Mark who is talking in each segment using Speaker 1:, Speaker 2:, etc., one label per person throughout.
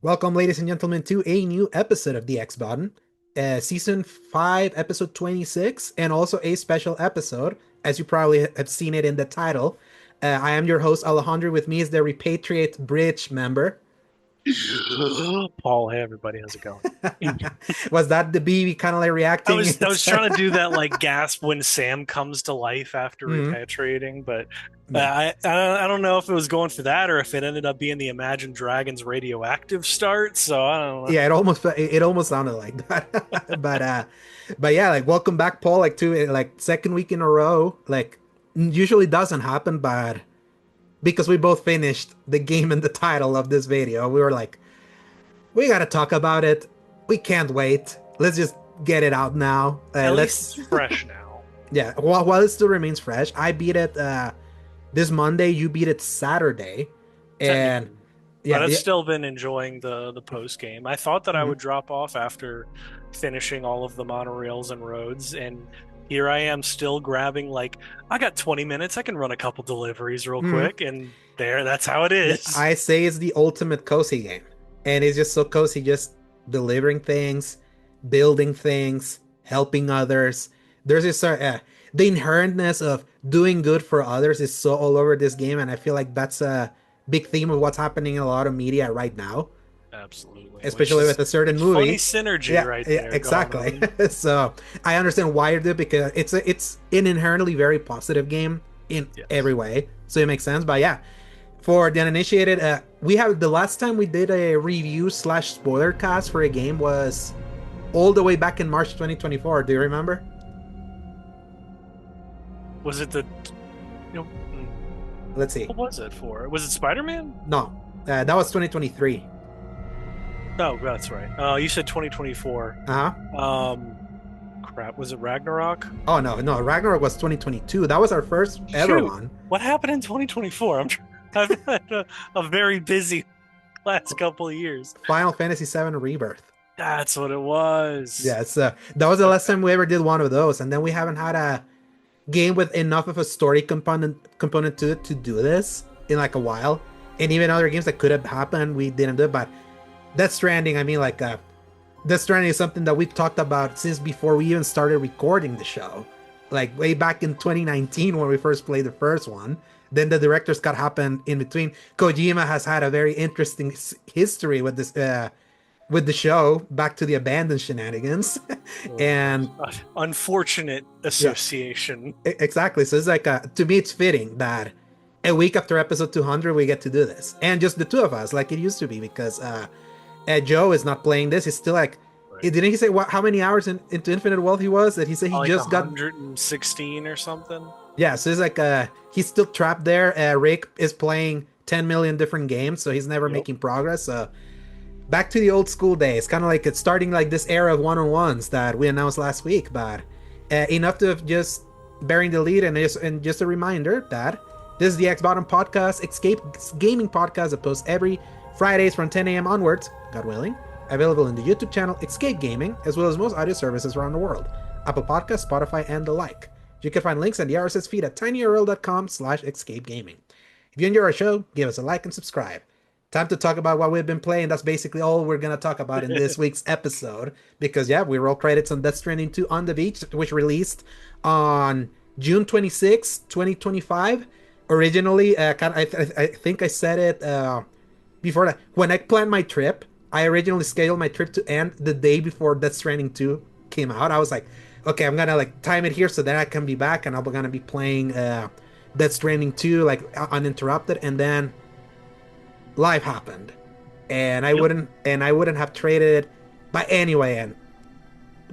Speaker 1: Welcome, ladies and gentlemen, to a new episode of the X Button, Season 5, Episode 26, and also a special episode, as you probably have seen it in the title. I am your host, Alejandro. With me is the Repatriate Bridge member.
Speaker 2: Paul, hey everybody, how's it going?
Speaker 1: Was that the bee kind of like
Speaker 2: I
Speaker 1: reacting?
Speaker 2: was I was trying to do that like gasp when Sam comes to life after
Speaker 1: Mhm.
Speaker 2: repatriating, but
Speaker 1: Yeah.
Speaker 2: I don't know if it was going for that or if it ended up being the Imagine Dragons radioactive start. So I don't know.
Speaker 1: Yeah, it almost sounded like that. But yeah, like welcome back, Paul, like to like second week in a row. Like usually doesn't happen, but because we both finished the game and the title of this video, we were like, we gotta talk about it. We can't wait. Let's just get it out now.
Speaker 2: At least
Speaker 1: Let's
Speaker 2: it's fresh now.
Speaker 1: yeah. While it still remains fresh, I beat it this Monday. You beat it Saturday, and
Speaker 2: Technically. But
Speaker 1: yeah,
Speaker 2: I've
Speaker 1: yeah.
Speaker 2: still been enjoying the post game. I thought that I
Speaker 1: Mhm.
Speaker 2: would drop off after finishing all of the monorails and roads, and here I am still grabbing like I got 20 minutes. I can run a couple deliveries real
Speaker 1: Mhm.
Speaker 2: quick, and that's how it
Speaker 1: Yeah,
Speaker 2: is.
Speaker 1: I say it's the ultimate cozy game, and it's just so cozy, just delivering things, building things, helping others. There's this the inherentness of doing good for others is so all over this game, and I feel like that's a big theme of what's happening in a lot of media right now,
Speaker 2: Absolutely, which
Speaker 1: especially with
Speaker 2: is
Speaker 1: a certain
Speaker 2: funny
Speaker 1: movie.
Speaker 2: synergy
Speaker 1: Yeah,
Speaker 2: right
Speaker 1: yeah,
Speaker 2: there going
Speaker 1: exactly.
Speaker 2: on.
Speaker 1: So I understand why you do it because it's an inherently very positive game in every
Speaker 2: Yes.
Speaker 1: way, so it makes sense. But yeah, for the uninitiated, we have the last time we did a review slash spoiler cast for a game was all the way back in March 2024. Do you remember?
Speaker 2: Was it the
Speaker 1: Let's see.
Speaker 2: what was it for? Was it Spider-Man?
Speaker 1: No, that was 2023.
Speaker 2: Oh, that's right. You said 2024.
Speaker 1: Uh huh.
Speaker 2: Um, crap. Was it Ragnarok?
Speaker 1: Oh no, no, Ragnarok was 2022. That was our first ever
Speaker 2: Shoot,
Speaker 1: one.
Speaker 2: what happened in 2024? I've had a very busy last couple of years.
Speaker 1: Final Fantasy VII Rebirth.
Speaker 2: That's what it was.
Speaker 1: Yes, that was the last
Speaker 2: Okay.
Speaker 1: time we ever did one of those, and then we haven't had a game with enough of a story component to it to do this in like a while. And even other games that could have happened, we didn't do it. But Death Stranding, I mean, like Death Stranding is something that we've talked about since before we even started recording the show, like way back in 2019 when we first played the first one. Then the director's cut happened in between. Kojima has had a very interesting history with the show, back to the abandoned shenanigans,
Speaker 2: Ugh.
Speaker 1: and
Speaker 2: Unfortunate
Speaker 1: yeah,
Speaker 2: association.
Speaker 1: exactly. So it's like to me, it's fitting that a week after episode 200 we get to do this, and just the two of us, like it used to be, because Joe is not playing this. He's still like,
Speaker 2: Right.
Speaker 1: didn't he say how many hours into Infinite Wealth he was? That he said he
Speaker 2: Like
Speaker 1: just got.
Speaker 2: 116 or something.
Speaker 1: Yeah, so it's like he's still trapped there. Rick is playing 10 million different games, so he's never
Speaker 2: Yep.
Speaker 1: making progress. So back to the old school days, kind of like it's starting like this era of one-on-ones that we announced last week. But enough to just bearing the lead, and just a reminder that this is the X Bottom Podcast, Escape Gaming Podcast that posts every Fridays from 10 a.m. onwards, God willing. Available in the YouTube channel Escape Gaming, as well as most audio services around the world, Apple Podcasts, Spotify, and the like. You can find links in the RSS feed at tinyurl.com/escape gaming. If you enjoy our show, give us a like and subscribe. Time to talk about what we've been playing. That's basically all we're going to talk about in this week's episode. Because, yeah, we roll credits on Death Stranding 2 on the Beach, which released on June 26, 2025. Originally, I think I said it before that. When I planned my trip, I originally scheduled my trip to end the day before Death Stranding 2 came out. I was like, okay, I'm going to like time it here so that I can be back and I'm going to be playing Death Stranding 2 like uninterrupted. And then life happened, and I
Speaker 2: Yep.
Speaker 1: wouldn't and I wouldn't have traded it. But anyway, and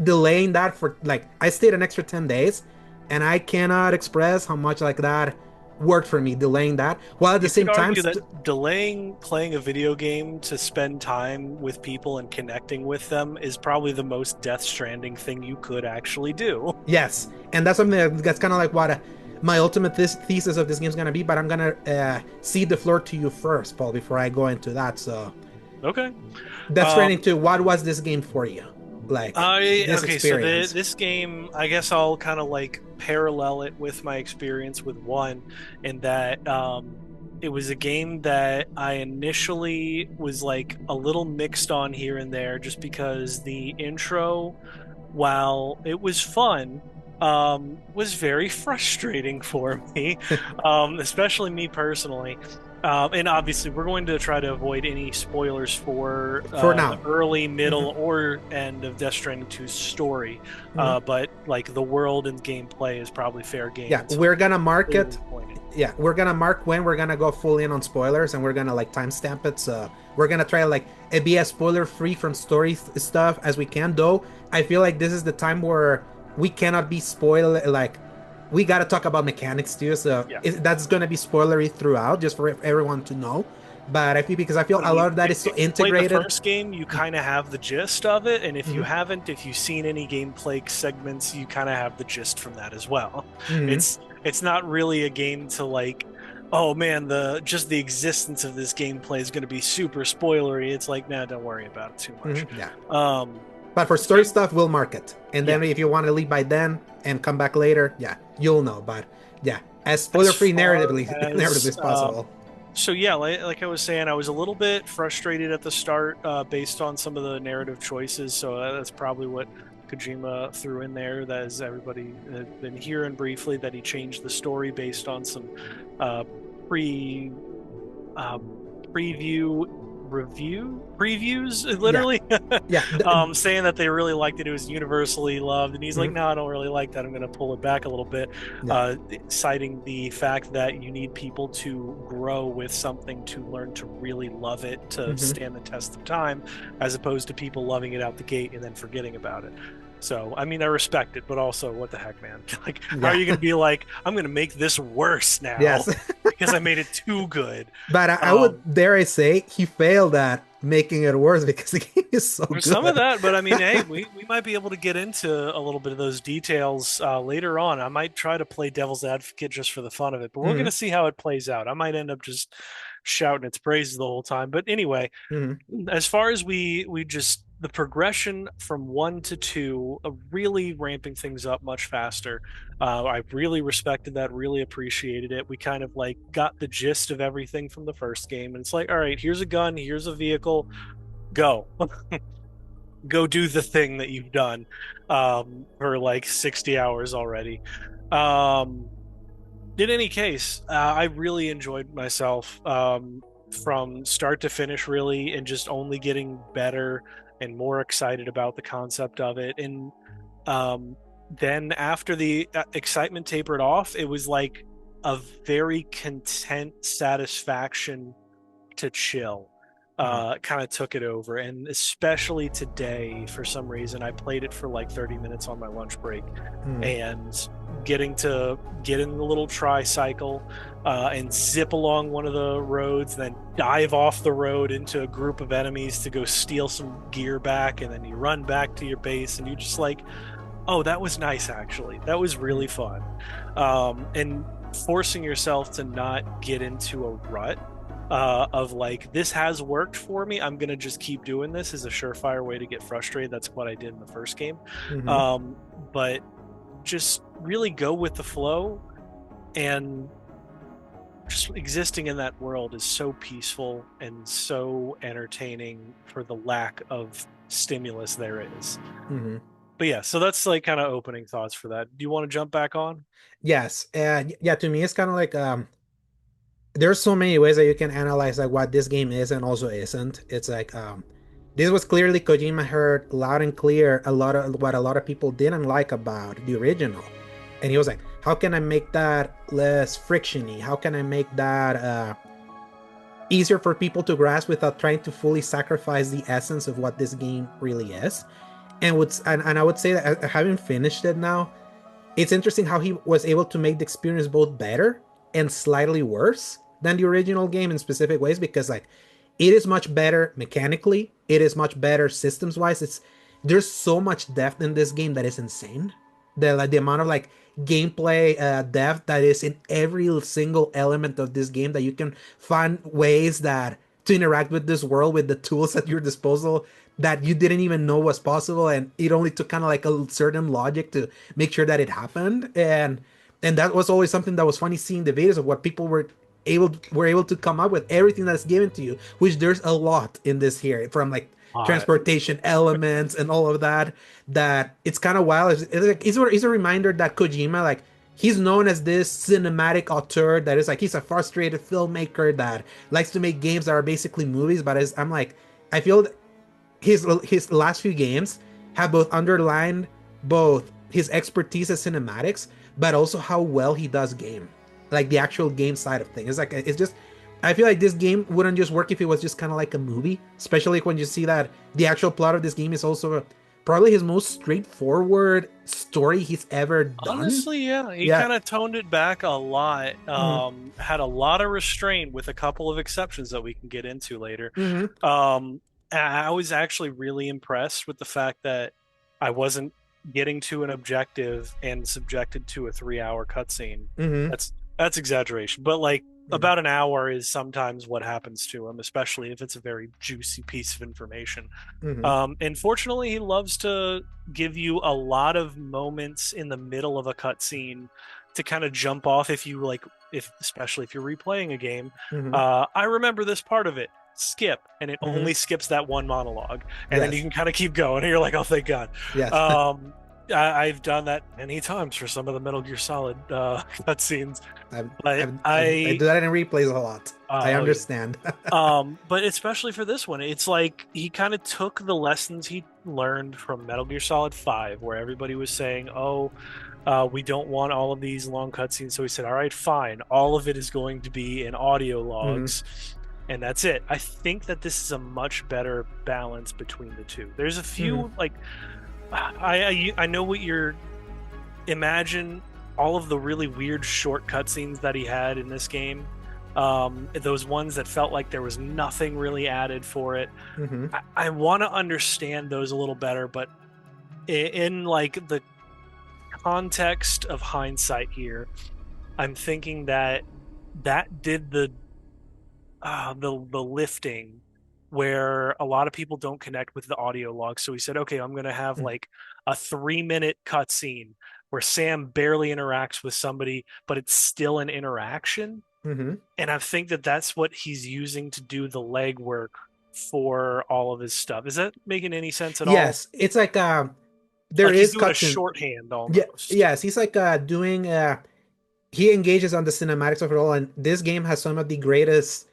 Speaker 1: delaying that for like I stayed an extra 10 days, and I cannot express how much like that worked for me, delaying that while at the
Speaker 2: You could
Speaker 1: same time
Speaker 2: argue that delaying playing a video game to spend time with people and connecting with them is probably the most Death Stranding thing you could actually do.
Speaker 1: yes, and that's something that's kind of like what my ultimate thesis of this game is going to be. But I'm going to cede the floor to you first, Paul, before I go into that. So
Speaker 2: Okay.
Speaker 1: that's
Speaker 2: Um,
Speaker 1: training to what was this game for you, like this
Speaker 2: okay, so
Speaker 1: experience?
Speaker 2: this game, I guess I'll kind of like parallel it with my experience with one, in that it was a game that I initially was like a little mixed on here and there just because the intro, while it was fun, was very frustrating for me, especially me personally. And obviously, we're going to try to avoid any spoilers for
Speaker 1: For
Speaker 2: the
Speaker 1: now.
Speaker 2: early,
Speaker 1: Hmm.
Speaker 2: middle, or end of Death Stranding 2's story.
Speaker 1: Hmm.
Speaker 2: But like the world and gameplay is probably fair game
Speaker 1: Yeah,
Speaker 2: until
Speaker 1: we're gonna mark
Speaker 2: clearly
Speaker 1: it.
Speaker 2: pointed.
Speaker 1: Yeah, we're gonna mark when we're gonna go full in on spoilers, and we're gonna like timestamp it. So we're gonna try like it be as spoiler free from story stuff as we can. Though I feel like this is the time where we cannot be spoiled. Like we gotta talk about mechanics too. So
Speaker 2: Yeah.
Speaker 1: that's gonna be spoilery throughout, just for everyone to know. But I feel because I feel
Speaker 2: But I
Speaker 1: a lot
Speaker 2: mean,
Speaker 1: of that is so
Speaker 2: if you played the
Speaker 1: integrated.
Speaker 2: first game, you kind of have the gist of it, and if you
Speaker 1: Hmm.
Speaker 2: haven't, if you've seen any gameplay segments, you kind of have the gist from that as well.
Speaker 1: Hmm.
Speaker 2: It's not really a game to like, oh man, the just the existence of this gameplay is going to be super spoilery. It's like, nah, don't worry about it too
Speaker 1: Hmm.
Speaker 2: much.
Speaker 1: Yeah.
Speaker 2: Um,
Speaker 1: But for
Speaker 2: so
Speaker 1: story stuff, we'll mark it. And
Speaker 2: yeah,
Speaker 1: then if you want to leave by then and come back later, yeah, you'll know. But yeah, as
Speaker 2: as
Speaker 1: spoiler free
Speaker 2: far
Speaker 1: narratively, narratively
Speaker 2: as
Speaker 1: as possible.
Speaker 2: so yeah, like I was saying, I was a little bit frustrated at the start based on some of the narrative choices. So that's probably what Kojima threw in there. That as everybody had been hearing briefly, that he changed the story based on some uh, pre um, preview previews,
Speaker 1: Yeah,
Speaker 2: literally,
Speaker 1: yeah,
Speaker 2: saying that they really liked it. It was universally loved, and he's like,
Speaker 1: mhm,
Speaker 2: "No, I don't really like that. I'm going to pull it back a little bit,"
Speaker 1: yeah,
Speaker 2: citing the fact that you need people to grow with something to learn to really love it to
Speaker 1: mhm,
Speaker 2: stand the test of time, as opposed to people loving it out the gate and then forgetting about it. So, I mean, I respect it, but also, what the heck, man? Like, how are
Speaker 1: yeah,
Speaker 2: you going to be like, I'm going to make this worse now
Speaker 1: yes.
Speaker 2: because I made it too good?
Speaker 1: But I would
Speaker 2: Um,
Speaker 1: dare I say he failed at making it worse because the game is so
Speaker 2: there's some of
Speaker 1: good.
Speaker 2: that, but I mean, hey, we might be able to get into a little bit of those details later on. I might try to play devil's advocate just for the fun of it, but we're going
Speaker 1: Hmm.
Speaker 2: to see how it plays out. I might end up just shouting its praises the whole time. But anyway,
Speaker 1: Hmm.
Speaker 2: as far as we just the progression from one to two, really ramping things up much faster. I really respected that, really appreciated it. We kind of like got the gist of everything from the first game, and it's like, all right, here's a gun, here's a vehicle, go. Go do the thing that you've done for like 60 hours already. Um, in any case, I really enjoyed myself from start to finish, really, and just only getting better and more excited about the concept of it. And um, then after the excitement tapered off, it was like a very content satisfaction to chill.
Speaker 1: Hmm.
Speaker 2: Kind of took it over, and especially today, for some reason, I played it for like 30 minutes on my lunch break,
Speaker 1: Hmm.
Speaker 2: and getting to get in the little tricycle and zip along one of the roads, then dive off the road into a group of enemies to go steal some gear back, and then you run back to your base, and you're just like, oh, that was nice, actually. That was really fun. And forcing yourself to not get into a rut of like, this has worked for me. I'm going to just keep doing this is a surefire way to get frustrated. That's what I did in the first game.
Speaker 1: Hmm.
Speaker 2: Um, but just really go with the flow, and just existing in that world is so peaceful and so entertaining for the lack of stimulus there is.
Speaker 1: Hmm.
Speaker 2: But yeah, so that's like kind of opening thoughts for that. Do you want to jump back on?
Speaker 1: Yes, yeah. To me, it's kind of like there's so many ways that you can analyze like what this game is and also isn't. It's like this was clearly Kojima heard loud and clear a lot of what a lot of people didn't like about the original. And he was like, how can I make that less frictiony? How can I make that easier for people to grasp without trying to fully sacrifice the essence of what this game really is? And I would say that having finished it now, it's interesting how he was able to make the experience both better and slightly worse than the original game in specific ways because like it is much better mechanically, it is much better systems wise. It's there's so much depth in this game that is insane. The amount of like gameplay depth that is in every single element of this game that you can find ways that to interact with this world with the tools at your disposal that you didn't even know was possible, and it only took kind of like a certain logic to make sure that it happened. And that was always something that was funny seeing the videos of what people were were able to come up with everything that's given to you, which there's a lot in this here, from like
Speaker 2: Uh,
Speaker 1: transportation elements and all of that. That it's kind of wild. It's a reminder that Kojima, like, he's known as this cinematic auteur that is like, he's a frustrated filmmaker that likes to make games that are basically movies. But I'm like, I feel his last few games have both underlined both his expertise as cinematics, but also how well he does game, like the actual game side of things. It's like, it's just, I feel like this game wouldn't just work if it was just kind of like a movie, especially when you see that the actual plot of this game is also probably his most straightforward story he's ever done.
Speaker 2: Honestly, yeah, he
Speaker 1: Yeah.
Speaker 2: kind of toned it back a lot.
Speaker 1: Hmm.
Speaker 2: Had a lot of restraint, with a couple of exceptions that we can get into later.
Speaker 1: Hmm.
Speaker 2: Um, I was actually really impressed with the fact that I wasn't getting to an objective and subjected to a 3 hour cutscene.
Speaker 1: Hmm.
Speaker 2: That's exaggeration, but like
Speaker 1: Hmm.
Speaker 2: about an hour is sometimes what happens to him, especially if it's a very juicy piece of information.
Speaker 1: Hmm.
Speaker 2: And fortunately, he loves to give you a lot of moments in the middle of a cutscene to kind of jump off if you like, if especially if you're replaying a game.
Speaker 1: Hmm.
Speaker 2: I remember this part of it. Skip, and it
Speaker 1: Hmm.
Speaker 2: only skips that one monologue, and then you
Speaker 1: Yes.
Speaker 2: can kind of keep going, and you're like, "Oh, thank God."
Speaker 1: Yes.
Speaker 2: Um, I've done that many times for some of the Metal Gear Solid cutscenes,
Speaker 1: I've,
Speaker 2: but
Speaker 1: I do that in replays a lot. I
Speaker 2: oh yeah.
Speaker 1: understand.
Speaker 2: But especially for this one, it's like he kind of took the lessons he learned from Metal Gear Solid 5, where everybody was saying, "Oh, we don't want all of these long cutscenes." So he said, "All right, fine. All of it is going to be in audio
Speaker 1: Hmm.
Speaker 2: logs, and that's it." I think that this is a much better balance between the two. There's a
Speaker 1: Hmm.
Speaker 2: few like I know what you're imagine all of the really weird short cutscenes that he had in this game. Those ones that felt like there was nothing really added for it.
Speaker 1: Hmm.
Speaker 2: I want to understand those a little better, but in like the context of hindsight here, I'm thinking that that did the lifting where a lot of people don't connect with the audio log. So he said, okay, I'm going to have like a 3 minute cutscene where Sam barely interacts with somebody, but it's still an interaction.
Speaker 1: Hmm.
Speaker 2: And I think that that's what he's using to do the legwork for all of his stuff. Is that making any sense at all?
Speaker 1: Yes, it's like, there
Speaker 2: Like he's
Speaker 1: is
Speaker 2: doing a
Speaker 1: cutscene.
Speaker 2: shorthand
Speaker 1: Yeah,
Speaker 2: almost.
Speaker 1: yes, he's like doing he engages on the cinematics of it all, and this game has some of the greatest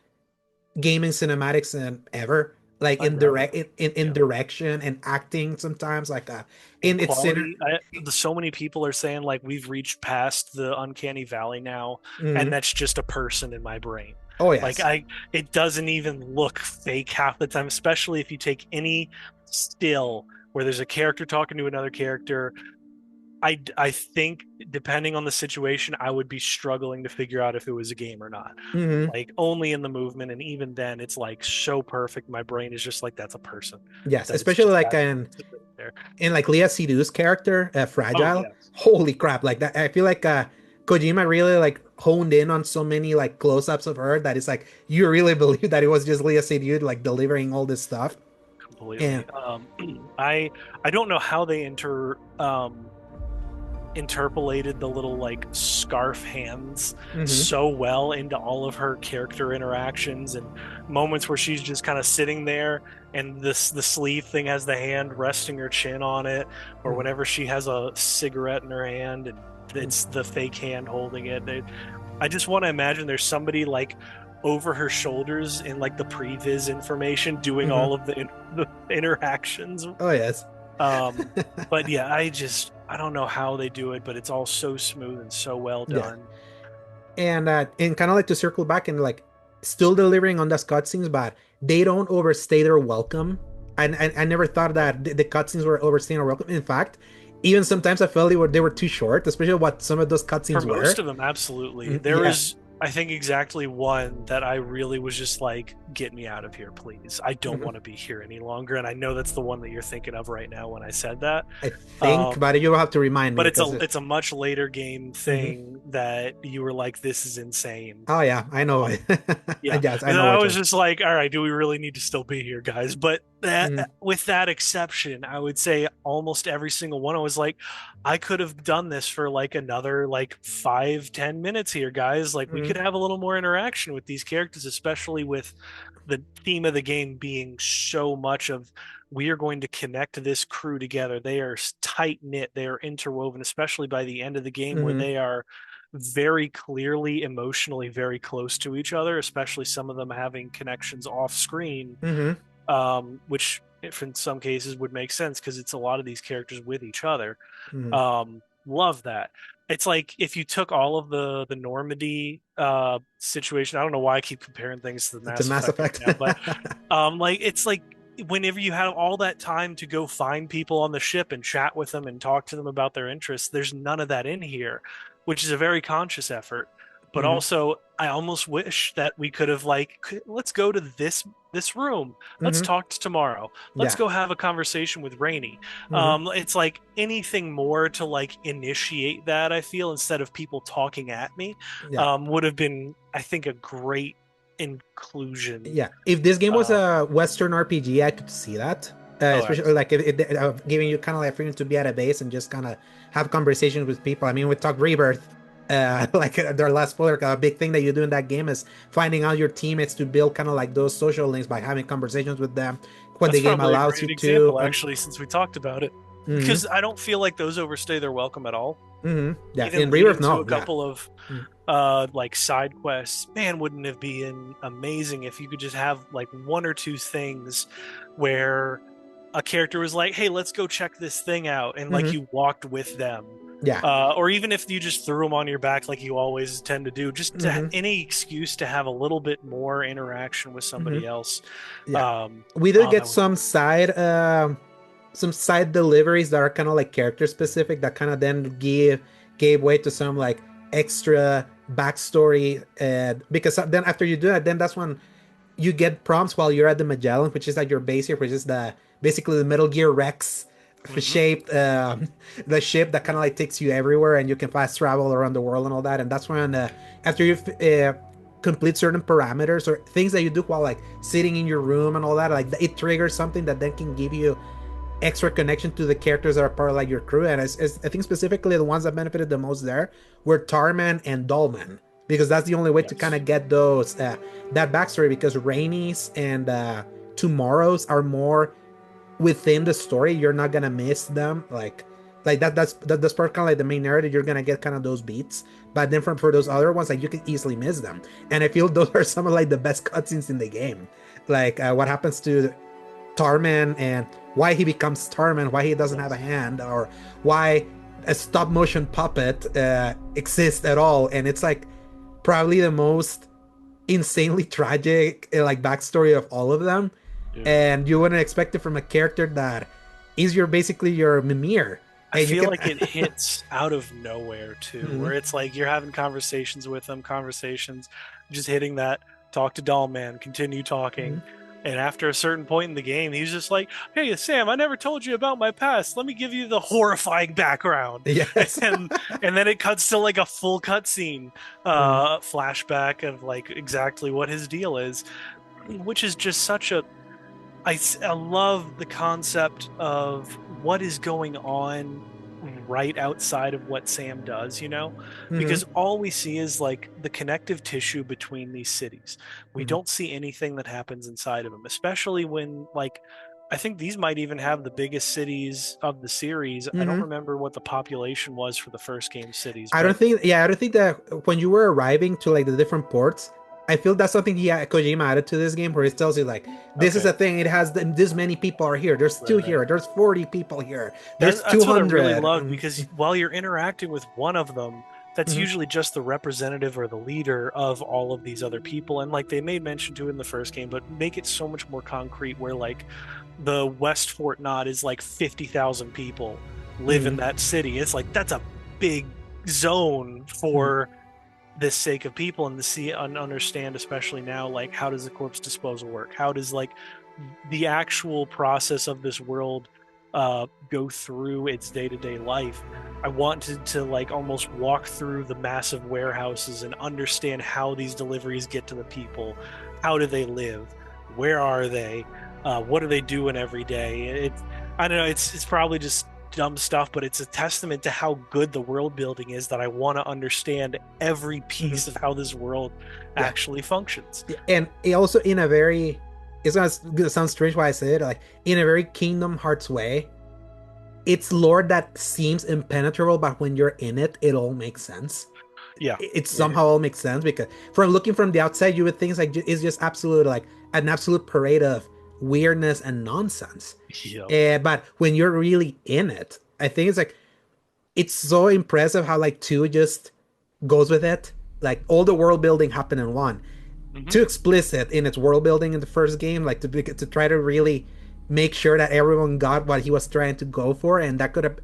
Speaker 1: gaming cinematics ever. Like in direct
Speaker 2: Undoubtedly.
Speaker 1: in
Speaker 2: Yeah.
Speaker 1: direction and acting sometimes, like
Speaker 2: And
Speaker 1: in its center.
Speaker 2: quality, so many people are saying like we've reached past the uncanny valley now, and
Speaker 1: Hmm.
Speaker 2: that's just a person in my brain.
Speaker 1: Oh
Speaker 2: Like
Speaker 1: yes.
Speaker 2: it doesn't even look fake half the time, especially if you take any still where there's a character talking to another character. I think depending on the situation, I would be struggling to figure out if it was a game or not.
Speaker 1: Hmm.
Speaker 2: Like only in the movement, and even then, it's like so perfect. My brain is just like that's a person.
Speaker 1: Yes,
Speaker 2: That it's
Speaker 1: especially
Speaker 2: just
Speaker 1: like
Speaker 2: that there.
Speaker 1: in like Leah Seydoux's character,
Speaker 2: Oh
Speaker 1: Fragile.
Speaker 2: yes,
Speaker 1: Holy crap! Like that, I feel like Kojima really like honed in on so many like close-ups of her that it's like you really believe that it was just Leah Seydoux like delivering all this stuff. And
Speaker 2: completely. I don't know how they interpolated the little like scarf hands
Speaker 1: hmm.
Speaker 2: so well into all of her character interactions and moments where she's just kind of sitting there and this the sleeve thing has the hand resting her chin on it, or
Speaker 1: Hmm.
Speaker 2: whenever she has a cigarette in her hand and it's the fake hand holding it. I just want to imagine there's somebody like over her shoulders in like the previs information doing
Speaker 1: Hmm.
Speaker 2: all of the interactions.
Speaker 1: Oh yes.
Speaker 2: um, but yeah, I don't know how they do it, but it's all so smooth and so well
Speaker 1: Yeah.
Speaker 2: done.
Speaker 1: And kind of like to circle back and like still delivering on those cutscenes, but they don't overstay their welcome. And I never thought that the cutscenes were overstaying their welcome. In fact, even sometimes I felt they were too short, especially what some of those
Speaker 2: For
Speaker 1: cutscenes
Speaker 2: most
Speaker 1: were.
Speaker 2: of them, absolutely. There
Speaker 1: Yeah.
Speaker 2: was, I think, exactly one that I really was just like, get me out of here, please. I don't
Speaker 1: Mhm.
Speaker 2: want to be here any longer. And I know that's the one that you're thinking of right now when I said that.
Speaker 1: I think,
Speaker 2: Um,
Speaker 1: but you'll have to remind me
Speaker 2: but
Speaker 1: because
Speaker 2: it's a much later game
Speaker 1: mhm.
Speaker 2: thing that you were like, this is insane.
Speaker 1: Oh yeah, I know
Speaker 2: Um,
Speaker 1: it.
Speaker 2: Yeah,
Speaker 1: Yes, I
Speaker 2: and
Speaker 1: know
Speaker 2: I
Speaker 1: which
Speaker 2: was
Speaker 1: one.
Speaker 2: just like, all right, do we really need to still be here, guys? But that,
Speaker 1: Mhm.
Speaker 2: with that exception, I would say almost every single one, I was like, I could have done this for like another like 5, 10 minutes here, guys. Like we could have a little more interaction with these characters, especially with the theme of the game being so much of we are going to connect this crew together. They are tight knit, they are interwoven, especially by the end of the game where
Speaker 1: Mm-hmm.
Speaker 2: they are very clearly emotionally very close to each other, especially some of them having connections off screen,
Speaker 1: Mm-hmm.
Speaker 2: which if in some cases would make sense because it's a lot of these characters with each other.
Speaker 1: Mm-hmm.
Speaker 2: Love that. It's like if you took all of the Normandy situation. I don't know why I keep comparing things to the
Speaker 1: To
Speaker 2: Mass
Speaker 1: Mass
Speaker 2: Effect right
Speaker 1: Effect.
Speaker 2: now, but like it's like whenever you have all that time to go find people on the ship and chat with them and talk to them about their interests, there's none of that in here, which is a very conscious effort. But
Speaker 1: Mm-hmm.
Speaker 2: also, I almost wish that we could have let's go to this room. Let's
Speaker 1: Mm-hmm.
Speaker 2: talk tomorrow. Let's
Speaker 1: Yeah.
Speaker 2: go have a conversation with Rainey.
Speaker 1: Mm-hmm.
Speaker 2: It's like anything more to like initiate that, I feel, instead of people talking at me,
Speaker 1: Yeah.
Speaker 2: would have been, I think, a great inclusion.
Speaker 1: Yeah. If this game was
Speaker 2: Um,
Speaker 1: a Western RPG, I could see that.
Speaker 2: oh,
Speaker 1: Especially like giving you kind of like freedom to be at a base and just kind of have conversations with people. I mean, we talked Rebirth, like their last spoiler, a big thing that you do in that game is finding out your teammates to build kind of like those social links by having conversations with them when the
Speaker 2: that's
Speaker 1: game
Speaker 2: probably a
Speaker 1: allows you
Speaker 2: great
Speaker 1: to.
Speaker 2: example, actually, since we talked about it,
Speaker 1: Mm-hmm.
Speaker 2: because I don't feel like those overstay their welcome at all.
Speaker 1: Mm-hmm. Yeah.
Speaker 2: Even
Speaker 1: In
Speaker 2: leading
Speaker 1: Rebirth,
Speaker 2: to
Speaker 1: no.
Speaker 2: a
Speaker 1: Yeah.
Speaker 2: couple of
Speaker 1: Mm-hmm.
Speaker 2: like side quests, man, wouldn't it be amazing if you could just have like one or two things where a character was like, hey, let's go check this thing out, and like
Speaker 1: Mm-hmm.
Speaker 2: you walked with them,
Speaker 1: Yeah.
Speaker 2: or even if you just threw them on your back like you always tend to do, just to
Speaker 1: Mm-hmm.
Speaker 2: any excuse to have a little bit more interaction with
Speaker 1: Mm-hmm.
Speaker 2: somebody else.
Speaker 1: Yeah.
Speaker 2: um
Speaker 1: We did
Speaker 2: oh,
Speaker 1: get
Speaker 2: that would
Speaker 1: some side deliveries that are kind of like character specific that kind of then gave way to some like extra backstory, because then after you do that, then that's when you get prompts while you're at the Magellan, which is at your base here, which is the basically the Metal Gear Rex
Speaker 2: mhm.
Speaker 1: shaped the ship that kind of like takes you everywhere and you can fast travel around the world and all that. And that's when after you complete certain parameters or things that you do while like sitting in your room and all that, like it triggers something that then can give you extra connection to the characters that are part of like your crew. And I think specifically the ones that benefited the most there were Tarman and Dolman, because that's the only way to kind
Speaker 2: Yes.
Speaker 1: of get those that backstory, because Rainey's and Tomorrow's are more within the story. You're not gonna miss them, like that's part kind of like the main narrative. You're gonna get kind of those beats, but then for those other ones, like you can easily miss them. And I feel those are some of like the best cutscenes in the game, like what happens to Tarman and why he becomes Tarman, why he doesn't have a
Speaker 2: Yes.
Speaker 1: hand, or why a stop motion puppet exists at all. And it's like probably the most insanely tragic like backstory of all of them.
Speaker 2: Yeah.
Speaker 1: And you wouldn't expect it from a character that is your basically your Mimir.
Speaker 2: I
Speaker 1: And you
Speaker 2: feel
Speaker 1: can
Speaker 2: like it hits out of nowhere too,
Speaker 1: Mhm,
Speaker 2: where it's like you're having conversations with them, just hitting that talk to Doll Man, continue talking.
Speaker 1: mhm.
Speaker 2: And after a certain point in the game, he's just like, hey, Sam, I never told you about my past. Let me give you the horrifying background.
Speaker 1: Yes.
Speaker 2: And and then it cuts to like a full cutscene
Speaker 1: Mhm,
Speaker 2: flashback of like exactly what his deal is, which is just such a I love the concept of what is going on right outside of what Sam does,
Speaker 1: mhm,
Speaker 2: because all we see is like the connective tissue between these cities. We
Speaker 1: mhm,
Speaker 2: don't see anything that happens inside of them, especially when, like, I think these might even have the biggest cities of the series. I don't
Speaker 1: mhm.
Speaker 2: remember what the population was for the first game cities,
Speaker 1: I
Speaker 2: but
Speaker 1: don't think, yeah, I don't think that when you were arriving to like the different ports, I feel that's something Kojima added to this game, where he tells you like, this is
Speaker 2: okay.
Speaker 1: a thing. It has this many people are here. There's two
Speaker 2: Right.
Speaker 1: here. There's 40 people here. There's
Speaker 2: That's what I really
Speaker 1: 200.
Speaker 2: love, because while you're interacting with one of them, that's
Speaker 1: Mhm,
Speaker 2: usually just the representative or the leader of all of these other people. And like they made mention to it in the first game, but make it so much more concrete where like the West Fort Knot is like 50,000 people live in
Speaker 1: mhm,
Speaker 2: that city. It's like that's a big zone
Speaker 1: mhm,
Speaker 2: for this sake of people, and to see and understand, especially now, like how does the corpse disposal work? How does like the actual process of this world go through its day-to-day life? I wanted to like almost walk through the massive warehouses and understand how these deliveries get to the people. How do they live? Where are they? What are they doing every day? I don't know. It's probably just dumb stuff, but it's a testament to how good the world building is that I want to understand every
Speaker 1: Mhm.
Speaker 2: piece of how this world
Speaker 1: Yeah.
Speaker 2: actually functions.
Speaker 1: Yeah, and it also in a very, gonna sound strange why I say it, like in a very Kingdom Hearts way. It's lore that seems impenetrable, but when you're in it, it all makes sense.
Speaker 2: Yeah.
Speaker 1: It
Speaker 2: Yeah.
Speaker 1: somehow all makes sense because from looking from the outside, you would think it's like it's just absolute like an absolute parade of weirdness and nonsense.
Speaker 2: Yeah.
Speaker 1: But when you're really in it, I think it's like it's so impressive how like two just goes with it. Like all the world building happened in one.
Speaker 2: Hmm.
Speaker 1: Too explicit in its world building in the first game, like to try to really make sure that everyone got what he was trying to go for, and that could have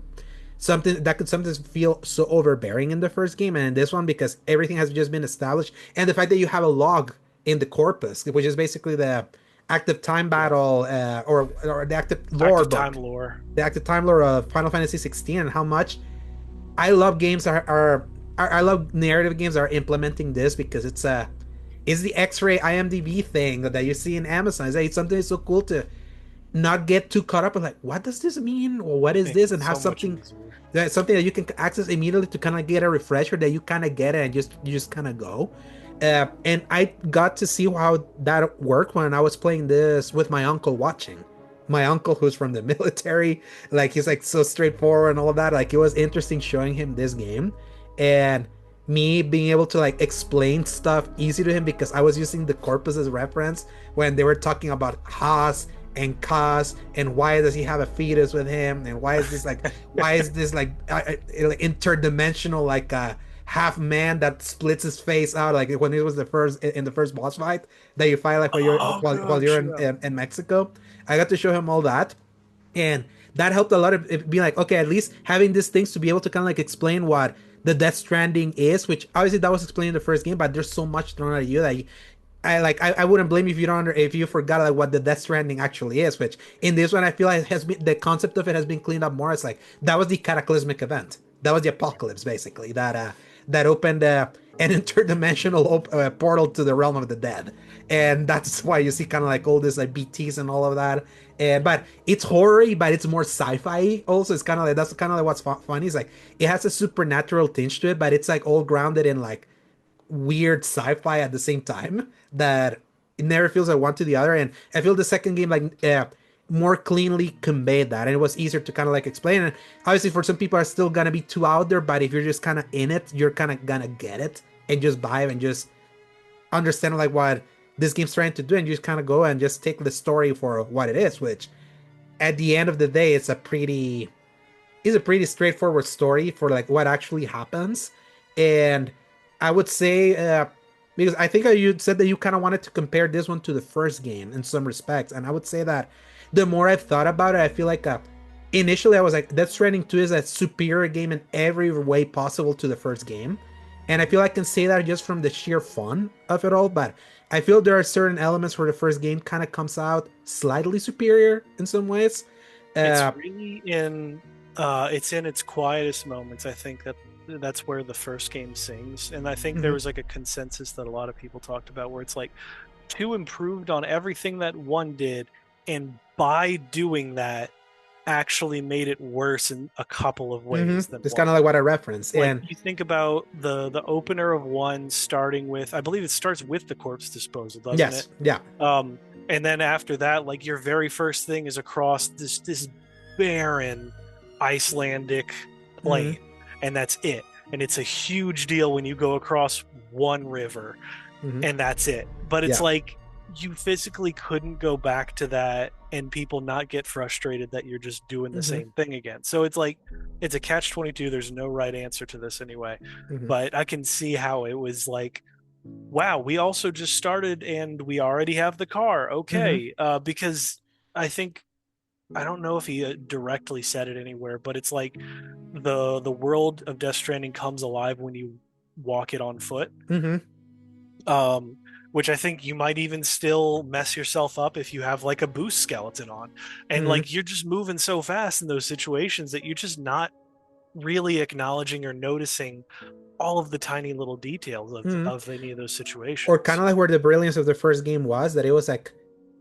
Speaker 1: sometimes feel so overbearing in the first game, and in this one because everything has just been established, and the fact that you have a log in the corpus, which is basically the active time
Speaker 2: Yeah.
Speaker 1: battle or the active lore
Speaker 2: Active time
Speaker 1: book,
Speaker 2: lore.
Speaker 1: the active time lore of Final Fantasy 16, and how much I love games I love narrative games that are implementing this because it's the X-ray IMDb thing that you see in Amazon. It's something that's so cool to not get too caught up in like what does this mean or what is
Speaker 2: Makes
Speaker 1: this,
Speaker 2: it
Speaker 1: and have
Speaker 2: so much easier.
Speaker 1: something that you can access immediately to kind of get a refresher that you kind of get it and just you just kind of go. And I got to see how that worked when I was playing this with my uncle watching. My uncle, who's from the military, like he's like so straightforward and all of that. Like it was interesting showing him this game, and me being able to like explain stuff easy to him because I was using the corpus as reference when they were talking about Haas and Kaz and why does he have a fetus with him and why is this like interdimensional like half man that splits his face out like when it was the first in the first boss fight that you fight like
Speaker 2: Oh
Speaker 1: while you're
Speaker 2: gosh, yeah.
Speaker 1: in Mexico. I got to show him all that, and that helped a lot of it be like okay, at least having these things to be able to kind of like explain what the Death Stranding is, which obviously that was explained in the first game, but there's so much thrown at you that I wouldn't blame you if you don't if you forgot like what the Death Stranding actually is, which in this one I feel like it has been the concept of it has been cleaned up more. It's like that was the cataclysmic event. That was the apocalypse basically that opened an interdimensional portal to the realm of the dead, and that's why you see kind of like all this like BTS and all of that. And but it's horror but it's more sci-fi. Also, it's kind of like that's kind of like what's funny. Is like it has a supernatural tinge to it, but it's like all grounded in like weird sci-fi at the same time that it never feels like one to the other. And I feel the second game like more cleanly conveyed that, and it was easier to kind of like explain. And obviously, for some people, are still gonna be too out there, but if you're just kind of in it, you're kind of gonna get it and just vibe and just understand like what this game's trying to do, and you just kind of go and just take the story for what it is. Which at the end of the day, it's a pretty straightforward story for like what actually happens. And I would say because I think you said that you kind of wanted to compare this one to the first game in some respects, and I would say that the more I've thought about it, I feel like initially I was like Death Stranding 2 is a superior game in every way possible to the first game, and I feel I can say that just from the sheer fun of it all. But I feel there are certain elements where the first game kind of comes out slightly superior in some ways.
Speaker 2: It's
Speaker 1: uh
Speaker 2: really in it's in its quietest moments. I think that's where the first game sings. And I think there
Speaker 1: mhm,
Speaker 2: was like a consensus that a lot of people talked about where it's like two improved on everything that one did, and by doing that actually made it worse in a couple of ways than
Speaker 1: it's kind
Speaker 2: one.
Speaker 1: of like what I referenced.
Speaker 2: Like
Speaker 1: And
Speaker 2: you think about the opener of one starting with, I believe it starts with the corpse disposal, doesn't it?
Speaker 1: yes, yeah.
Speaker 2: Um, and then after that, like your very first thing is across this barren Icelandic
Speaker 1: hmm
Speaker 2: plain, and that's it. And it's a huge deal when you go across one river,
Speaker 1: hmm
Speaker 2: and that's it. But it's
Speaker 1: yeah.
Speaker 2: like you physically couldn't go back to that and people not get frustrated that you're just doing the
Speaker 1: hmm
Speaker 2: same thing again. So it's like it's a catch 22. There's no right answer to this anyway.
Speaker 1: hmm
Speaker 2: But I can see how it was like, wow, we also just started and we already have the car.
Speaker 1: hmm
Speaker 2: Okay. Because I think I don't know if he directly said it anywhere, but it's like the world of Death Stranding comes alive when you walk it on foot.
Speaker 1: hmm
Speaker 2: um, which I think you might even still mess yourself up if you have like a boost skeleton on. And
Speaker 1: hmm
Speaker 2: like you're just moving so fast in those situations that you're just not really acknowledging or noticing all of the tiny little details
Speaker 1: hmm
Speaker 2: of any of those
Speaker 1: or kind
Speaker 2: situations.
Speaker 1: of like where the brilliance of the first game was that it was like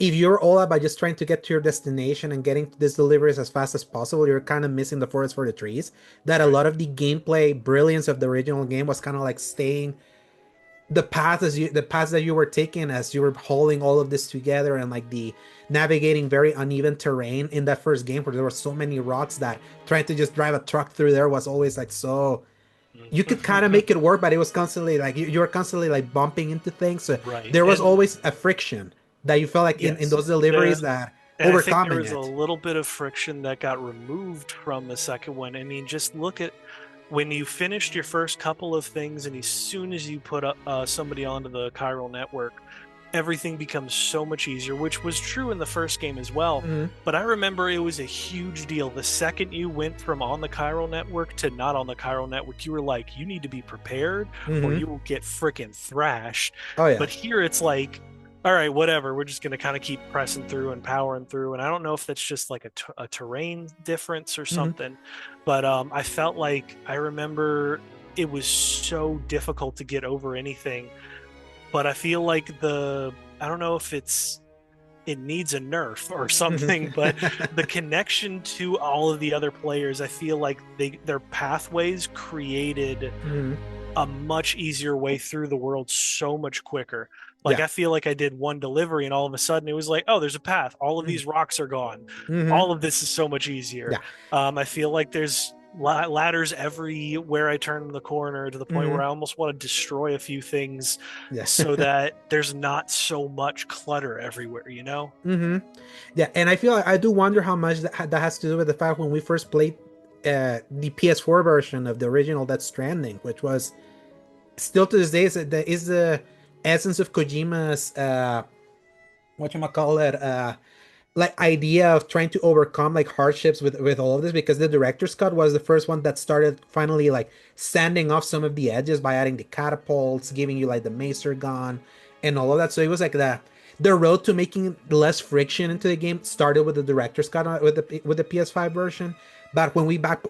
Speaker 1: if you're all about just trying to get to your destination and getting these deliveries as fast as possible, you're kind of missing the forest for the trees. That a
Speaker 2: Right.
Speaker 1: lot of the gameplay brilliance of the original game was kind of like staying the path that you were taking as you were holding all of this together, and like the navigating very uneven terrain in that first game where there were so many rocks that trying to just drive a truck through there was always like so you could kind of make it work, but it was constantly like you were constantly like bumping into things. So
Speaker 2: Right.
Speaker 1: there was
Speaker 2: And
Speaker 1: always a friction that you felt like in
Speaker 2: yes,
Speaker 1: those deliveries that
Speaker 2: and I think there
Speaker 1: overcoming
Speaker 2: was a
Speaker 1: it.
Speaker 2: little bit of friction that got removed from the second one. I mean, just look at when you finished your first couple of things, and as soon as you put somebody onto the chiral network, everything becomes so much easier, which was true in the first game as well.
Speaker 1: Hmm.
Speaker 2: But I remember it was a huge deal. The second you went from on the chiral network to not on the chiral network, you were like, you need to be prepared or
Speaker 1: Hmm.
Speaker 2: you will get freaking thrashed.
Speaker 1: Oh yeah.
Speaker 2: But here it's like, all right, whatever. We're just going to kind of keep pressing through and powering through. And I don't know if that's just like a terrain difference or
Speaker 1: Hmm.
Speaker 2: something, but I felt like I remember it was so difficult to get over anything. But I feel like I don't know if it needs a nerf or something, but the connection to all of the other players, I feel like their pathways created
Speaker 1: Hmm.
Speaker 2: a much easier way through the world so much quicker. Like
Speaker 1: Yeah.
Speaker 2: I feel like I did one delivery and all of a sudden it was like, oh, there's a path. All of these rocks are gone.
Speaker 1: Hmm.
Speaker 2: All of this is so much easier.
Speaker 1: Yeah.
Speaker 2: I feel like there's ladders everywhere I turn the corner to the point where
Speaker 1: Hmm.
Speaker 2: I almost want to destroy a few things
Speaker 1: Yeah.
Speaker 2: so that there's not so much clutter everywhere, you know?
Speaker 1: Hmm. Yeah, and I feel like I do wonder how much that has to do with the fact when we first played the PS4 version of the original Death Stranding, which was still to this day is the essence of Kojima's whatchamacallit, like idea of trying to overcome like hardships with all of this, because the director's cut was the first one that started finally like sanding off some of the edges by adding the catapults, giving you like the macer gun and all of that. So it was like the road to making less friction into the game started with the director's cut with the PS5 version. But when we back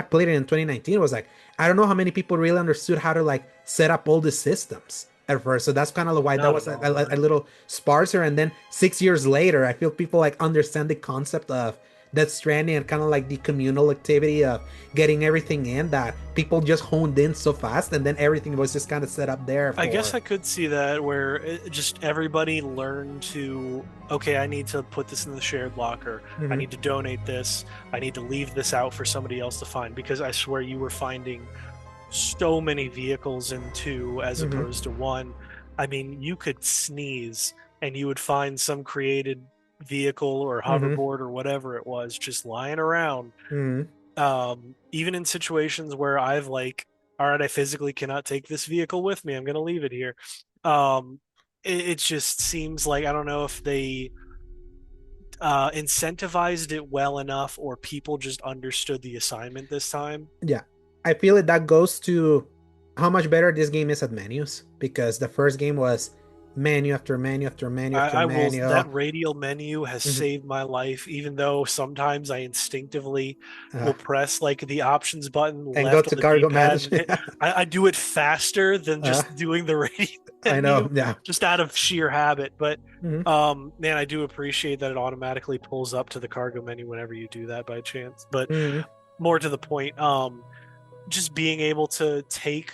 Speaker 1: played it in 2019, it was like I don't know how many people really understood how to like set up all the systems at first. So that's kind of why that
Speaker 2: Not
Speaker 1: was
Speaker 2: at all,
Speaker 1: a
Speaker 2: right?
Speaker 1: little sparser. And then 6 years later, I feel people like understand the concept of Death Stranding and kind of like the communal activity of getting everything in, that people just honed in so fast, and then everything was just kind of set up there
Speaker 2: I guess
Speaker 1: for.
Speaker 2: I could see that where just everybody learned to, okay, I need to put this in the shared locker. I
Speaker 1: Hmm.
Speaker 2: need to donate this. I need to leave this out for somebody else to find because I swear you were finding so many vehicles in two as
Speaker 1: Hmm.
Speaker 2: opposed to one. I mean, you could sneeze and you would find some created vehicle or
Speaker 1: Hmm.
Speaker 2: hoverboard or whatever it was just lying around.
Speaker 1: Hmm.
Speaker 2: Even in situations where I've like, all right, I physically cannot take this vehicle with me. I'm going to leave it here. Um, it just seems like I don't know if they incentivized it well enough or people just understood the assignment this time.
Speaker 1: Yeah, I feel like that goes to how much better this game is at menus, because the first game was menu after menu after menu after
Speaker 2: I will.
Speaker 1: menu.
Speaker 2: That radial menu has
Speaker 1: Hmm.
Speaker 2: saved my life, even though sometimes I instinctively
Speaker 1: uh,
Speaker 2: will press like the options button
Speaker 1: and go
Speaker 2: left on
Speaker 1: to
Speaker 2: the
Speaker 1: cargo
Speaker 2: D-pad
Speaker 1: manage.
Speaker 2: and hit. I do it faster than
Speaker 1: uh,
Speaker 2: just doing the radial
Speaker 1: I know.
Speaker 2: menu,
Speaker 1: Yeah.
Speaker 2: just out of sheer habit. But
Speaker 1: Hmm.
Speaker 2: man, I do appreciate that it automatically pulls up to the cargo menu whenever you do that by chance. But
Speaker 1: Hmm.
Speaker 2: more to the point, just being able to take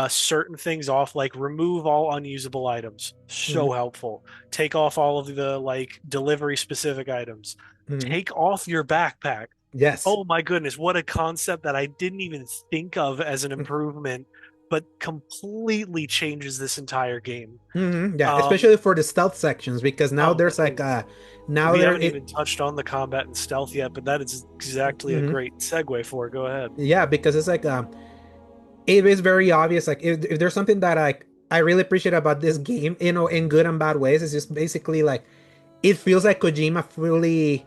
Speaker 2: certain things off, like remove all unusable items.
Speaker 1: Hmm.
Speaker 2: So helpful. Take off all of the like delivery specific items.
Speaker 1: Hmm.
Speaker 2: Take off your backpack.
Speaker 1: Yes.
Speaker 2: Oh my goodness, what a concept that I didn't even think of as an improvement, but completely changes this entire game.
Speaker 1: Hmm. Yeah,
Speaker 2: Um,
Speaker 1: especially for the stealth sections, because now
Speaker 2: oh,
Speaker 1: there's like now
Speaker 2: we
Speaker 1: there
Speaker 2: haven't
Speaker 1: it.
Speaker 2: even touched on the combat and stealth yet, but that is exactly a
Speaker 1: Mhm.
Speaker 2: great segue for it. Go ahead.
Speaker 1: Yeah, because it's like it is very obvious. Like if there's something that I really appreciate about this game, in good and bad ways, it's just basically like it feels like Kojima fully,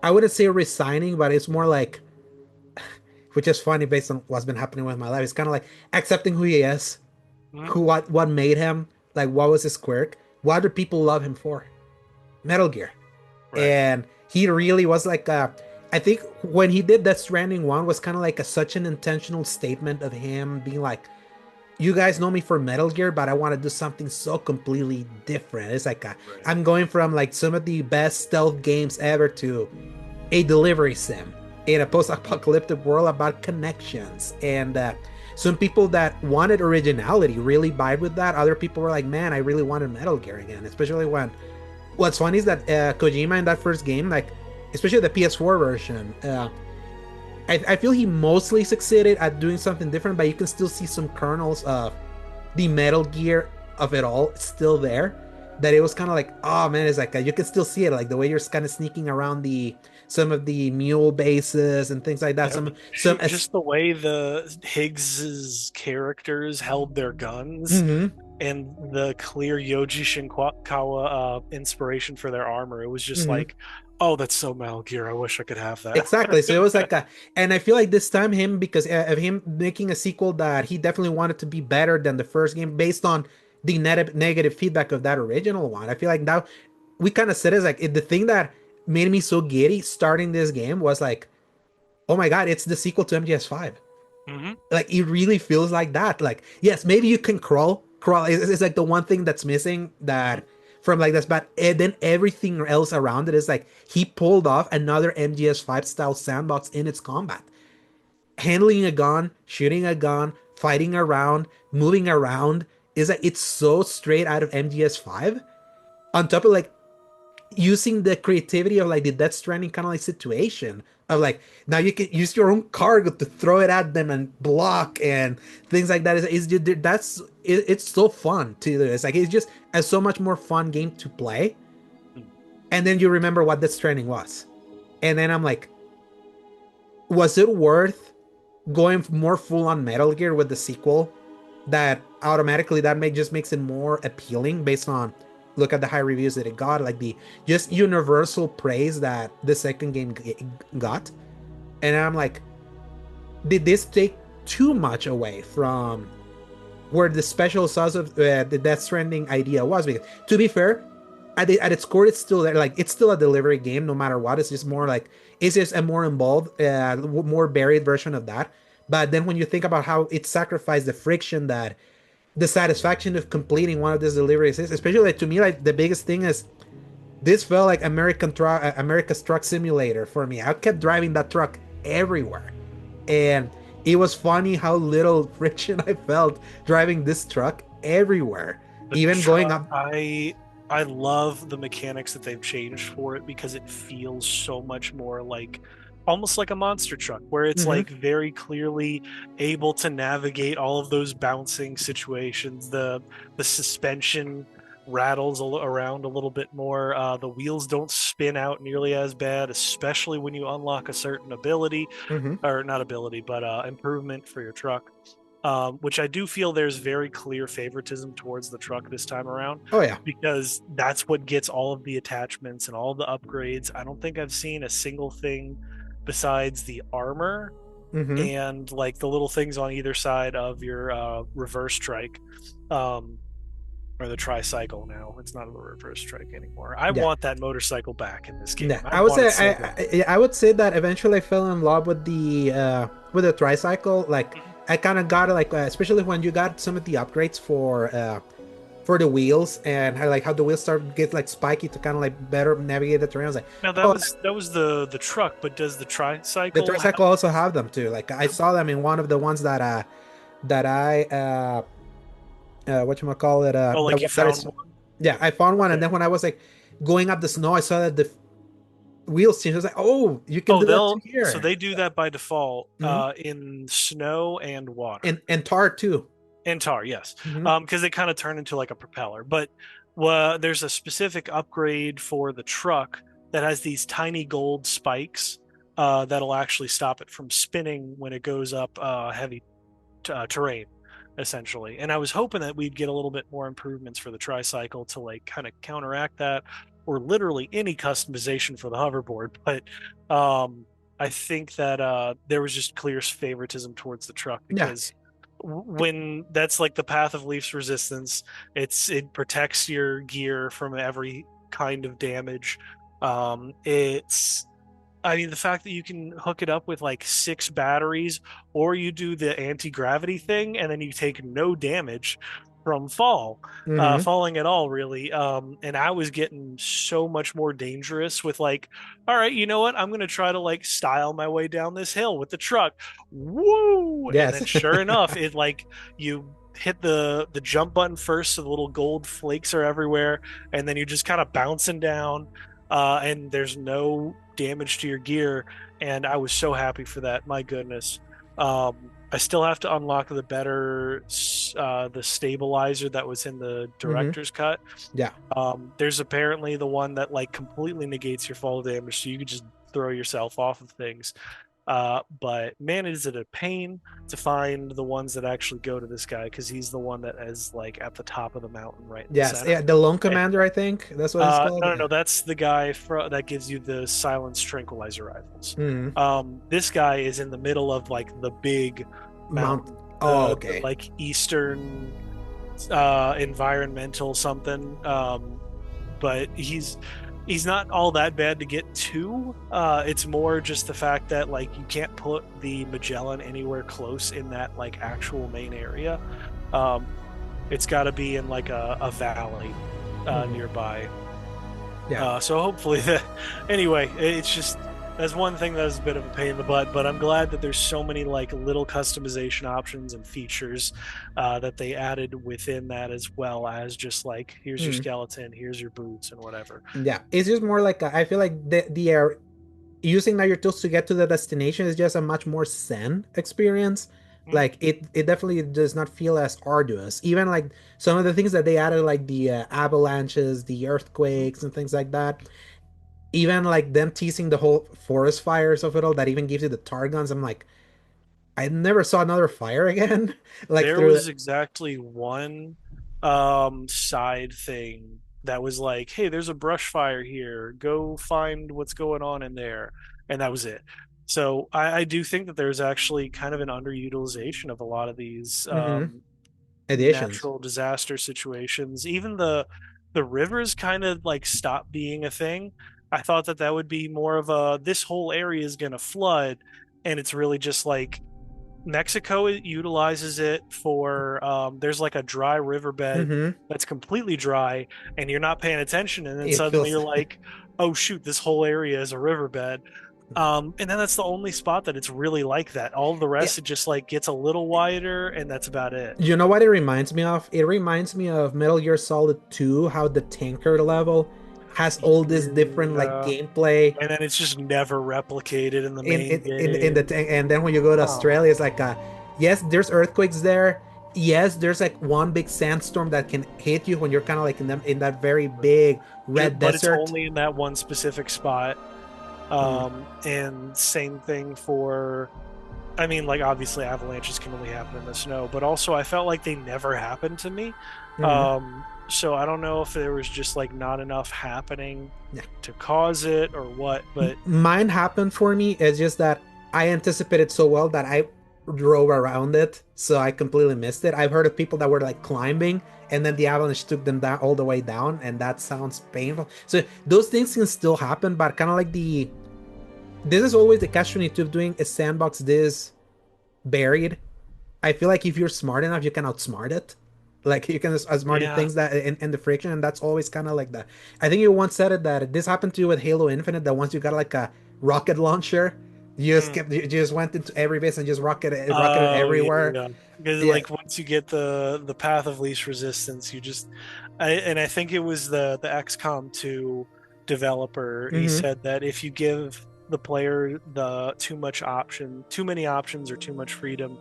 Speaker 1: I wouldn't say resigning, but it's more like, which is funny based on what's been happening with my life. It's kind of like accepting who he is,
Speaker 2: Mhm.
Speaker 1: what made him, like what was his quirk, what do people love him for? Metal Gear.
Speaker 2: Right.
Speaker 1: And he really was like I think when he did that Stranding one was kind of like such an intentional statement of him being like, you guys know me for Metal Gear, but I want to do something so completely different. It's like
Speaker 2: Right.
Speaker 1: I'm going from like some of the best stealth games ever to a delivery sim in a post-apocalyptic world about connections. And some people that wanted originality really vibe with that. Other people were like, "Man, I really wanted Metal Gear again." Especially when what's funny is that Kojima in that first game, like especially the PS4 version, I feel he mostly succeeded at doing something different, but you can still see some kernels of the Metal Gear of it all still there. That it was kind of like, oh man, it's like you can still see it, like the way you're kind of sneaking around the some of the mule bases and things like that.
Speaker 2: Yeah,
Speaker 1: Some
Speaker 2: shoot, just the way the Higgs's characters held their guns
Speaker 1: mm-hmm.
Speaker 2: and the clear Yoji Shinkawa inspiration for their armor. It was just
Speaker 1: Mm-hmm.
Speaker 2: like, oh, that's so Metal Gear. I wish I could have that.
Speaker 1: Exactly. So it was like a, and I feel like this time him because of him making a sequel that he definitely wanted to be better than the first game based on the negative feedback of that original one. I feel like now we kind of said it's like the thing that made me so giddy starting this game was like, oh my god, it's the sequel to MGS5.
Speaker 2: Hmm.
Speaker 1: Like it really feels like that. Like yes, maybe you can crawl. It's like the one thing that's missing that from like this, but then everything else around it is like he pulled off another MGS5 style sandbox in its combat, handling a gun, shooting a gun, fighting around, moving around. Is that it's so straight out of MGS5. On top of like using the creativity of like the Death Stranding kind of like situation of like now you can use your own cargo to throw it at them and block and things like that. It's so fun to do. It's like it's just a so much more fun game to play. And then you remember what Death Stranding was, and then I'm like, was it worth going more full on Metal Gear with the sequel? That automatically that just makes it more appealing based on look at the high reviews that it got, like the just universal praise that the second game got. And I'm like, did this take too much away from where the special sauce of the Death Stranding idea was? Because to be fair, at its core, it's still there. Like it's still a delivery game, no matter what. It's just more like it's just a more involved, more buried version of that. But then when you think about how it sacrificed the friction that the satisfaction of completing one of these deliveries is, especially like, to me, like the biggest thing is this felt like America's truck simulator for me. I kept driving that truck everywhere, and it was funny how little friction I felt driving this truck everywhere,
Speaker 2: The
Speaker 1: even going
Speaker 2: truck,
Speaker 1: up.
Speaker 2: I love the mechanics that they've changed for it because it feels so much more like almost like a monster truck where it's
Speaker 1: Mhm.
Speaker 2: like very clearly able to navigate all of those bouncing situations. The suspension rattles around a little bit more. The wheels don't spin out nearly as bad, especially when you unlock a certain ability,
Speaker 1: Mhm.
Speaker 2: or not ability, but improvement for your truck. Which I do feel there's very clear favoritism towards the truck this time around
Speaker 1: Oh yeah.
Speaker 2: because that's what gets all of the attachments and all the upgrades. I don't think I've seen a single thing besides the armor
Speaker 1: Mhm.
Speaker 2: and like the little things on either side of your reverse trike, um, or the tricycle. Now it's not a reverse trike anymore. I
Speaker 1: Yeah.
Speaker 2: want that motorcycle back in this game.
Speaker 1: Yeah.
Speaker 2: I
Speaker 1: I would
Speaker 2: want it
Speaker 1: say
Speaker 2: so bad.
Speaker 1: I would say that eventually I fell in love with the tricycle. Like I kind of got it, like especially when you got some of the upgrades for the wheels and how like how the wheels start get like spiky to kind of like better navigate the terrain. I was like,
Speaker 2: Now
Speaker 1: oh,
Speaker 2: that was the truck, but does the
Speaker 1: the
Speaker 2: tricycle have
Speaker 1: tricycle also have them too. Like I
Speaker 2: them?
Speaker 1: saw them in one of the ones that I what you call it
Speaker 2: Oh, like you
Speaker 1: that
Speaker 2: found
Speaker 1: is,
Speaker 2: one?
Speaker 1: yeah, I found one, and
Speaker 2: Okay.
Speaker 1: then when I was like going up the snow, I saw that the wheels changed. I was like, oh, you can
Speaker 2: Oh,
Speaker 1: do that too
Speaker 2: they'll so
Speaker 1: here.
Speaker 2: they do that by default
Speaker 1: Hmm.
Speaker 2: in snow and water
Speaker 1: And tar too.
Speaker 2: and tar, yes,
Speaker 1: Hmm.
Speaker 2: because they kind of turn into like a propeller. But there's a specific upgrade for the truck that has these tiny gold spikes that'll actually stop it from spinning when it goes up heavy terrain, essentially. And I was hoping that we'd get a little bit more improvements for the tricycle to like kind of counteract that, or literally any customization for the hoverboard. But I think that there was just clear favoritism towards the truck
Speaker 1: Yeah.
Speaker 2: because when that's like the path of least resistance, it protects your gear from every kind of damage. It's I mean, the fact that you can hook it up with like 6 batteries, or you do the anti-gravity thing, and then you take no damage from
Speaker 1: Mm-hmm.
Speaker 2: falling at all, really. And I was getting so much more dangerous with like, all right, you know what? I'm gonna try to like style my way down this hill with the truck. Woo! And
Speaker 1: Yes.
Speaker 2: then sure enough, it like you hit the jump button first, so the little gold flakes are everywhere, and then you're just kind of bouncing down, and there's no damage to your gear. And I was so happy for that. My goodness. I still have to unlock the stabilizer that was in the
Speaker 1: Mm-hmm.
Speaker 2: director's cut.
Speaker 1: Yeah.
Speaker 2: There's apparently the one that like completely negates your fall damage, so you could just throw yourself off of things. But man, is it a pain to find the ones that actually go to this guy, because he's the one that is like at the top of the mountain right in the
Speaker 1: Yes.
Speaker 2: center.
Speaker 1: Yeah. The Lone
Speaker 2: And
Speaker 1: Commander, I think that's what it's called.
Speaker 2: no, no, no, that's the guy that gives you the silence tranquilizer rifles.
Speaker 1: Mm-hmm.
Speaker 2: This guy is in the middle of like the big
Speaker 1: Mount.
Speaker 2: mountain,
Speaker 1: Oh,
Speaker 2: the
Speaker 1: okay.
Speaker 2: like eastern environmental something. But he's not all that bad to get to. It's more just the fact that like you can't put the Magellan anywhere close in that like actual main area. Um, it's got to be in like a valley
Speaker 1: Mm-hmm.
Speaker 2: nearby.
Speaker 1: Yeah.
Speaker 2: So hopefully that. Anyway, it's just that's one thing that is a bit of a pain in the butt. But I'm glad that there's so many like little customization options and features that they added within that, as well as just like here's your
Speaker 1: Mm-hmm.
Speaker 2: skeleton, here's your boots, and whatever.
Speaker 1: Yeah. It's just more like I feel like the using now your tools to get to the destination is just a much more zen experience.
Speaker 2: Mm.
Speaker 1: Like it definitely does not feel as arduous. Even like some of the things that they added, like the avalanches, the earthquakes, and things like that. Even like them teasing the whole forest fires of it all, that even gives you the tar guns. I'm like, I never saw another fire again. Like
Speaker 2: There
Speaker 1: through the.
Speaker 2: was exactly one side thing that was like, hey, there's a brush fire here. Go find what's going on in there. And that was it. So I do think that there's actually kind of an underutilization of a lot of these
Speaker 1: Mm-hmm. Additions.
Speaker 2: natural disaster situations. Even the rivers kind of like stopped being a thing. I thought that that would be more of a this whole area is going to flood, and it's really just like Mexico utilizes it for there's like a dry riverbed
Speaker 1: Mm-hmm.
Speaker 2: that's completely dry, and you're not paying attention, and then
Speaker 1: It
Speaker 2: suddenly
Speaker 1: feels.
Speaker 2: you're like, oh shoot, this whole area is a riverbed. And then that's the only spot that it's really like that. All the
Speaker 1: Yeah.
Speaker 2: rest it just like gets a little wider, and that's about it.
Speaker 1: You know what it reminds me of? It reminds me of Metal Gear Solid 2, how the tanker level has all this different like
Speaker 2: Yeah.
Speaker 1: gameplay
Speaker 2: And then it's just never replicated in the main
Speaker 1: in the
Speaker 2: game.
Speaker 1: tank, and then when you go to
Speaker 2: Oh,
Speaker 1: Australia, it's like yes, there's earthquakes there. Yes, there's like one big sandstorm that can hit you when you're kind of like in that very big red
Speaker 2: but it's
Speaker 1: desert.
Speaker 2: only in that one specific spot.
Speaker 1: Mm,
Speaker 2: And same thing for, I mean, like obviously avalanches can only happen in the snow, but also I felt like they never happened to me.
Speaker 1: mm,
Speaker 2: So I don't know if there was just like not enough happening
Speaker 1: yeah.
Speaker 2: to cause it or what, but
Speaker 1: Mine happened for me. It's just that I anticipated so well that I drove around it, so I completely missed it. I've heard of people that were like climbing, and then the avalanche took them down all the way down, and that sounds painful. So those things can still happen, but kind of like the this is always the catch 22 of doing a sandbox this buried. I feel like if you're smart enough, you can outsmart it. Like you can outsmart it
Speaker 2: yeah.
Speaker 1: things that and the friction, and that's always kind of like that. I think you once said it that this happened to you with Halo Infinite. That once you got like a rocket launcher,
Speaker 2: Mm.
Speaker 1: you just went into every base and just rocketed
Speaker 2: Oh yeah,
Speaker 1: everywhere.
Speaker 2: yeah. Because
Speaker 1: Yeah.
Speaker 2: like once you get the path of least resistance, you just, and I think it was the XCOM 2 developer. He
Speaker 1: Mm-hmm.
Speaker 2: said that if you give the player the too many options or too much freedom,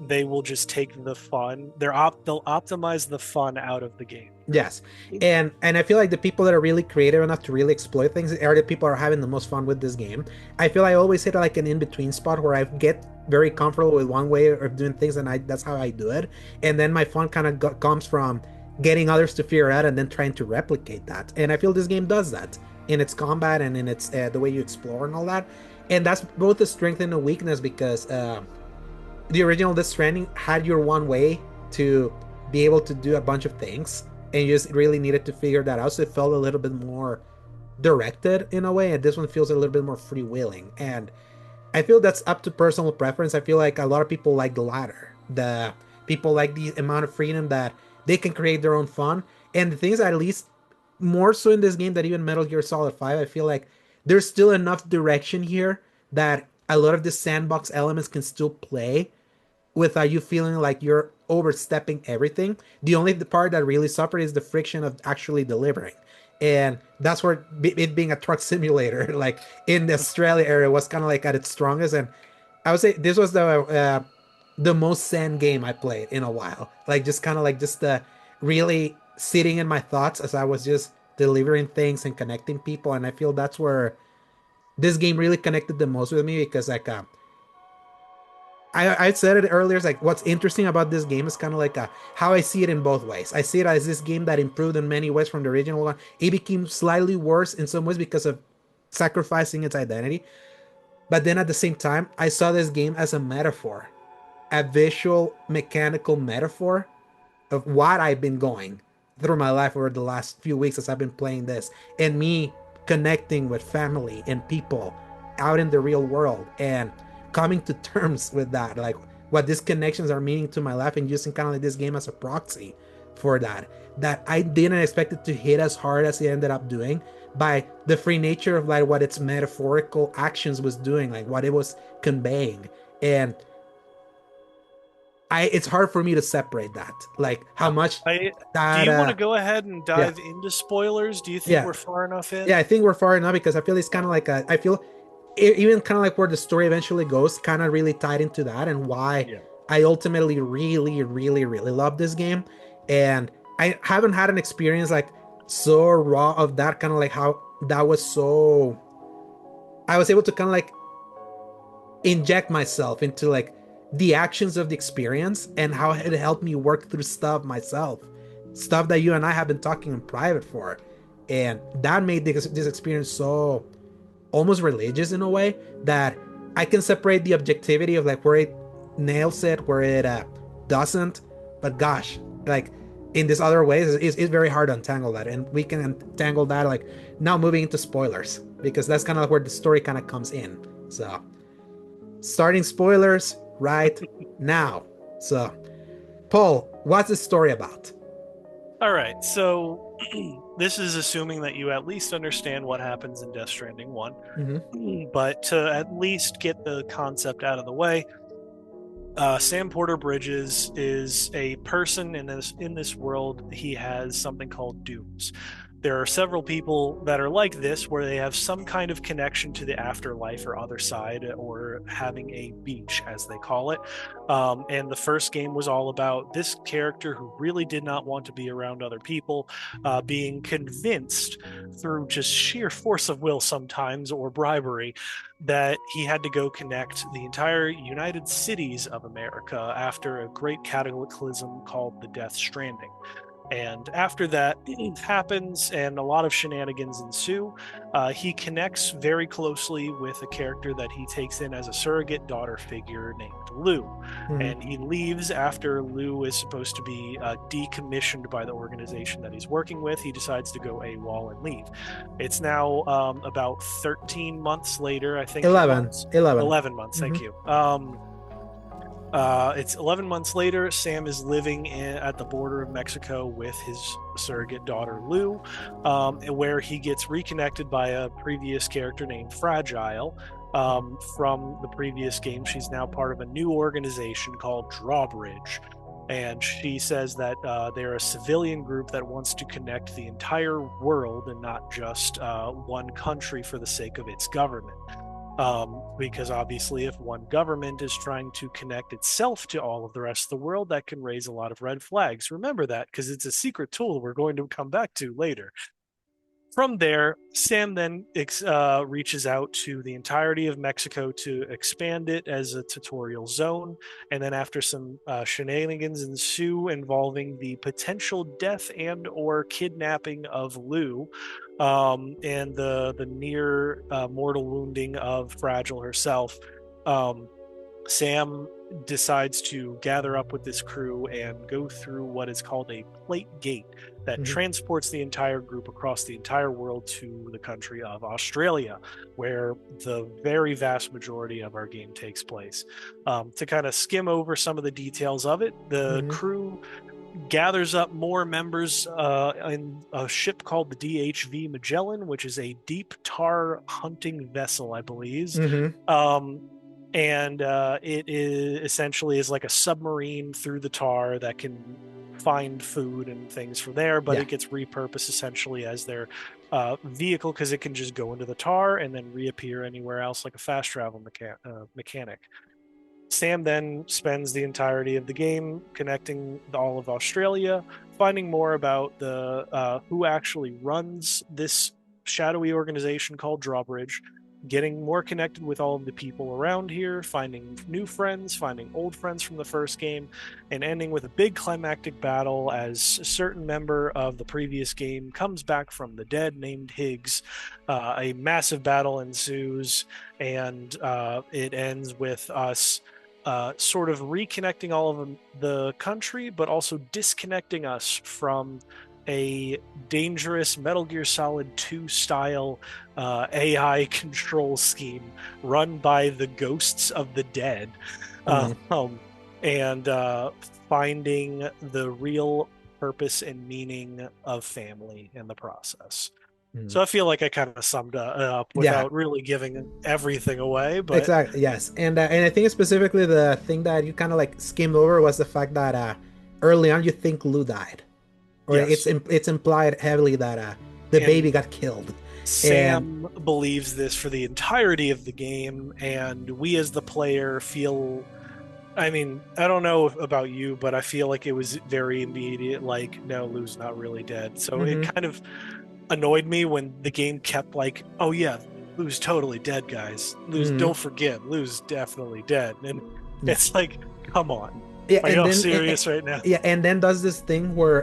Speaker 2: they will just take the fun. They'll optimize the fun out of the game.
Speaker 1: Yes, and I feel like the people that are really creative enough to really exploit things are the people that are having the most fun with this game. I feel I always hit like an in between spot where I get very comfortable with one way of doing things, and I that's how I do it. And then my fun kind of comes from getting others to figure out and then trying to replicate that. And I feel this game does that in its combat and in its the way you explore and all that. And that's both a strength and a weakness because the original Death Stranding had your one way to be able to do a bunch of things, and you just really needed to figure that out. So it felt a little bit more directed in a way, and this one feels a little bit more freewheeling. And I feel that's up to personal preference. I feel like a lot of people like the latter. The people like the amount of freedom that they can create their own fun. And the things, at least more so in this game than even Metal Gear Solid 5, I feel like there's still enough direction here that a lot of the sandbox elements can still play without you feeling like you're overstepping everything. The only part that really suffered is the friction of actually delivering. And that's where it being a truck simulator, like in the Australia area, was kind of like at its strongest. And I would say this was the most sand game I played in a while. Like just kind of like just the really sitting in my thoughts as I was just delivering things and connecting people. And I feel that's where this game really connected the most with me because like I said it earlier. It's like what's interesting about this game is kind of like how I see it in both ways. I see it as this game that improved in many ways from the original one. It became slightly worse in some ways because of sacrificing its identity. But then at the same time, I saw this game as a metaphor, a visual, mechanical metaphor of what I've been going through my life over the last few weeks as I've been playing this, and me connecting with family and people out in the real world and coming to terms with that, like what these connections are meaning to my life, and using kind of like this game as a proxy for that. That I didn't expect it to hit as hard as it ended up doing by the free nature of like what its metaphorical actions was doing, like what it was conveying. And it's hard for me to separate that, like how
Speaker 2: Yeah.
Speaker 1: much
Speaker 2: Do
Speaker 1: that
Speaker 2: you want to go ahead and
Speaker 1: yeah,
Speaker 2: dive into spoilers? Do you think
Speaker 1: yeah,
Speaker 2: we're far enough
Speaker 1: yeah,
Speaker 2: in?
Speaker 1: I think we're far enough because I feel it's kind of like I feel even kind of like where the story eventually goes kind of really tied into that, and why
Speaker 2: Yeah.
Speaker 1: I ultimately really love this game. And I haven't had an experience like so raw of that, kind of like how that was so I was able to kind of like inject myself into like the actions of the experience and how it helped me work through stuff myself, stuff that you and I have been talking in private for. And that made this experience so almost religious in a way that I can separate the objectivity of like where it nails it, where it doesn't. But gosh, like in these other ways, it's very hard to untangle that. And we can untangle that like now moving into spoilers, because that's kind of like where the story kind of comes in. So starting spoilers right now. So, Paul, what's the story about?
Speaker 2: All right. So this is assuming that you at least understand what happens in Death Stranding 1.
Speaker 1: Mm-hmm.
Speaker 2: But to at least get the concept out of the way, Sam Porter Bridges is a person in this world. He has something called dooms. There are several people that are like this, where they have some kind of connection to the afterlife or other side, or having a beach, as they call it. And the first game was all about this character who really did not want to be around other people, being convinced through just sheer force of will sometimes, or bribery, that he had to go connect the entire United Cities of America after a great cataclysm called the Death Stranding. And after that happens and a lot of shenanigans ensue, he connects very closely with a character that he takes in as a surrogate daughter figure named Lou. And
Speaker 1: Mm-hmm.
Speaker 2: he leaves after Lou is supposed to be decommissioned by the organization that he's working with. He decides to go AWOL and leave. It's now about 13 months later, I think it
Speaker 1: 11.
Speaker 2: was.
Speaker 1: 11.
Speaker 2: 11 months,
Speaker 1: Mm-hmm.
Speaker 2: thank you. It's 11 months later. Sam is living at the border of Mexico with his surrogate daughter, Lou, where he gets reconnected by a previous character named Fragile. From the previous game, she's now part of a new organization called Drawbridge. And she says that they're a civilian group that wants to connect the entire world and not just one country for the sake of its government. Because obviously, if one government is trying to connect itself to all of the rest of the world, that can raise a lot of red flags. Remember that, because it's a secret tool we're going to come back to later. From there, Sam then reaches out to the entirety of Mexico to expand it as a tutorial zone. And then, after some shenanigans ensue involving the potential death and/or kidnapping of Lou, and the near mortal wounding of Fragile herself, Sam decides to gather up with this crew and go through what is called a plate gate that
Speaker 1: Mm-hmm.
Speaker 2: transports the entire group across the entire world to the country of Australia, where the very vast majority of our game takes place. To kind of skim over some of the details of it, the
Speaker 1: Mm-hmm.
Speaker 2: crew gathers up more members in a ship called the DHV Magellan, which is a deep tar hunting vessel, I believe.
Speaker 1: Mm-hmm.
Speaker 2: Um, and it is essentially is like a submarine through the tar that can find food and things from there, but
Speaker 1: Yeah.
Speaker 2: it gets repurposed essentially as their vehicle because it can just go into the tar and then reappear anywhere else like a fast travel mechanic. Sam then spends the entirety of the game connecting all of Australia, finding more about the who actually runs this shadowy organization called Drawbridge, getting more connected with all of the people around here, finding new friends, finding old friends from the first game, and ending with a big climactic battle as a certain member of the previous game comes back from the dead named Higgs. A massive battle ensues, and it ends with us sort of reconnecting all of the country, but also disconnecting us from a dangerous Metal Gear Solid 2 style AI control scheme run by the ghosts of the dead,
Speaker 1: Mm-hmm.
Speaker 2: and finding the real purpose and meaning of family in the process.
Speaker 1: Mm-hmm.
Speaker 2: So I feel like I kind of summed it up
Speaker 1: Yeah.
Speaker 2: without really giving everything away, but
Speaker 1: Exactly. Yes. And I think specifically the thing that you kind of like skimmed over was the fact that early on you think Lou died, or
Speaker 2: yes.
Speaker 1: it's implied heavily that the baby
Speaker 2: And
Speaker 1: got killed, and
Speaker 2: Sam believes this for the entirety of the game, and we as the player feel. I mean, I don't know about you, but I feel like it was very immediate. Like, no, Lou's not really dead. So it
Speaker 1: mm-hmm.
Speaker 2: kind of annoyed me when the game kept like, "Oh yeah, Lou's totally dead, guys. Lou's
Speaker 1: Mm-hmm.
Speaker 2: don't forget, Lou's definitely dead." And
Speaker 1: Yeah.
Speaker 2: it's like, come on,
Speaker 1: Yeah,
Speaker 2: are
Speaker 1: and
Speaker 2: y'all
Speaker 1: then
Speaker 2: serious right now?
Speaker 1: yeah, and then does this thing where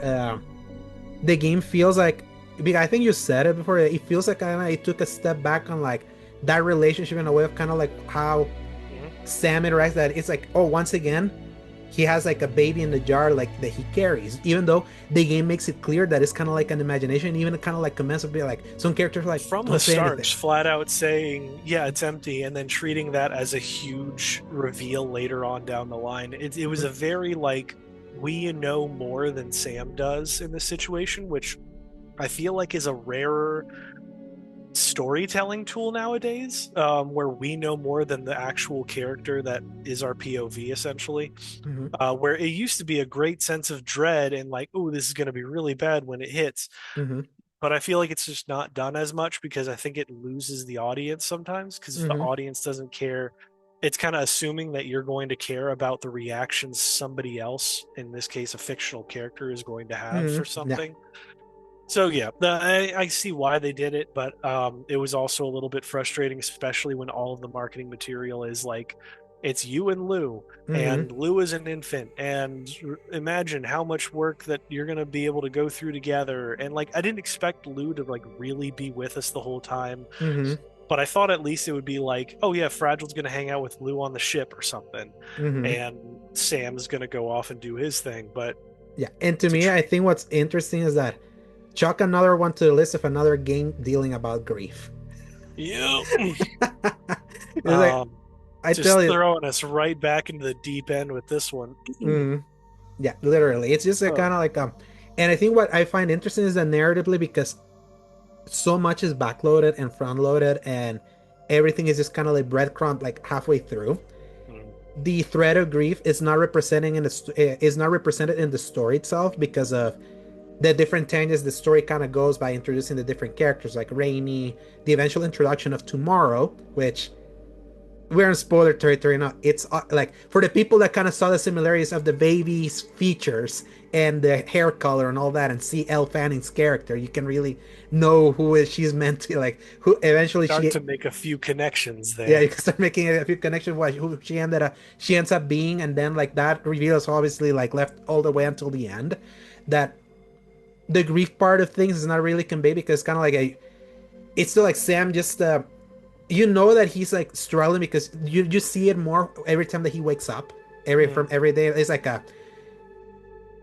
Speaker 1: the game feels like, because I think you said it before, it feels like kind of it took a step back on like that relationship in a way of kind of like how
Speaker 2: Mhm.
Speaker 1: Sam interacts. That it's like, oh, once again, he has like a baby in the jar like that he carries, even though the game makes it clear that it's kind of like an imagination. Even kind of like comments to be like some characters like,
Speaker 2: From the
Speaker 1: don't say
Speaker 2: start,
Speaker 1: anything.
Speaker 2: just flat out saying, yeah, it's empty, and then treating that as a huge reveal later on down the line. It was a very like, we know more than Sam does in this situation, which I feel like is a rarer storytelling tool nowadays, where we know more than the actual character that is our POV essentially.
Speaker 1: Mm-hmm.
Speaker 2: Where it used to be a great sense of dread and like, oh, this is going to be really bad when it hits,
Speaker 1: Mm-hmm.
Speaker 2: but I feel like it's just not done as much because I think it loses the audience sometimes because if the
Speaker 1: Mm-hmm.
Speaker 2: audience doesn't care, it's kind of assuming that you're going to care about the reactions somebody else, in this case a fictional character, is going to have for
Speaker 1: Mm-hmm. Yeah.
Speaker 2: something. So yeah, I see why they did it, but it was also a little bit frustrating, especially when all of the marketing material is like, it's you and Lou,
Speaker 1: Mm-hmm.
Speaker 2: and Lou is an infant, and imagine how much work that you're gonna be able to go through together. And like, I didn't expect Lou to like really be with us the whole time,
Speaker 1: Mm-hmm.
Speaker 2: but I thought at least it would be like, oh yeah, Fragile's gonna hang out with Lou on the ship or something,
Speaker 1: Mm-hmm.
Speaker 2: and Sam's gonna go off and do his thing. But
Speaker 1: Yeah. And to
Speaker 2: to
Speaker 1: me, I think what's interesting is that chuck another one to the list of another game dealing about grief.
Speaker 2: you.
Speaker 1: It's like,
Speaker 2: Um,
Speaker 1: I tell
Speaker 2: just
Speaker 1: you,
Speaker 2: throwing us right back into the deep end with this one.
Speaker 1: mm, yeah, literally, it's just a
Speaker 2: Oh,
Speaker 1: kind of like and I think what I find interesting is that narratively, because so much is backloaded and front loaded, and everything is just kind of like breadcrumb like halfway through.
Speaker 2: mm,
Speaker 1: The thread of grief is not representing is not represented in the story itself because of the different tangents the story kind of goes by introducing the different characters like Rainy, the eventual introduction of Tomorrow, which we're in spoiler territory now. It's like for the people that kind of saw the similarities of the baby's features and the hair color and all that, and see Elle Fanning's character, you can really know who is she's meant to like. Who eventually
Speaker 2: start
Speaker 1: she,
Speaker 2: to make a few connections
Speaker 1: yeah,
Speaker 2: there.
Speaker 1: you can start making a few connections with who she ends up being, and then like that reveal is obviously like left all the way until the end. That the grief part of things is not really conveyed because it's kind of like a, it's still like Sam just you know that he's like struggling because you see it more every time that he wakes up. From every day. It's like a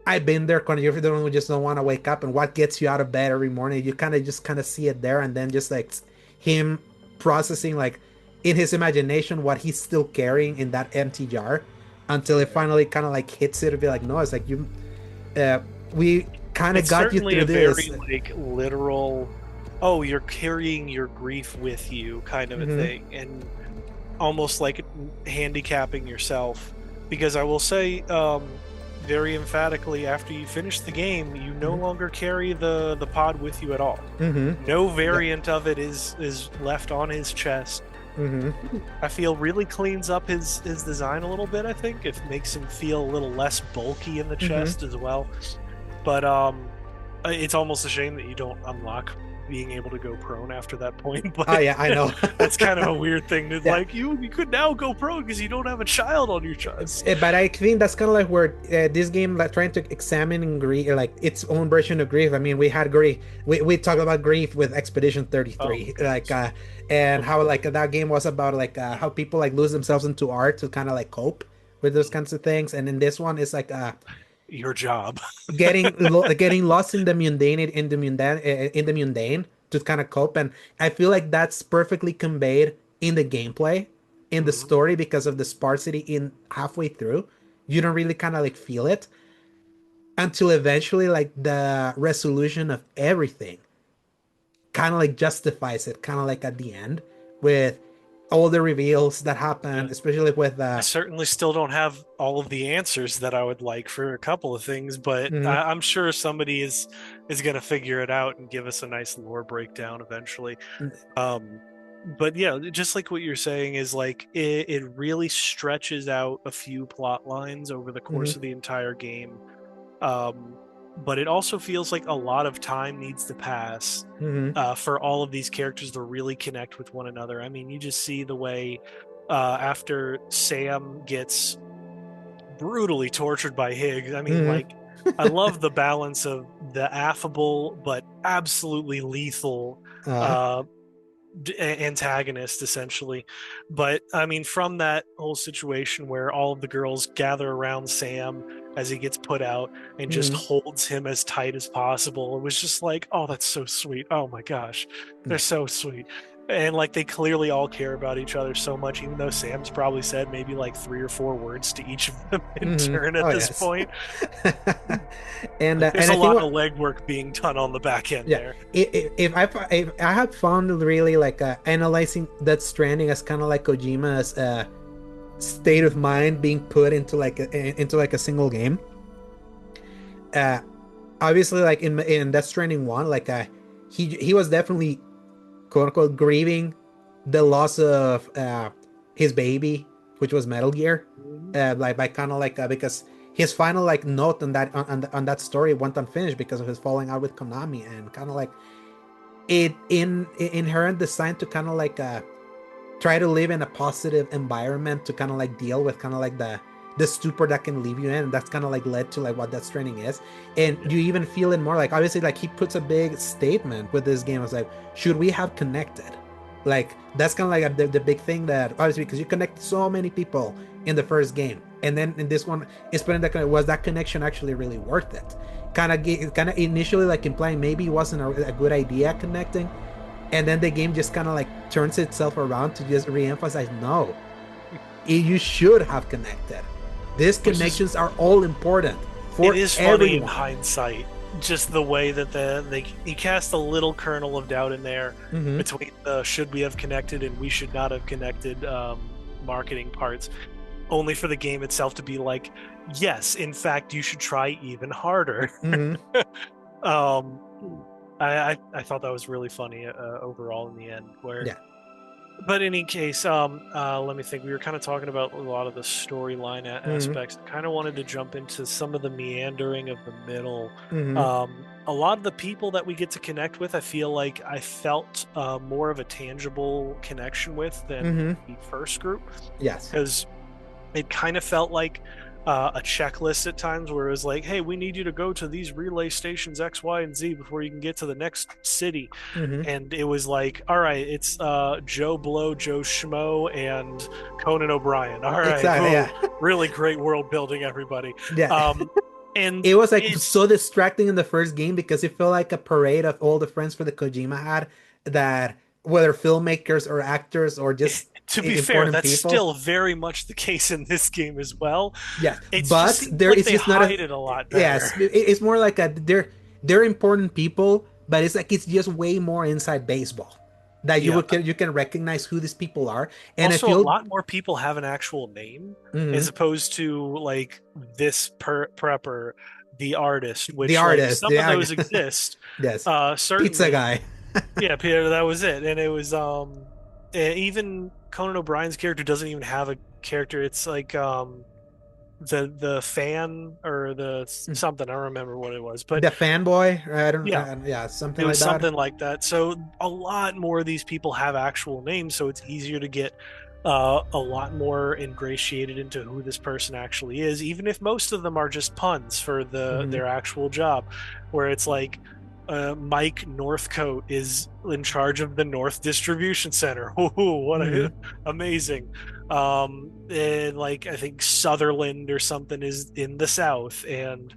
Speaker 1: I've been there. Kind of, you're the one who just don't want to wake up, and what gets you out of bed every morning. You kind of see it there, and then just like him processing like in his imagination what he's still carrying in that empty jar, until it finally kind of like hits it and be like, no, it's like you, we kind of
Speaker 2: It's
Speaker 1: got you
Speaker 2: certainly
Speaker 1: through
Speaker 2: a
Speaker 1: this.
Speaker 2: very like literal, oh, you're carrying your grief with you kind of a thing, and almost like handicapping yourself. Because I will say, very emphatically, after you finish the game, you no longer carry the pod with you at all. No variant of it is left on his chest. I feel really cleans up his design a little bit. I think it makes him feel a little less bulky in the chest as well. But it's almost a shame that you don't unlock being able to go prone after that point. But
Speaker 1: Oh yeah, I know.
Speaker 2: that's kind of a weird thing to like. You could now go prone because you don't have a child on your chest.
Speaker 1: But I think that's kind of like where this game like trying to examine and grief, like its own version of grief. I mean, we had grief. We talked about grief with Expedition 33, and how like that game was about like how people like lose themselves into art to kind of like cope with those kinds of things. And in this one, it's like
Speaker 2: your job
Speaker 1: getting lost in the mundane to kind of cope. And I feel like that's perfectly conveyed in the gameplay, in the story, because of the sparsity in halfway through. You don't really kind of like feel it until eventually like the resolution of everything kind of like justifies it, kind of like at the end with all the reveals that happen, especially with
Speaker 2: I certainly still don't have all of the answers that I would like for a couple of things, but I'm sure somebody is going to figure it out and give us a nice lore breakdown eventually. But yeah, just like what you're saying is like it really stretches out a few plot lines over the course of the entire game. But it also feels like a lot of time needs to pass for all of these characters to really connect with one another. I mean, you just see the way after Sam gets brutally tortured by Higgs. I mean, like, I love the balance of the affable but absolutely lethal antagonist, essentially. But I mean, from that whole situation where all of the girls gather around Sam as he gets put out and just holds him as tight as possible, it was just like, oh, that's so sweet. Oh my gosh, they're so sweet. And like, they clearly all care about each other so much, even though Sam's probably said maybe like 3 or 4 words to each of them in turn at this point.
Speaker 1: And
Speaker 2: there's
Speaker 1: and
Speaker 2: a lot of legwork being done on the back end there.
Speaker 1: If I have found really like analyzing that Stranding as kind of like Kojima's state of mind being put into like a single game. Obviously, like in Death Stranding 1, like he was definitely quote unquote grieving the loss of his baby, which was Metal Gear, like by kind of like because his final like note on that story went unfinished because of his falling out with Konami, and kind of like it in inherent design to kind of like try to live in a positive environment to kind of like deal with kind of like the stupor that can leave you in, and that's kind of like led to like what Death Stranding is. And you even feel it more like, obviously, like he puts a big statement with this game. It's like, should we have connected? Like that's kind of like the big thing that obviously, because you connect so many people in the first game, and then in this one it's putting that was that connection actually really worth it? Kind of initially like implying maybe it wasn't a good idea connecting, and then the game just kind of like turns itself around to just re-emphasize, no, you should have connected. These connections are all important for
Speaker 2: it is
Speaker 1: everyone.
Speaker 2: Funny in hindsight, just the way that he cast a little kernel of doubt in there between the should we have connected and we should not have connected marketing parts, only for the game itself to be like, yes, in fact, you should try even harder. I thought that was really funny overall in the end. But in any case, let me think. We were kind of talking about a lot of the storyline aspects. I kind of wanted to jump into some of the meandering of the middle. A lot of the people that we get to connect with, I feel like I felt more of a tangible connection with than the first group.
Speaker 1: Yes.
Speaker 2: Because it kind of felt like a checklist at times where it was like, hey, we need you to go to these relay stations X, Y, and Z before you can get to the next city.
Speaker 1: Hmm.
Speaker 2: And it was like, all right, it's Joe Blow, Joe Schmo, and Conan O'Brien. All right,
Speaker 1: Exactly.
Speaker 2: who
Speaker 1: Yeah.
Speaker 2: really great world building, everybody.
Speaker 1: Yeah.
Speaker 2: Um, and
Speaker 1: It was like
Speaker 2: it's
Speaker 1: so distracting in the first game because it felt like a parade of all the friends for the Kojima had that whether filmmakers or actors or just
Speaker 2: to be fair,
Speaker 1: important
Speaker 2: that's
Speaker 1: people.
Speaker 2: still very much the case in this game as well.
Speaker 1: Yes,
Speaker 2: It's just
Speaker 1: but
Speaker 2: seems
Speaker 1: there
Speaker 2: like
Speaker 1: is
Speaker 2: they
Speaker 1: just not a
Speaker 2: hide it a lot better.
Speaker 1: yes. It's more like a they're important people, but it's like it's just way more inside baseball that
Speaker 2: Yeah.
Speaker 1: you can recognize who these people are, and I
Speaker 2: Also, a
Speaker 1: feel
Speaker 2: lot more people have an actual name as
Speaker 1: mhm,
Speaker 2: opposed to like this prepper, the artist,
Speaker 1: the
Speaker 2: which like
Speaker 1: artist,
Speaker 2: some
Speaker 1: the
Speaker 2: of those exist.
Speaker 1: yes, pizza
Speaker 2: Certainly.
Speaker 1: guy.
Speaker 2: Yeah, Peter, that was it. And it was even Conan O'Brien's character doesn't even have a character. It's like the fan or the something. I don't remember what it was, but
Speaker 1: The fanboy, I don't,
Speaker 2: yeah,
Speaker 1: yeah, something
Speaker 2: it was
Speaker 1: like that.
Speaker 2: something like that. So a lot more of these people have actual names, so it's easier to get a lot more ingratiated into who this person actually is, even if most of them are just puns for
Speaker 1: Hmm.
Speaker 2: their actual job. Where it's like Mike Northcote is in charge of the North Distribution Center. Ooh, what a
Speaker 1: Hmm.
Speaker 2: amazing! And like I think Sutherland or something is in the South, and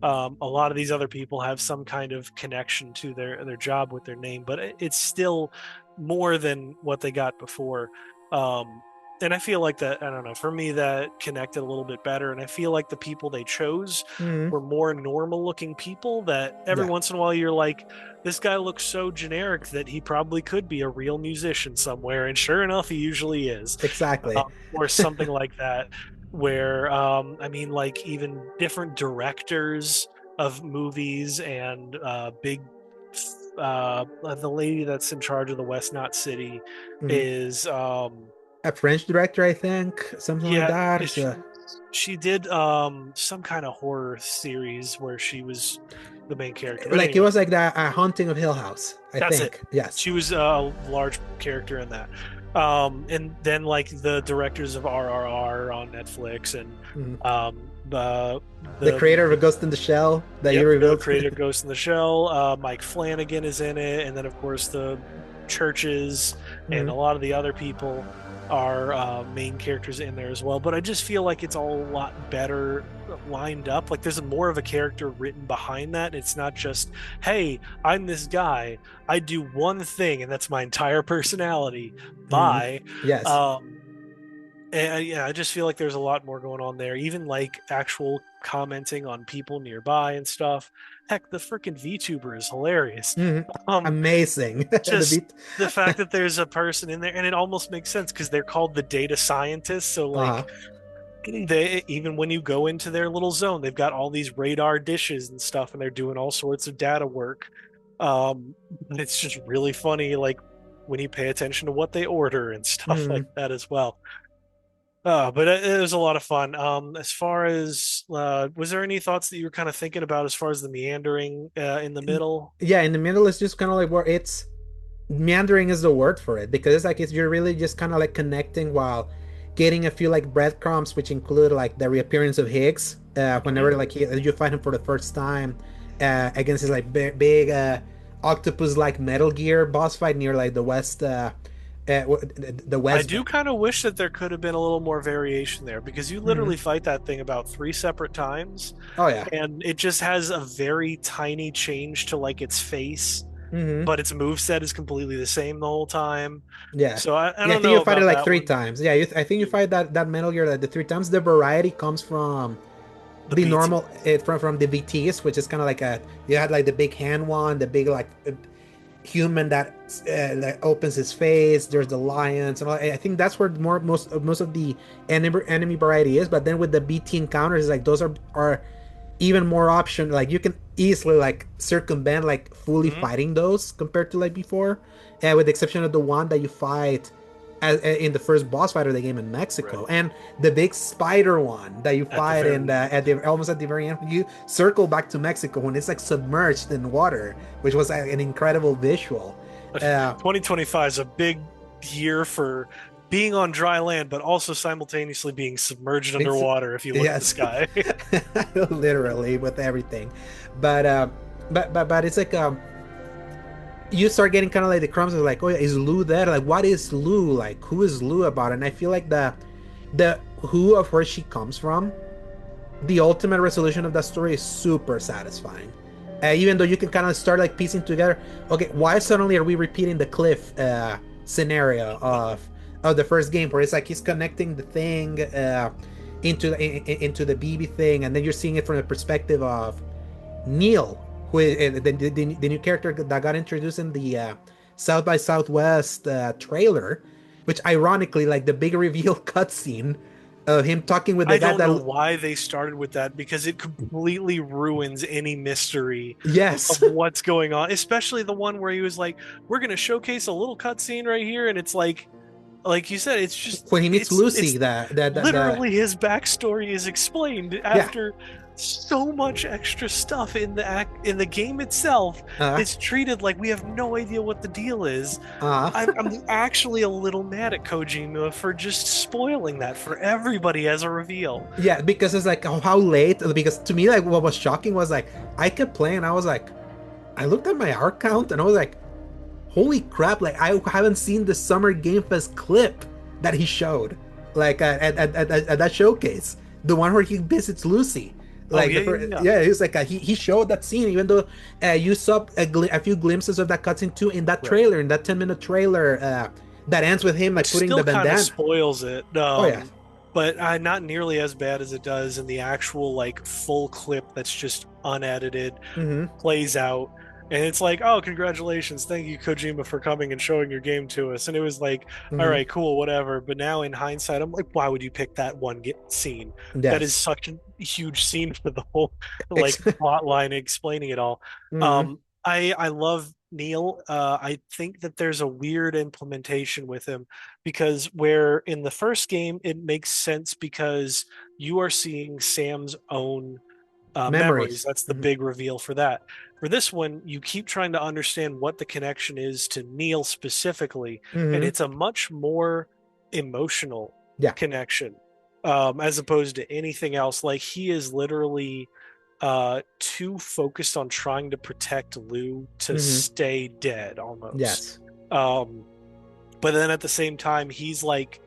Speaker 2: a lot of these other people have some kind of connection to their job with their name, but it's still more than what they got before. Um, and I feel like that, I don't know, for me, that connected a little bit better. And I feel like the people they chose
Speaker 1: Hmm.
Speaker 2: were more normal looking people that every
Speaker 1: Yeah,
Speaker 2: once in a while you're like, this guy looks so generic that he probably could be a real musician somewhere. And sure enough, he usually is,
Speaker 1: exactly.
Speaker 2: or something like that. Where, I mean, like even different directors of movies and the lady that's in charge of the West Knot City
Speaker 1: Hmm.
Speaker 2: is
Speaker 1: A French director, I think, something like
Speaker 2: yeah,
Speaker 1: that.
Speaker 2: she,
Speaker 1: So,
Speaker 2: she did some kind of horror series where she was the main character. But
Speaker 1: like it
Speaker 2: anyway,
Speaker 1: was like the Haunting of Hill House, I
Speaker 2: that's it.
Speaker 1: think. Yes.
Speaker 2: She was a large character in that. And then like the directors of RRR on Netflix and
Speaker 1: Mhm. The
Speaker 2: the
Speaker 1: creator of Ghost in the Shell that you
Speaker 2: yep, the
Speaker 1: revealed.
Speaker 2: creator of Ghost in the Shell. Mike Flanagan is in it, and then of course the churches and a
Speaker 1: Mhm.
Speaker 2: lot of the other people are main characters in there as well. But I just feel like it's all a lot better lined up. Like there's more of a character written behind that. It's not just, hey, I'm this guy. I do one thing, and that's my entire personality.
Speaker 1: Mhm.
Speaker 2: Bye.
Speaker 1: Yes.
Speaker 2: Um, and yeah, I just feel like there's a lot more going on there. Even like actual commenting on people nearby and stuff. Heck, the freaking VTuber is hilarious.
Speaker 1: Mhm.
Speaker 2: Um,
Speaker 1: Amazing. The
Speaker 2: just
Speaker 1: beat.
Speaker 2: the fact that there's a person in there, and it almost makes sense because they're called the data scientists. So
Speaker 1: Uh-huh.
Speaker 2: like they even when you go into their little zone, they've got all these radar dishes and stuff, and they're doing all sorts of data work. It's just really funny, like when you pay attention to what they order and stuff like
Speaker 1: Mhm.
Speaker 2: that as well. But it was a lot of fun. As far as was there any thoughts that you were kind of thinking about as far as the meandering in the middle?
Speaker 1: Yeah, in the middle is just kind of like where it's meandering is the word for it because it's like it's you're really just kind of like connecting while getting a few like breadcrumbs, which include like the reappearance of Higgs.
Speaker 2: Hmm.
Speaker 1: Whenever like you fight him for the first time against his like big octopus like Metal Gear boss fight near like the
Speaker 2: I
Speaker 1: West.
Speaker 2: do kind of wish that there could have been a little more variation there because you literally
Speaker 1: Mhm.
Speaker 2: fight that thing about three separate times,
Speaker 1: Oh yeah.
Speaker 2: and it just has a very tiny change to like its face,
Speaker 1: Hmm.
Speaker 2: but its move set is completely the same the whole time.
Speaker 1: Yeah.
Speaker 2: So I
Speaker 1: Yeah, I
Speaker 2: don't
Speaker 1: think
Speaker 2: know
Speaker 1: you fight it
Speaker 2: about
Speaker 1: like
Speaker 2: that
Speaker 1: three
Speaker 2: one.
Speaker 1: times. Yeah, I think you fight that Metal Gear like the three times. The variety comes from
Speaker 2: The
Speaker 1: the
Speaker 2: BT.
Speaker 1: normal from the VTs, which is kind of like a you had like the big hand one, the big like human that opens his face. There's the lions, and all. I think that's where most of the enemy variety is. But then with the BT encounters, like those are even more option. Like you can easily like circumvent like fully
Speaker 2: Mhm.
Speaker 1: fighting those compared to like before, with the exception of the one that you fight in the first boss fight of the game in Mexico,
Speaker 2: Right.
Speaker 1: and the big spider one that you
Speaker 2: At the
Speaker 1: fight in
Speaker 2: very
Speaker 1: the
Speaker 2: end.
Speaker 1: at the almost at the very end. You circle back to Mexico when it's like submerged in water, which was an incredible visual. Uh,
Speaker 2: 2025 is a big year for being on dry land, but also simultaneously being submerged
Speaker 1: It's,
Speaker 2: underwater if you look at the
Speaker 1: yes,
Speaker 2: sky.
Speaker 1: literally with everything. But but it's like you start getting kind of like the crumbs of like, oh yeah, is Lou dead? Like, what is Lou? Like, who is Lou about? And I feel like the who of where she comes from, the ultimate resolution of that story is super satisfying. Even though you can kind of start like piecing together, okay, why suddenly are we repeating the cliff scenario of the first game, where it's like he's connecting the thing into the BB thing, and then you're seeing it from the perspective of Neil, who is the new character that got introduced in the South by Southwest trailer, which ironically, like the big reveal cutscene of him talking with the
Speaker 2: I
Speaker 1: guy
Speaker 2: don't know
Speaker 1: that,
Speaker 2: why they started with that because it completely ruins any mystery of
Speaker 1: yes,
Speaker 2: what's going on, especially the one where he was like, "We're going to showcase a little cutscene right here," and it's like you said, it's just
Speaker 1: when he meets
Speaker 2: it's
Speaker 1: Lucy, the
Speaker 2: literally his backstory is is
Speaker 1: yeah,
Speaker 2: after so much extra stuff in in the game itself.
Speaker 1: uh,
Speaker 2: It's treated like we have no idea what the deal is.
Speaker 1: uh,
Speaker 2: I'm actually a little mad at Kojima for just spoiling that for everybody as a reveal.
Speaker 1: yeah, because it's like, oh, how late? Because to me, like, what was shocking was like, I kept playing, I was like, I looked at my arc count, and I was like, holy crap, like I haven't seen the Summer Game Fest clip that he showed, like at that showcase, the one where he visits Lucy.
Speaker 2: Oh
Speaker 1: Like
Speaker 2: yeah,
Speaker 1: the
Speaker 2: yeah,
Speaker 1: first,
Speaker 2: yeah.
Speaker 1: yeah, he was like he showed that scene, even though you saw a few glimpses of that cutscene too in that
Speaker 2: Right.
Speaker 1: trailer, in that 10-minute trailer that ends with him
Speaker 2: Which
Speaker 1: like putting
Speaker 2: still
Speaker 1: the
Speaker 2: kind of
Speaker 1: bandana.
Speaker 2: spoils it.
Speaker 1: Oh yeah.
Speaker 2: But not nearly as bad as it does in the actual like full clip that's just unedited,
Speaker 1: Mm-hmm.
Speaker 2: plays out. And it's like, oh, congratulations. Thank you, Kojima, for coming and showing your game to us. And it was like, all
Speaker 1: Mm-hmm.
Speaker 2: right, cool, whatever. But now in hindsight, I'm like, why would you pick that one scene? That is
Speaker 1: Yes.
Speaker 2: such a huge scene for the whole like plot line explaining it all.
Speaker 1: Mm-hmm.
Speaker 2: I love Neil. I think that there's a weird implementation with him because where in the first game it makes sense because you are seeing Sam's own memories.
Speaker 1: Memories.
Speaker 2: That's the
Speaker 1: Mm-hmm.
Speaker 2: big reveal for that. For this one, you keep trying to understand what the connection is to Neil specifically, and
Speaker 1: Mm-hmm.
Speaker 2: it's a much more emotional
Speaker 1: Yeah.
Speaker 2: connection as opposed to anything else. Like he is literally too focused on trying to protect Lou to
Speaker 1: Mm-hmm.
Speaker 2: stay dead almost.
Speaker 1: Yes.
Speaker 2: Um, but then at the same time, he's like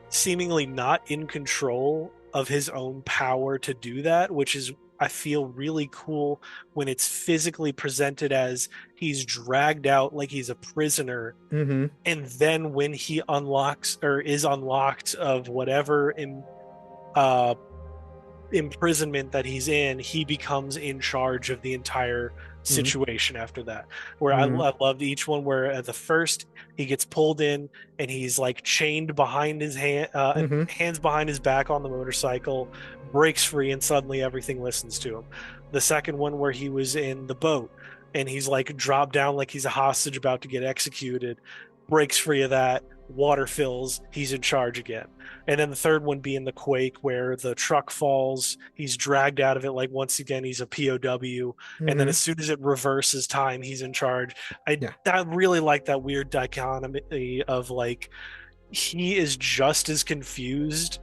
Speaker 2: seemingly not in control of his own power to do that, which is I feel really cool when it's physically presented as he's dragged out like he's a prisoner,
Speaker 1: Mm-hmm.
Speaker 2: and then when he unlocks or is unlocked of whatever uh, imprisonment that he's in, he becomes in charge of the entire
Speaker 1: Mm-hmm.
Speaker 2: situation after that. Where
Speaker 1: Mm-hmm.
Speaker 2: I loved each one where at the first he gets pulled in and he's like chained behind his
Speaker 1: Mm-hmm.
Speaker 2: hands behind his back on the motorcycle, breaks free, and suddenly everything listens to him. The second one where he was in the boat and he's like dropped down like he's a hostage about to get executed, breaks free of that, water fills, he's in charge again. And then the third one being the quake where the truck falls, he's dragged out of it like once again he's a POW, and then
Speaker 1: Mm-hmm.
Speaker 2: as soon as it reverses time, he's in charge.
Speaker 1: Yeah.
Speaker 2: I really like that weird dichotomy of like he is just as confused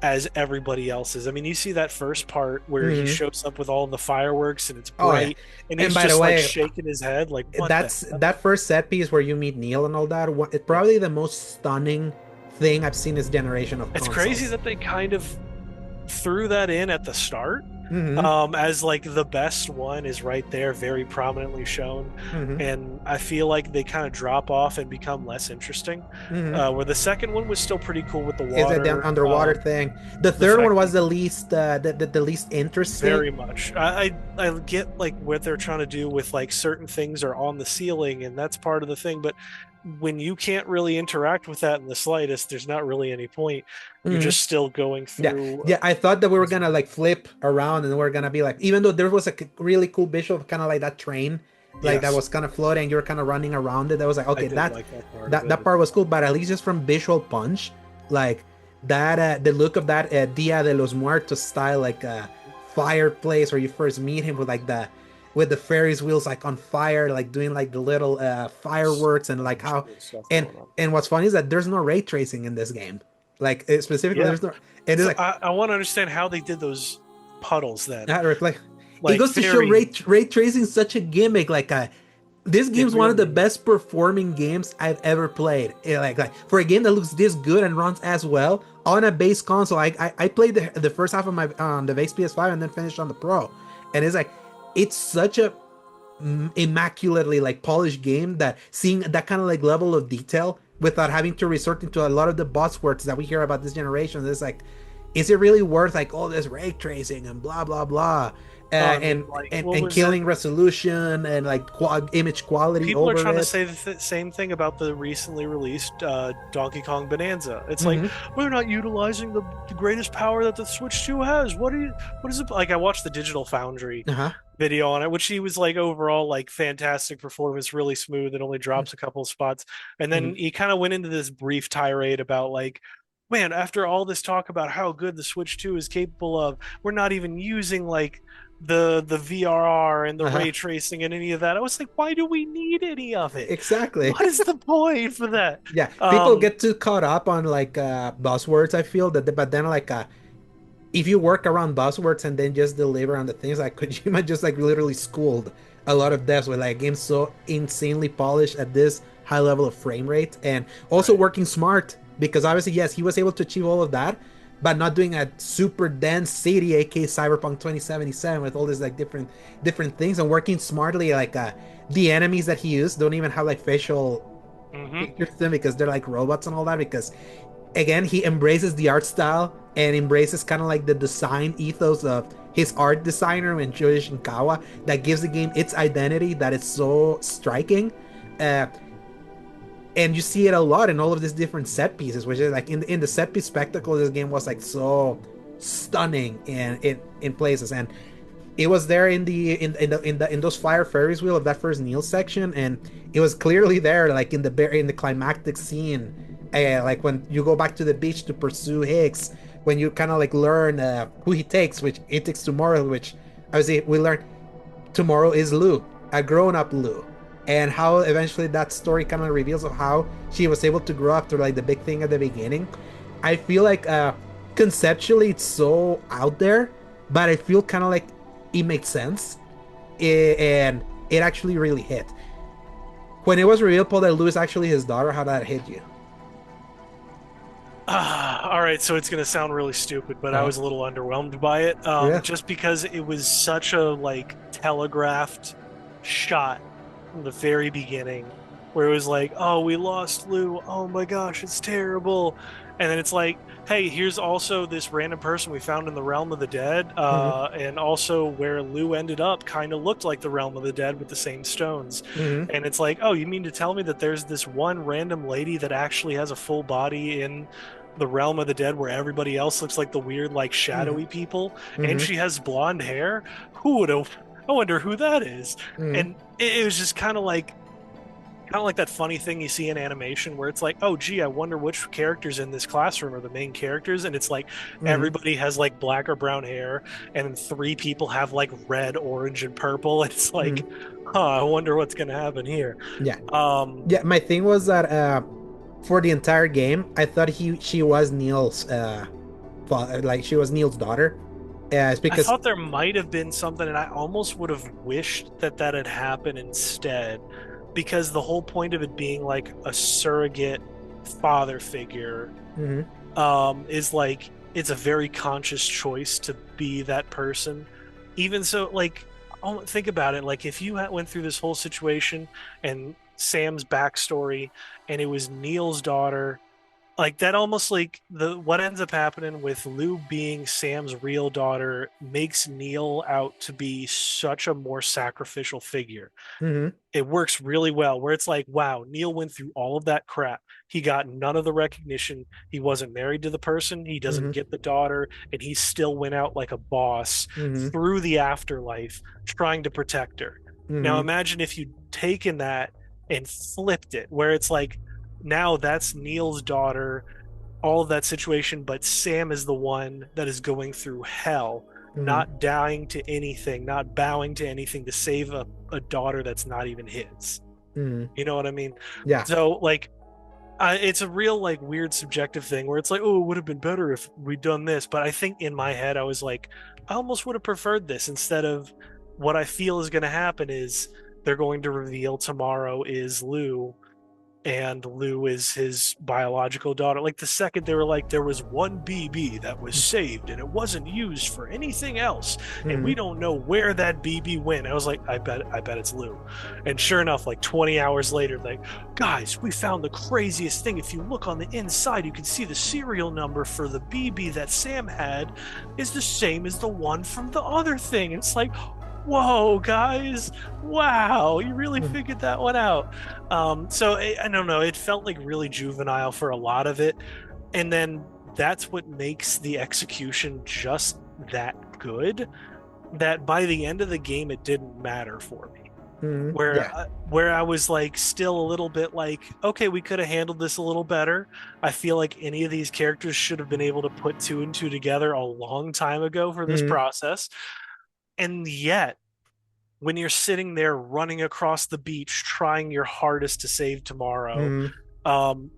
Speaker 2: as everybody else is. I mean, you see that first part where he
Speaker 1: Mm-hmm.
Speaker 2: shows up with all the fireworks and it's
Speaker 1: Oh yeah.
Speaker 2: bright and
Speaker 1: And
Speaker 2: he's
Speaker 1: by the
Speaker 2: just like
Speaker 1: way,
Speaker 2: shaking his head like what the
Speaker 1: that's that first set piece where you meet Neil and all that. It's
Speaker 2: yeah.
Speaker 1: probably the most stunning thing I've seen this generation of
Speaker 2: It's crazy
Speaker 1: consoles.
Speaker 2: that they kind of threw that in at the start
Speaker 1: Mm-hmm.
Speaker 2: as like the best one is right there very prominently shown,
Speaker 1: Mm-hmm.
Speaker 2: and I feel like they kind of drop off and become less interesting,
Speaker 1: Mm-hmm.
Speaker 2: where the second one was still pretty cool with the
Speaker 1: Is it the
Speaker 2: water,
Speaker 1: underwater thing? The
Speaker 2: the
Speaker 1: third one
Speaker 2: fact
Speaker 1: was the least the least interesting.
Speaker 2: very much I get like what they're trying to do with like certain things are on the ceiling and that's part of the thing, but when you can't really interact with that in the slightest, there's not really any point. You're
Speaker 1: Mm-hmm.
Speaker 2: just still going
Speaker 1: Yeah,
Speaker 2: through
Speaker 1: yeah. I thought that we were gonna like flip around and we're gonna be like, even though there was a really cool visual, kind of like that train, like that
Speaker 2: yes,
Speaker 1: was kind of floating. You were kind of running around it. That was like,
Speaker 2: I
Speaker 1: okay,
Speaker 2: did
Speaker 1: that
Speaker 2: like that part of
Speaker 1: that
Speaker 2: it.
Speaker 1: that part was cool. But at least just from visual punch, like that, the look of that Dia de los Muertos style, like fireplace where you first meet him with like with the Ferris wheels like on fire, like doing like the little fireworks and
Speaker 2: So
Speaker 1: like
Speaker 2: much
Speaker 1: how
Speaker 2: cool stuff
Speaker 1: and
Speaker 2: going on.
Speaker 1: and what's funny is that there's no ray tracing in this game. Like specifically,
Speaker 2: Yeah.
Speaker 1: there's no. It is
Speaker 2: So
Speaker 1: like
Speaker 2: I want to understand how they did those puddles then.
Speaker 1: like it
Speaker 2: Like
Speaker 1: goes to show
Speaker 2: very,
Speaker 1: ray tracing is such a gimmick. Like this
Speaker 2: it
Speaker 1: game's one of the
Speaker 2: really is.
Speaker 1: best performing games I've ever played. Like for a game that looks this good and runs as well on a base console. I played the first half of my on the base PS5 and then finished on the Pro, and it's like it's such a immaculately like polished game that seeing that kind of like level of detail without having to resort into a lot of the buzzwords that we hear about this generation. It's like, is it really worth like all this ray tracing and blah blah blah,
Speaker 2: I mean, like, what
Speaker 1: and
Speaker 2: was it?
Speaker 1: killing resolution and like image quality
Speaker 2: People are
Speaker 1: over
Speaker 2: trying to
Speaker 1: it?
Speaker 2: say the same thing about the recently released Donkey Kong Bonanza. It's like
Speaker 1: Mm-hmm.
Speaker 2: we're not utilizing the greatest power that the Switch 2 has. What is it like? I watched the Digital Foundry
Speaker 1: Uh-huh.
Speaker 2: video on it, which he was like overall like fantastic performance, really smooth. It only drops a couple of spots, and
Speaker 1: Mm-hmm.
Speaker 2: then he kind of went into this brief tirade about like, man, after all this talk about how good the Switch 2 is capable of, we're not even using like the VRR and the
Speaker 1: Uh-huh.
Speaker 2: ray tracing and any of that. I was like, why do we need any of it?
Speaker 1: Exactly.
Speaker 2: What is the point for that?
Speaker 1: Yeah, people
Speaker 2: Um,
Speaker 1: get too caught up on like buzzwords. I feel that, but then like if you work around buzzwords and then just deliver on the things, like Kojima just like literally schooled a lot of devs with like games so insanely polished at this high level of frame rate and also
Speaker 2: right.
Speaker 1: working smart because obviously yes he was able to achieve all of that but not doing a super dense city aka Cyberpunk 2077 with all these like different things and working smartly like the enemies that he used don't even have like facial
Speaker 2: Hmm.
Speaker 1: features to them because they're like robots and all that because again he embraces the art style and embraces kind of like the design ethos of his art designer and Joji Shinkawa that gives the game its identity that is so striking uh, and you see it a lot in all of these different set pieces which is like in the set piece spectacle this game was like so stunning in places and it was there in those fire Ferris wheel of that first Neil section, and it was clearly there, like in the climactic scene, like when you go back to the beach to pursue Hicks, when you kind of like learn who he takes, which he takes tomorrow, which obviously we learn tomorrow is Lou, a grown-up Lou, and how eventually that story kind of reveals of how she was able to grow up to like the big thing at the beginning. I feel like conceptually it's so out there, but I feel kind of like it makes sense, and it actually really hit. When it was revealed, Paul, that Lou is actually his daughter, how that hit you?
Speaker 2: All right, so it's going to sound really stupid, but I
Speaker 1: Uh,
Speaker 2: was a little underwhelmed by it,
Speaker 1: yeah.
Speaker 2: just because it was such a like telegraphed shot from the very beginning, where it was like, "Oh, we lost Lou. Oh my gosh, it's terrible," and then it's like, "Hey, here's also this random person we found in the realm of the dead,
Speaker 1: Mm-hmm.
Speaker 2: and also where Lou ended up kind of looked like the realm of the dead with the same stones."
Speaker 1: Mm-hmm.
Speaker 2: And it's like, "Oh, you mean to tell me that there's this one random lady that actually has a full body in?" The realm of the dead where everybody else looks like the weird like
Speaker 1: Mm-hmm.
Speaker 2: shadowy people and
Speaker 1: Mm-hmm.
Speaker 2: she has blonde hair. Who would have I wonder who that is.
Speaker 1: Mm-hmm.
Speaker 2: And it was just kind of like that funny thing you see in animation where it's like, oh gee, I wonder which characters in this classroom are the main characters, and it's like
Speaker 1: Mm-hmm.
Speaker 2: everybody has like black or brown hair and three people have like red, orange, and purple. It's like,
Speaker 1: Mm-hmm.
Speaker 2: I wonder what's gonna happen here.
Speaker 1: Yeah.
Speaker 2: um
Speaker 1: Yeah. My thing was that for the entire game, I thought she was Neil's father, like she was Neil's daughter. It's
Speaker 2: I
Speaker 1: because.
Speaker 2: thought there might have been something, and I almost would have wished that that had happened instead, because the whole point of it being like a surrogate father figure,
Speaker 1: Mm-hmm.
Speaker 2: is like it's a very conscious choice to be that person. Even so, like, think about it. Like, if you went through this whole situation and Sam's backstory, and it was Neil's daughter, like that almost like the what ends up happening with Lou being Sam's real daughter makes Neil out to be such a more sacrificial figure.
Speaker 1: Mm-hmm.
Speaker 2: It works really well where it's like, wow, Neil went through all of that crap. He got none of the recognition. He wasn't married to the person. He doesn't
Speaker 1: Mm-hmm.
Speaker 2: get the daughter, and he still went out like a boss
Speaker 1: Mm-hmm.
Speaker 2: through the afterlife trying to protect her. Now
Speaker 1: Mm-hmm.
Speaker 2: imagine if you'd taken that and flipped it, where it's like, now that's Neil's daughter, all of that situation, but Sam is the one that is going through hell.
Speaker 1: Mm-hmm.
Speaker 2: not dying to anything, not bowing to anything to save a daughter that's not even his.
Speaker 1: Mm-hmm.
Speaker 2: You know what I mean?
Speaker 1: Yeah.
Speaker 2: So like it's a real like weird subjective thing where it's like, oh, it would have been better if we'd done this. But I think in my head, I was like, I almost would have preferred this instead of what I feel is going to happen is they're going to reveal tomorrow is Lou and Lou is his biological daughter. Like the second they were like, there was one BB that was saved and it wasn't used for anything else, and
Speaker 1: Mm-hmm.
Speaker 2: we don't know where that BB went. I was like, I bet it's Lou. And sure enough, like 20 hours later, like, guys, we found the craziest thing. If you look on the inside, you can see the serial number for the BB that Sam had is the same as the one from the other thing. It's like, whoa, guys, wow, you really figured that one out. So I don't know, it felt like really juvenile for a lot of it. And then that's what makes the execution just that good, that by the end of the game, it didn't matter for me.
Speaker 1: Mm-hmm.
Speaker 2: Where
Speaker 1: Yeah.
Speaker 2: where I was like still a little bit like, okay, we could have handled this a little better. I feel like any of these characters should have been able to put two and two together a long time ago for this
Speaker 1: Mm-hmm.
Speaker 2: process. And yet, when you're sitting there running across the beach, trying your hardest to save tomorrow,
Speaker 1: Mm-hmm.
Speaker 2: um,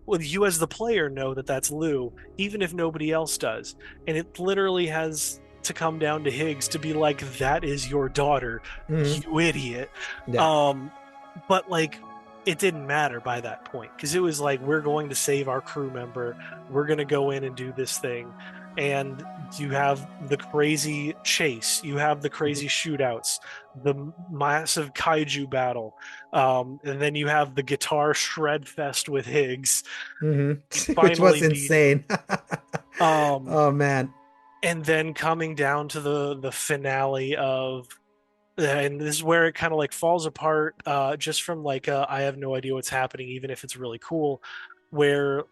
Speaker 2: well, you as the player know that that's Lou, even if nobody else does. And it literally has to come down to Higgs to be like, that is your daughter,
Speaker 1: Mm-hmm.
Speaker 2: you idiot.
Speaker 1: Yeah.
Speaker 2: Um, but like, it didn't matter by that point because it was like, we're going to save our crew member. We're going to go in and do this thing. And you have the crazy chase, you have the crazy shootouts, the massive kaiju battle, and then you have the guitar shred fest with Higgs
Speaker 1: Mm-hmm. Which was
Speaker 2: finally beating.
Speaker 1: insane.
Speaker 2: Um,
Speaker 1: Oh man.
Speaker 2: and then coming down to the finale of, and this is where it kind of like falls apart, just from like I have no idea what's happening, even if it's really cool, where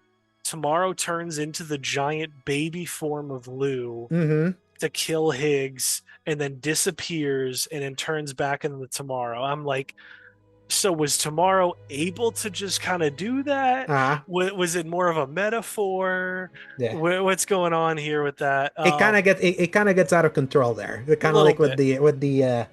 Speaker 2: Tomorrow turns into the giant baby form of Lou
Speaker 1: Mm-hmm.
Speaker 2: to kill Higgs and then disappears and then turns back into Tomorrow. I'm like, so was Tomorrow able to just kind of do that?
Speaker 1: Ah,
Speaker 2: Was it more of a metaphor?
Speaker 1: yeah.
Speaker 2: What's going on here with that?
Speaker 1: It kind of gets out of control there.
Speaker 2: A
Speaker 1: Kind of
Speaker 2: little
Speaker 1: like
Speaker 2: bit.
Speaker 1: with the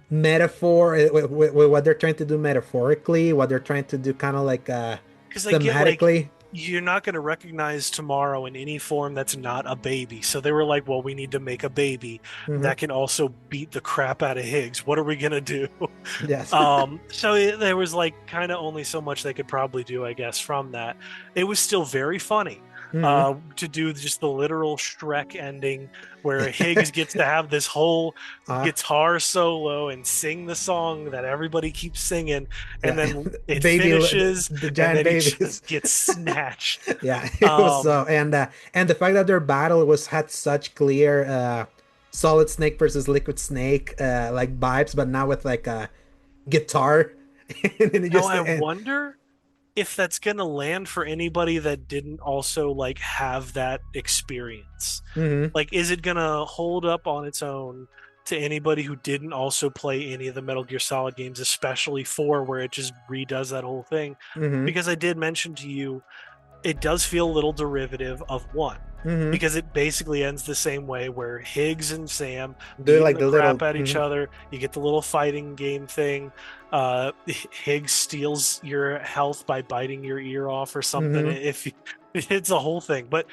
Speaker 1: metaphor, with what they're trying to do metaphorically, what they're trying to do kind of like
Speaker 2: Because I get like
Speaker 1: thematically.
Speaker 2: you're not going to recognize Tomorrow in any form that's not a baby. So they were like, well, we need to make a baby
Speaker 1: Mm-hmm.
Speaker 2: that can also beat the crap out of Higgs. What are we going to do?
Speaker 1: Yes.
Speaker 2: There was like kind of only so much they could probably do, I guess, from that. It was still very funny.
Speaker 1: Mm-hmm.
Speaker 2: To do just the literal Shrek ending where Higgs gets to have this whole
Speaker 1: uh,
Speaker 2: guitar solo and sing the song that everybody keeps singing, and
Speaker 1: yeah.
Speaker 2: then it
Speaker 1: Baby,
Speaker 2: finishes,
Speaker 1: the
Speaker 2: and
Speaker 1: giant
Speaker 2: then he
Speaker 1: babies.
Speaker 2: just gets snatched.
Speaker 1: Yeah, it was
Speaker 2: Um,
Speaker 1: so, and the fact that their battle was had such clear Solid Snake versus Liquid Snake like vibes, but now with like a guitar, and it
Speaker 2: Now
Speaker 1: just
Speaker 2: I
Speaker 1: and
Speaker 2: wonder if that's gonna land for anybody that didn't also like have that experience.
Speaker 1: mm-hmm.
Speaker 2: Like, is it gonna hold up on its own to anybody who didn't also play any of the Metal Gear Solid games, especially 4, where it just redoes that whole thing?
Speaker 1: Mm-hmm.
Speaker 2: Because I did mention to you it does feel a little derivative of 1
Speaker 1: Mm-hmm.
Speaker 2: because it basically ends the same way where Higgs and Sam
Speaker 1: Do
Speaker 2: beating
Speaker 1: like
Speaker 2: the
Speaker 1: the little
Speaker 2: crap at each
Speaker 1: mhm.
Speaker 2: other. You get the little fighting game thing. Higgs steals your health by biting your ear off or something.
Speaker 1: Mm-hmm.
Speaker 2: If you, it's a whole thing, but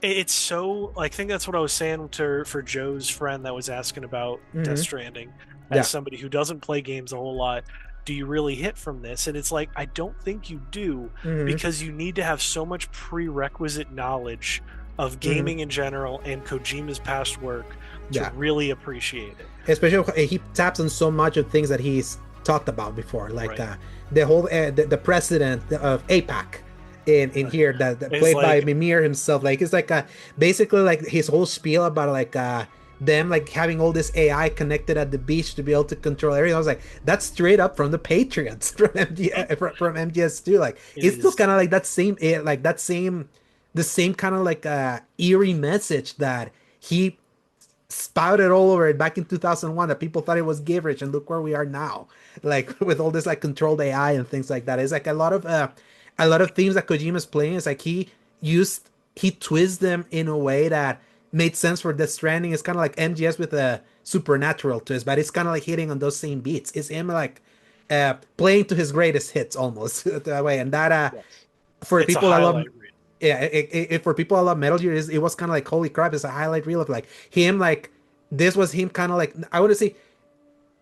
Speaker 2: it's so. I think that's what I was saying to for Joe's friend that was asking about Death
Speaker 1: Mm-hmm.
Speaker 2: Stranding, as
Speaker 1: Yeah.
Speaker 2: somebody who doesn't play games a whole lot. Do you really hit from this? And it's like, I don't think you do,
Speaker 1: Mm-hmm.
Speaker 2: because you need to have so much prerequisite knowledge of
Speaker 1: Mm-hmm.
Speaker 2: gaming in general and Kojima's past work to
Speaker 1: Yeah.
Speaker 2: really appreciate it.
Speaker 1: Especially he taps on so much of things that he's talked about before, like
Speaker 2: Right.
Speaker 1: the whole the president of APAC in
Speaker 2: Right.
Speaker 1: here that
Speaker 2: It's
Speaker 1: played by
Speaker 2: like,
Speaker 1: Mimir himself. Like it's like basically like his whole spiel about like them like having all this AI connected at the beach to be able to control everything. I was like, that's straight up from the Patriots from MGS2. Like
Speaker 2: it
Speaker 1: it's still
Speaker 2: is.
Speaker 1: kind of like that same like that same the same kind of like eerie message that he spouted all over it back in 2001 that people thought it was gibberish, and look where we are now, like with all this like controlled AI and things like that. It's like a lot of themes that Kojima's playing. It's like he twists them in a way that made sense for Death Stranding. It's kind of like MGS with a supernatural twist, but it's kind of like hitting on those same beats. It's him like playing to his greatest hits almost that way, and that
Speaker 2: Yes.
Speaker 1: for
Speaker 2: It's a
Speaker 1: people that love
Speaker 2: highlight reel.
Speaker 1: yeah, for people that love Metal Gear, it was kind of like holy crap! It's a highlight reel of like him, like this was him, kind of like I would say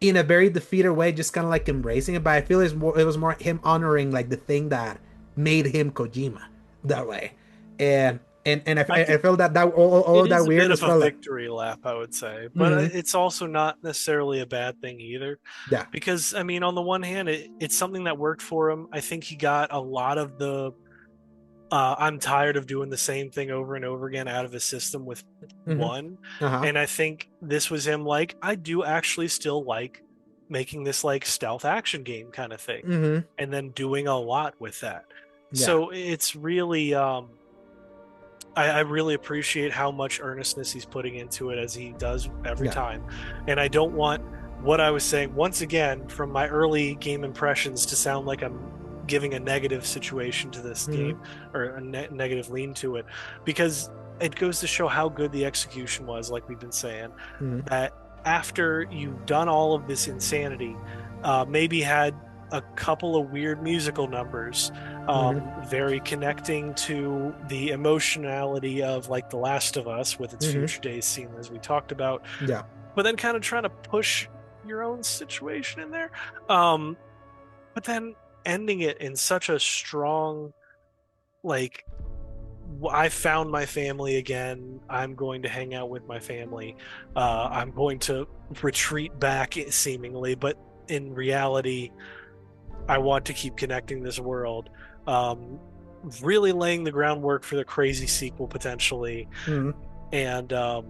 Speaker 1: in a very defeated way, just kind of like embracing it. But I feel it was more him honoring like the thing that made him Kojima that way, and
Speaker 2: I
Speaker 1: I
Speaker 2: could
Speaker 1: felt that all
Speaker 2: It
Speaker 1: of that
Speaker 2: is a bit
Speaker 1: weirdness
Speaker 2: of a
Speaker 1: felt like
Speaker 2: victory lap, I would say, but
Speaker 1: mm-hmm,
Speaker 2: it's also not necessarily a bad thing either.
Speaker 1: yeah,
Speaker 2: Because, I mean, on the one hand, it's something that worked for him. I think he got a lot of the I'm tired of doing the same thing over and over again out of his system with
Speaker 1: mm-hmm,
Speaker 2: one.
Speaker 1: uh-huh,
Speaker 2: And I think this was him like, I do actually still like making this like stealth action game kind of thing,
Speaker 1: mm-hmm,
Speaker 2: and then doing a lot with that.
Speaker 1: yeah,
Speaker 2: So it's really I really appreciate how much earnestness he's putting into it as he does every
Speaker 1: yeah,
Speaker 2: time. And I don't want what I was saying once again from my early game impressions to sound like I'm giving a negative situation to this
Speaker 1: mm-hmm,
Speaker 2: game or a negative lean to it, because it goes to show how good the execution was, like we've been saying,
Speaker 1: mm-hmm,
Speaker 2: that after you've done all of this insanity, maybe had a couple of weird musical numbers,
Speaker 1: mm-hmm,
Speaker 2: very connecting to the emotionality of like The Last of Us with its
Speaker 1: mm-hmm,
Speaker 2: future days scene, as we talked about,
Speaker 1: yeah,
Speaker 2: but then kind of trying to push your own situation in there. Um, but then ending it in such a strong, like, I found my family again. I'm going to hang out with my family. I'm going to retreat back, seemingly, but in reality, I want to keep connecting this world. Um, really laying the groundwork for the crazy sequel potentially.
Speaker 1: mm-hmm.
Speaker 2: And I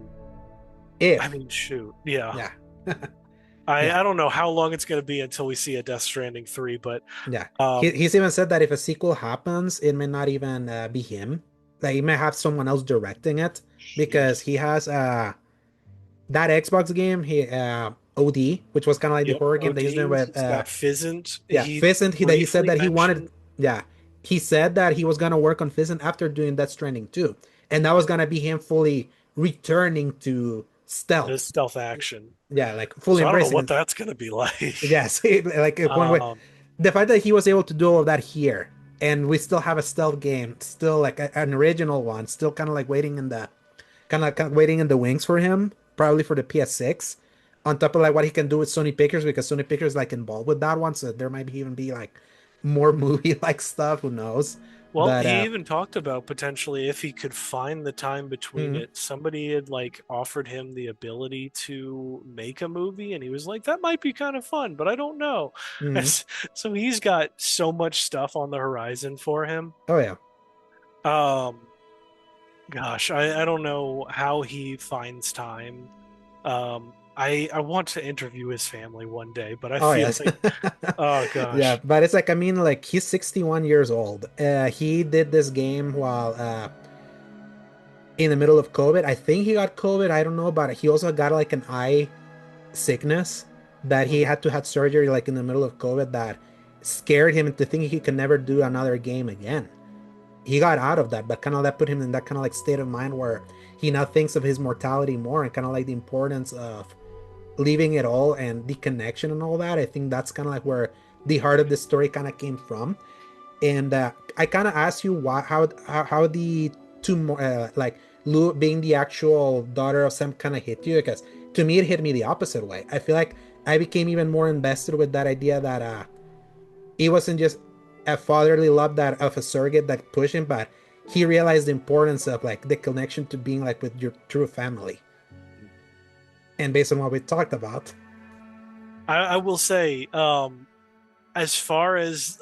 Speaker 1: If
Speaker 2: mean, shoot, yeah.
Speaker 1: yeah,
Speaker 2: I,
Speaker 1: yeah.
Speaker 2: I don't know how long it's going to be until we see a Death Stranding 3, but
Speaker 1: Yeah,
Speaker 2: um,
Speaker 1: he's even said that if a sequel happens, it may not even be him. Like he may have someone else directing it because
Speaker 2: jeez.
Speaker 1: he has that Xbox game he OD, which was kind of like the
Speaker 2: Yep,
Speaker 1: horror game that he's doing
Speaker 2: OD.
Speaker 1: with
Speaker 2: He's got Fizzant.
Speaker 1: yeah
Speaker 2: He
Speaker 1: Pheasant. He said
Speaker 2: briefly
Speaker 1: that he wanted
Speaker 2: mentioned
Speaker 1: yeah he said that he was gonna work on Pheasant after doing Death Stranding too, and that was gonna be him fully returning to
Speaker 2: the
Speaker 1: stealth.
Speaker 2: stealth action.
Speaker 1: Yeah, like fully
Speaker 2: So I don't know
Speaker 1: embracing
Speaker 2: what
Speaker 1: it.
Speaker 2: that's going to be like.
Speaker 1: Yes, like when we
Speaker 2: Um,
Speaker 1: the fact that he was able to do all of that here, and we still have a stealth game, still like an original one, still kind of like waiting in the kind of waiting in the wings for him, probably for the PS6. On top of like what he can do with Sony Pictures, because Sony Pictures is like involved with that one, so there might even be like more movie like stuff. Who knows?
Speaker 2: well,
Speaker 1: But
Speaker 2: he even talked about potentially if he could find the time between
Speaker 1: mm,
Speaker 2: it. Somebody had like offered him the ability to make a movie, and he was like, "That might be kind of fun, but I don't know."
Speaker 1: mm,
Speaker 2: So he's got so much stuff on the horizon for him.
Speaker 1: oh yeah,
Speaker 2: Um, Gosh, I don't know how he finds time. I want to interview his family one day, but I
Speaker 1: oh
Speaker 2: feel
Speaker 1: yes,
Speaker 2: like, oh
Speaker 1: yeah.
Speaker 2: gosh.
Speaker 1: But it's like I mean, like he's 61 years old. He did this game while in the middle of COVID. I think he got COVID. I don't know, but he also got like an eye sickness that he
Speaker 2: Mhm.
Speaker 1: had to have surgery like in the middle of COVID that scared him into thinking he could never do another game again. He got out of that, but kind of that put him in that kind of like state of mind where he now thinks of his mortality more and kind of like the importance of leaving it all and the connection and all that. I think that's kind of like where the heart of the story kind of came from. And I kind of asked you why how the two like Lou being the actual daughter of Sam kind of hit you, because to me it hit me the opposite way. I feel like I became even more invested with that idea that it wasn't just a fatherly love that of a surrogate that pushed him, but he realized the importance of like the connection to being like with your true family. And based on what we talked about,
Speaker 2: I will say, as far as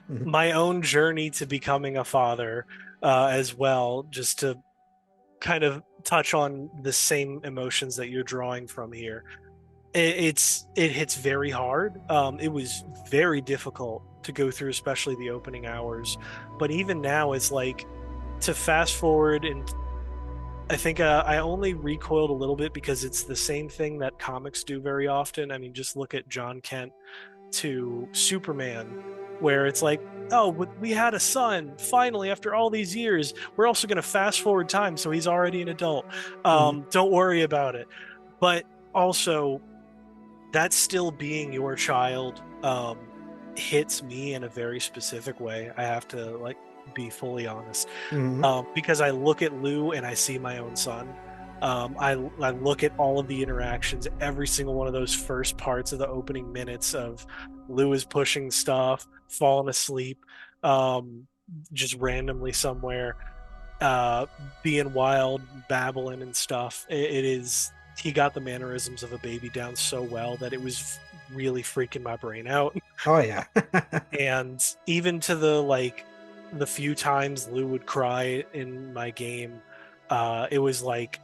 Speaker 1: mhm,
Speaker 2: my own journey to becoming a father, as well, just to kind of touch on the same emotions that you're drawing from here. It hits very hard. It was very difficult to go through, especially the opening hours. But even now, it's like to fast forward, and I think I only recoiled a little bit because it's the same thing that comics do very often. I mean, just look at John Kent to Superman, where it's like, oh, we had a son finally after all these years. We're also going to fast forward time, so he's already an adult.
Speaker 1: Mm-hmm.
Speaker 2: Don't worry about it. But also, that's still being your child hits me in a very specific way. I have to like be fully honest,
Speaker 1: Mm-hmm.
Speaker 2: because I look at Lou and I see my own son. I look at all of the interactions, every single one of those first parts of the opening minutes of Lou is pushing stuff, falling asleep, um, just randomly somewhere, uh, being wild, babbling and stuff. It is he got the mannerisms of a baby down so well that it was really freaking my brain out.
Speaker 1: Oh yeah.
Speaker 2: And even to the like the few times Lou would cry in my game, it was like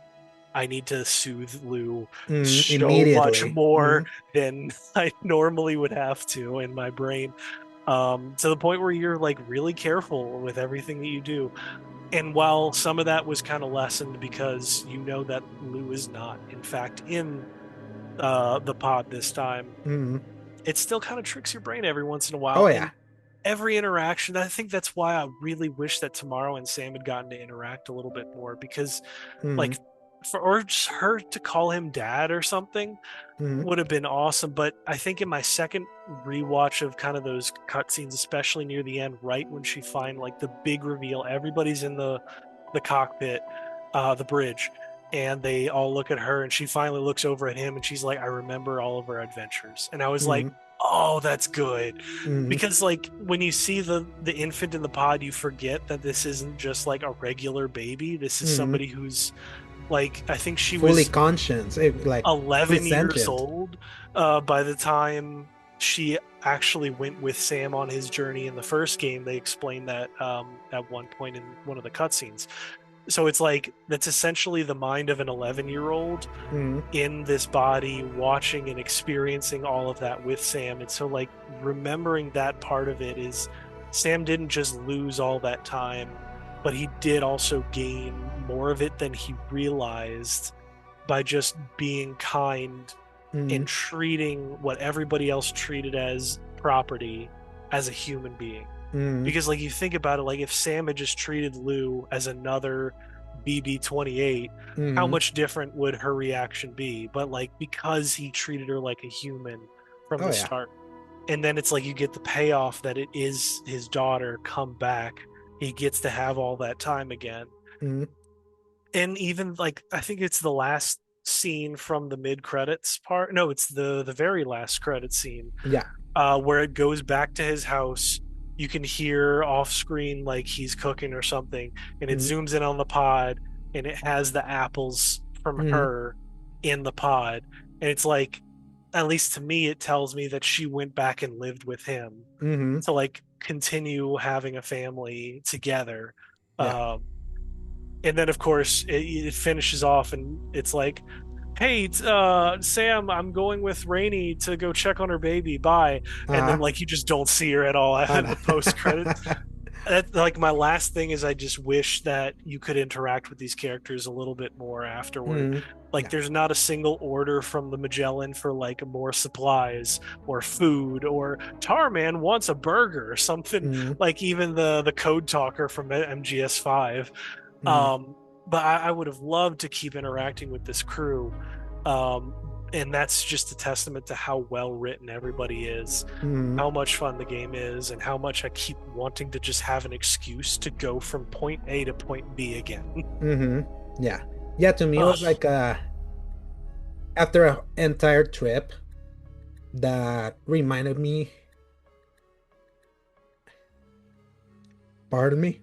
Speaker 2: I need to soothe Lou so much
Speaker 1: Immediately.
Speaker 2: more
Speaker 1: Mm-hmm.
Speaker 2: than I normally would have to in my brain. To the point where you're like really careful with everything that you do. And while some of that was kind of lessened because you know that Lou is not, in fact, in the pod this time,
Speaker 1: Mm-hmm.
Speaker 2: it still kind of tricks your brain every once in a while.
Speaker 1: Oh
Speaker 2: And
Speaker 1: yeah.
Speaker 2: every interaction, I think that's why I really wish that Tomorrow and Sam had gotten to interact a little bit more because,
Speaker 1: Mm-hmm.
Speaker 2: like, for or just her to call him dad or something
Speaker 1: Mm-hmm.
Speaker 2: would have been awesome. But I think in my second rewatch of kind of those cutscenes, especially near the end, right when she find like the big reveal, everybody's in the cockpit, the bridge, and they all look at her, and she finally looks over at him, and she's like, "I remember all of our adventures." And I was like,
Speaker 1: Mm-hmm.
Speaker 2: "Oh, that's good,"
Speaker 1: Mm-hmm.
Speaker 2: because like when you see the infant in the pod, you forget that this isn't just like a regular baby. This is
Speaker 1: Mm-hmm.
Speaker 2: somebody who's like I think she
Speaker 1: Fully
Speaker 2: was
Speaker 1: conscious, like fully
Speaker 2: 11 years
Speaker 1: sentient.
Speaker 2: old by the time she actually went with Sam on his journey in the first game. They explained that at one point in one of the cutscenes. So it's like that's essentially the mind of an 11-year-old
Speaker 1: Mm-hmm.
Speaker 2: in this body, watching and experiencing all of that with Sam. And so, like, remembering that part of it is Sam didn't just lose all that time, but he did also gain more of it than he realized by just being kind
Speaker 1: Mm-hmm.
Speaker 2: and treating what everybody else treated as property as a human being.
Speaker 1: Mm-hmm.
Speaker 2: Because, like, you think about it, like, if Sam had just treated Lou as another BB-28, how
Speaker 1: Mm-hmm.
Speaker 2: much different would her reaction be? But, like, because he treated her like a human from
Speaker 1: Oh
Speaker 2: the
Speaker 1: yeah.
Speaker 2: start, and then it's like you get the payoff that it is his daughter come back. He gets to have all that time again,
Speaker 1: Mm-hmm.
Speaker 2: and even like I think it's the last scene from the mid credits part. No, it's the very last credit scene,
Speaker 1: Yeah.
Speaker 2: where it goes back to his house. You can hear off screen like he's cooking or something, and it
Speaker 1: Mm-hmm.
Speaker 2: zooms in on the pod, and it has the apples from
Speaker 1: Mm-hmm.
Speaker 2: her in the pod, and it's like, at least to me, it tells me that she went back and lived with him
Speaker 1: Mm-hmm.
Speaker 2: to like continue having a family together.
Speaker 1: Yeah.
Speaker 2: Um, and then of course it finishes off and it's like, hey, Sam, I'm going with Rainey to go check on her baby, bye. And then
Speaker 1: Uh-huh.
Speaker 2: like you just don't see her at all
Speaker 1: Oh,
Speaker 2: at
Speaker 1: no.
Speaker 2: the post credits. That, like, my last thing is I just wish that you could interact with these characters a little bit more afterward.
Speaker 1: Mm-hmm.
Speaker 2: Like
Speaker 1: Yeah.
Speaker 2: there's not a single order from the Magellan for like more supplies or food, or Tarman wants a burger or something.
Speaker 1: Mm-hmm.
Speaker 2: Like even the code talker from MGS5.
Speaker 1: Mm-hmm.
Speaker 2: But I would have loved to keep interacting with this crew. Um, and that's just a testament to how well written everybody is,
Speaker 1: Mm-hmm.
Speaker 2: how much fun the game is, and how much I keep wanting to just have an excuse to go from point A to point B again.
Speaker 1: Mm-hmm. Yeah. Yeah, to me it
Speaker 2: Ugh.
Speaker 1: was like after an entire trip that reminded me, pardon me,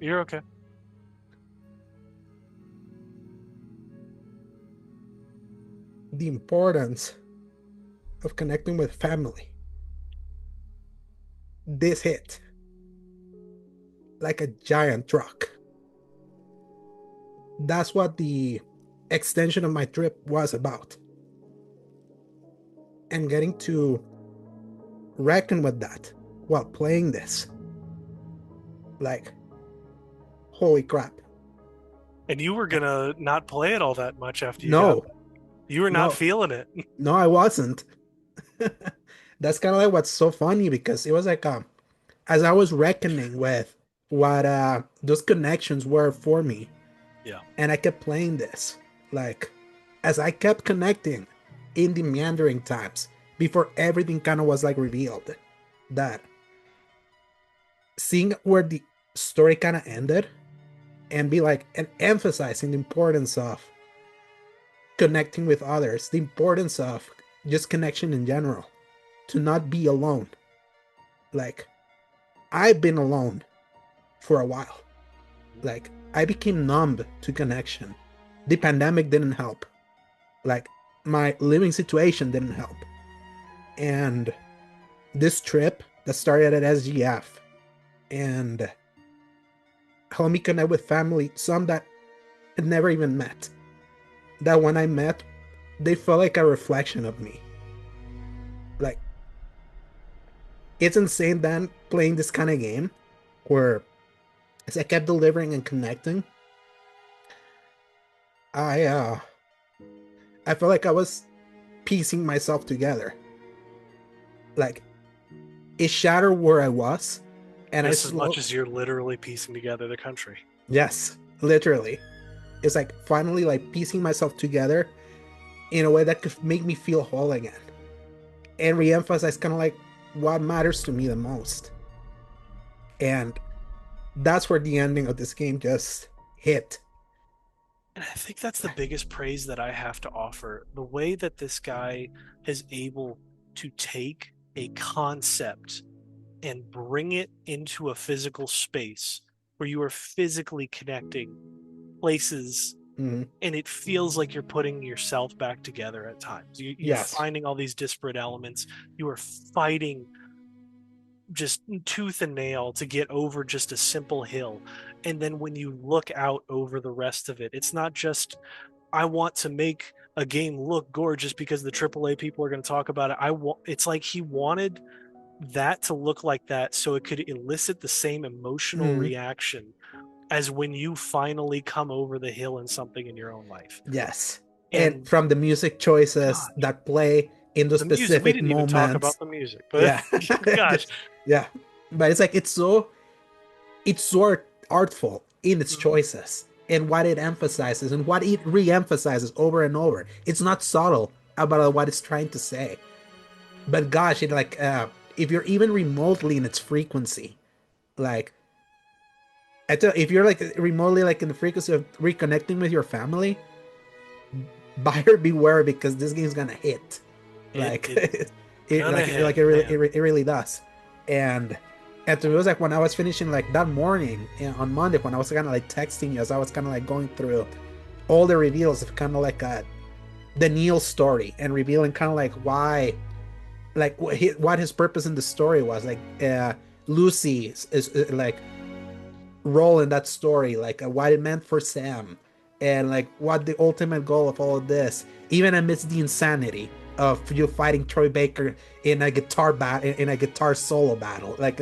Speaker 2: You're okay.
Speaker 1: the importance of connecting with family. This hit like a giant truck. That's what the extension of my trip was about. And getting to reckon with that while playing this. Like, holy crap.
Speaker 2: And you were gonna not play it all that much after you got
Speaker 1: No,
Speaker 2: back. You were not
Speaker 1: no,
Speaker 2: feeling it.
Speaker 1: no, I wasn't. That's kind of like what's so funny because it was like as I was reckoning with what those connections were for me,
Speaker 2: Yeah.
Speaker 1: and I kept playing this, like as I kept connecting in the meandering times before everything kind of was like revealed, that seeing where the story kind of ended and be like and emphasizing the importance of connecting with others, the importance of just connection in general, to not be alone. Like I've been alone for a while. Like I became numb to connection. The pandemic didn't help. Like my living situation didn't help. And this trip that started at SGF and helped me connect with family, some that I never even met. That when I met, they felt like a reflection of me. Like it's insane then playing this kind of game where as I kept delivering and connecting, I uh I felt like I was piecing myself together. Like it shattered where I was, and I
Speaker 2: Just as much
Speaker 1: slow.
Speaker 2: as you're literally piecing together the country.
Speaker 1: Yes, literally. It's like finally like piecing myself together in a way that could make me feel whole again, and re-emphasize kind of like what matters to me the most. And that's where the ending of this game just hit.
Speaker 2: And I think that's the biggest praise that I have to offer. The way that this guy is able to take a concept and bring it into a physical space where you are physically connecting places,
Speaker 1: Mhm.
Speaker 2: and it feels like you're putting yourself back together at times. You're
Speaker 1: Yes.
Speaker 2: finding all these disparate elements. You are fighting just tooth and nail to get over just a simple hill. And then when you look out over the rest of it, it's not just, I want to make a game look gorgeous because the AAA people are going to talk about it. It's like he wanted that to look like that so it could elicit the same emotional
Speaker 1: Mhm.
Speaker 2: reaction as when you finally come over the hill in something in your own life.
Speaker 1: Yes. And
Speaker 2: And
Speaker 1: from the music choices
Speaker 2: God,
Speaker 1: that play in those
Speaker 2: the music, we
Speaker 1: specific
Speaker 2: didn't even talk about
Speaker 1: moments.
Speaker 2: the music, but
Speaker 1: Yeah.
Speaker 2: gosh.
Speaker 1: Just yeah. But it's like it's so artful in its
Speaker 2: Mhm.
Speaker 1: choices and what it emphasizes and what it re-emphasizes over and over. It's not subtle about what it's trying to say. But gosh, it like if you're even remotely in its frequency, like if you're like remotely like in the frequency of reconnecting with your family, buyer beware because this game's gonna hit. Like
Speaker 2: It
Speaker 1: it
Speaker 2: gonna
Speaker 1: like it,
Speaker 2: hit,
Speaker 1: like it really
Speaker 2: man.
Speaker 1: it really does. And and to me, it was like when I was finishing like that morning on Monday when I was kind of like texting you as I was kind of like going through all the reveals of kind of like the Neil story and revealing kind of like why like what his purpose in the story was like Lucy is like role in that story, like what it meant for Sam, and like what the ultimate goal of all of this, even amidst the insanity of you fighting Troy Baker in a guitar in a guitar solo battle, like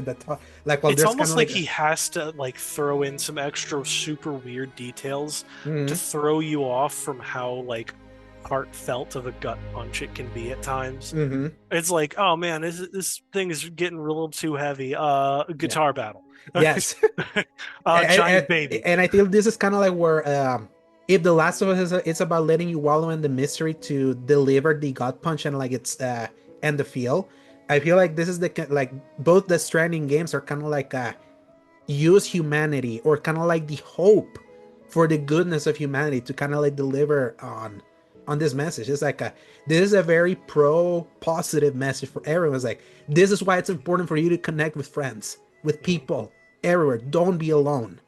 Speaker 1: well,
Speaker 2: It's
Speaker 1: there's kind
Speaker 2: almost
Speaker 1: of
Speaker 2: like
Speaker 1: like,
Speaker 2: he has to like throw in some extra super weird details to
Speaker 1: mm-hmm,
Speaker 2: throw you off from how like heartfelt of a gut punch it can be at times.
Speaker 1: mm-hmm,
Speaker 2: It's like, oh man, this thing is getting a little too heavy.
Speaker 1: yeah,
Speaker 2: Guitar battle.
Speaker 1: yes.
Speaker 2: Giant
Speaker 1: and,
Speaker 2: baby.
Speaker 1: and I feel this is kind of like where if The Last of Us is it's about letting you wallow in the mystery to deliver the gut punch and like it's and the feel. I feel like this is like both the Stranding games are kind of like use humanity or kind of like the hope for the goodness of humanity to kind of like deliver on this message. It's like this is a very pro positive message for everyone. It's like this is why it's important for you to connect with friends, with
Speaker 2: Mhm.
Speaker 1: people everywhere. Don't be alone.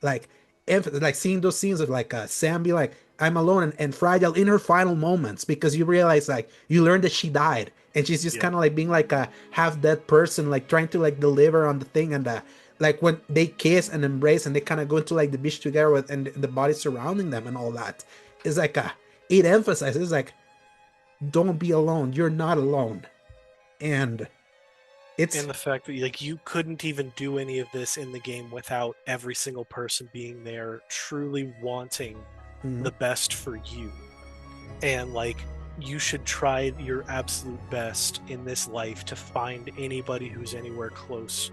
Speaker 1: Like like seeing those scenes of like Sam be like I'm alone and Fragile in her final moments because you realize like you learn that she died and she's just
Speaker 2: Yeah.
Speaker 1: kind of like being like a half dead person like trying to like deliver on the thing and like when they kiss and embrace and they kind of go into like the beach together with and the body surrounding them and all that is like it emphasizes like don't be alone, you're not alone. And it's
Speaker 2: And the fact that like you couldn't even do any of this in the game without every single person being there truly wanting
Speaker 1: mm,
Speaker 2: the best for you. And like you should try your absolute best in this life to find anybody who's anywhere close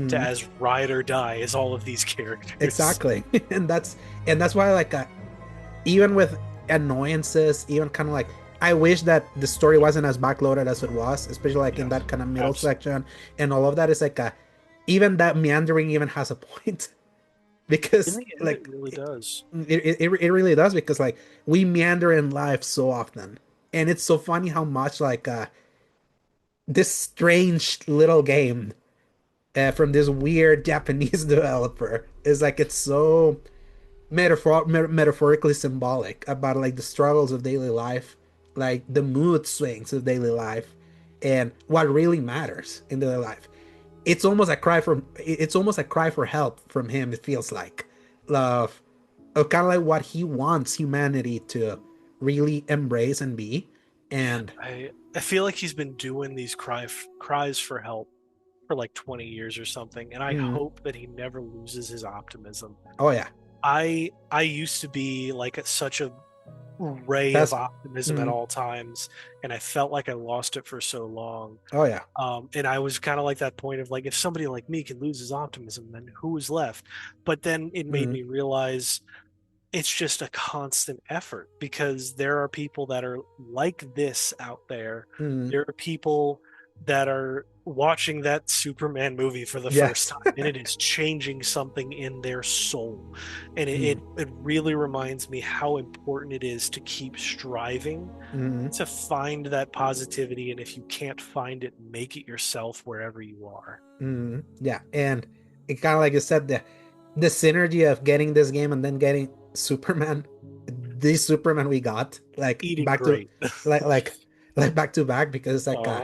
Speaker 2: to
Speaker 1: Mm,
Speaker 2: as ride or die as all of these characters.
Speaker 1: exactly. And that's why like even with annoyances, even kind of like I wish that the story wasn't as backloaded as it was, especially like in
Speaker 2: Yes,
Speaker 1: that kind of middle
Speaker 2: absolutely.
Speaker 1: section and all of that is like even that meandering even has a point
Speaker 2: In
Speaker 1: because
Speaker 2: the end, it
Speaker 1: like
Speaker 2: really does.
Speaker 1: it really does because like we meander in life so often and it's so funny how much like this strange little game from this weird Japanese developer is like it's so metaphorically symbolic about like the struggles of daily life, like the mood swings of daily life, and what really matters in daily life. It's almost a cry for help from him. It feels like love, of kind of like what he wants humanity to really embrace and be, and
Speaker 2: I feel like he's been doing these cries for help for like 20 years or something, and I
Speaker 1: mm,
Speaker 2: hope that he never loses his optimism.
Speaker 1: oh yeah,
Speaker 2: I used to be like such a ray of
Speaker 1: best,
Speaker 2: optimism at
Speaker 1: mm,
Speaker 2: all times, and I felt like I lost it for so long.
Speaker 1: oh yeah,
Speaker 2: And I was kind of like that point of like, if somebody like me can lose his optimism, then who is left? But then it made
Speaker 1: mm,
Speaker 2: me realize it's just a constant effort because there are people that are like this out there.
Speaker 1: mm,
Speaker 2: There are people that are watching that Superman movie for the first
Speaker 1: yes,
Speaker 2: time and it is changing something in their soul. And
Speaker 1: mm,
Speaker 2: it really reminds me how important it is to keep striving
Speaker 1: mm,
Speaker 2: to find that positivity. And if you can't find it, make it yourself wherever you are.
Speaker 1: yeah, and it kind of like you said the synergy of getting this game and then getting Superman, this Superman we got like
Speaker 2: Eating
Speaker 1: back to
Speaker 2: great.
Speaker 1: like like like back to back because it's like
Speaker 2: uh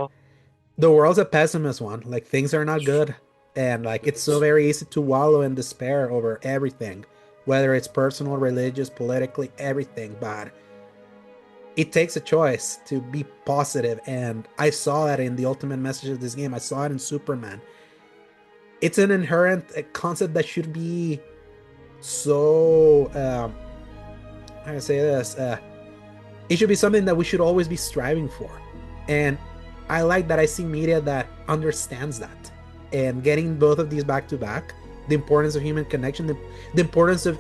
Speaker 1: the world's a pessimist one. Like things are not good, and like
Speaker 2: it
Speaker 1: it's so
Speaker 2: is.
Speaker 1: very easy to wallow in despair over everything, whether it's personal, religious, politically, everything. But it takes a choice to be positive, and I saw that in the ultimate message of this game. I saw it in Superman. It's an inherent concept that should be so how can I say this it should be something that we should always be striving for, and I like that I see media that understands that, and getting both of these back to back, the importance of human connection, the importance of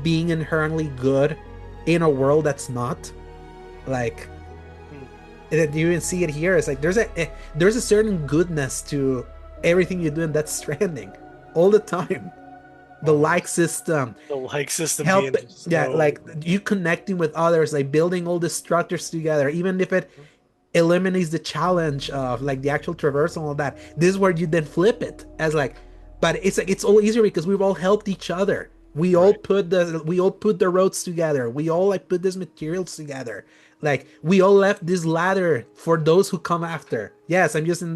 Speaker 1: being inherently good in a world that's not like
Speaker 2: Hmm.
Speaker 1: that. You even see it here. It's like there's a certain goodness to everything you do in that Stranding all the time. The
Speaker 2: Oh,
Speaker 1: like system,
Speaker 2: the like system
Speaker 1: help,
Speaker 2: being just
Speaker 1: yeah,
Speaker 2: so.
Speaker 1: like you connecting with others, like building all the structures together, even if it eliminates the challenge of like the actual traversal and all that. This is where you then flip it as like, but it's like it's all easier because we've all helped each other.
Speaker 2: Right.
Speaker 1: We all put the roads together. We all like put these materials together. Like we all left this ladder for those who come after. Yes, I'm using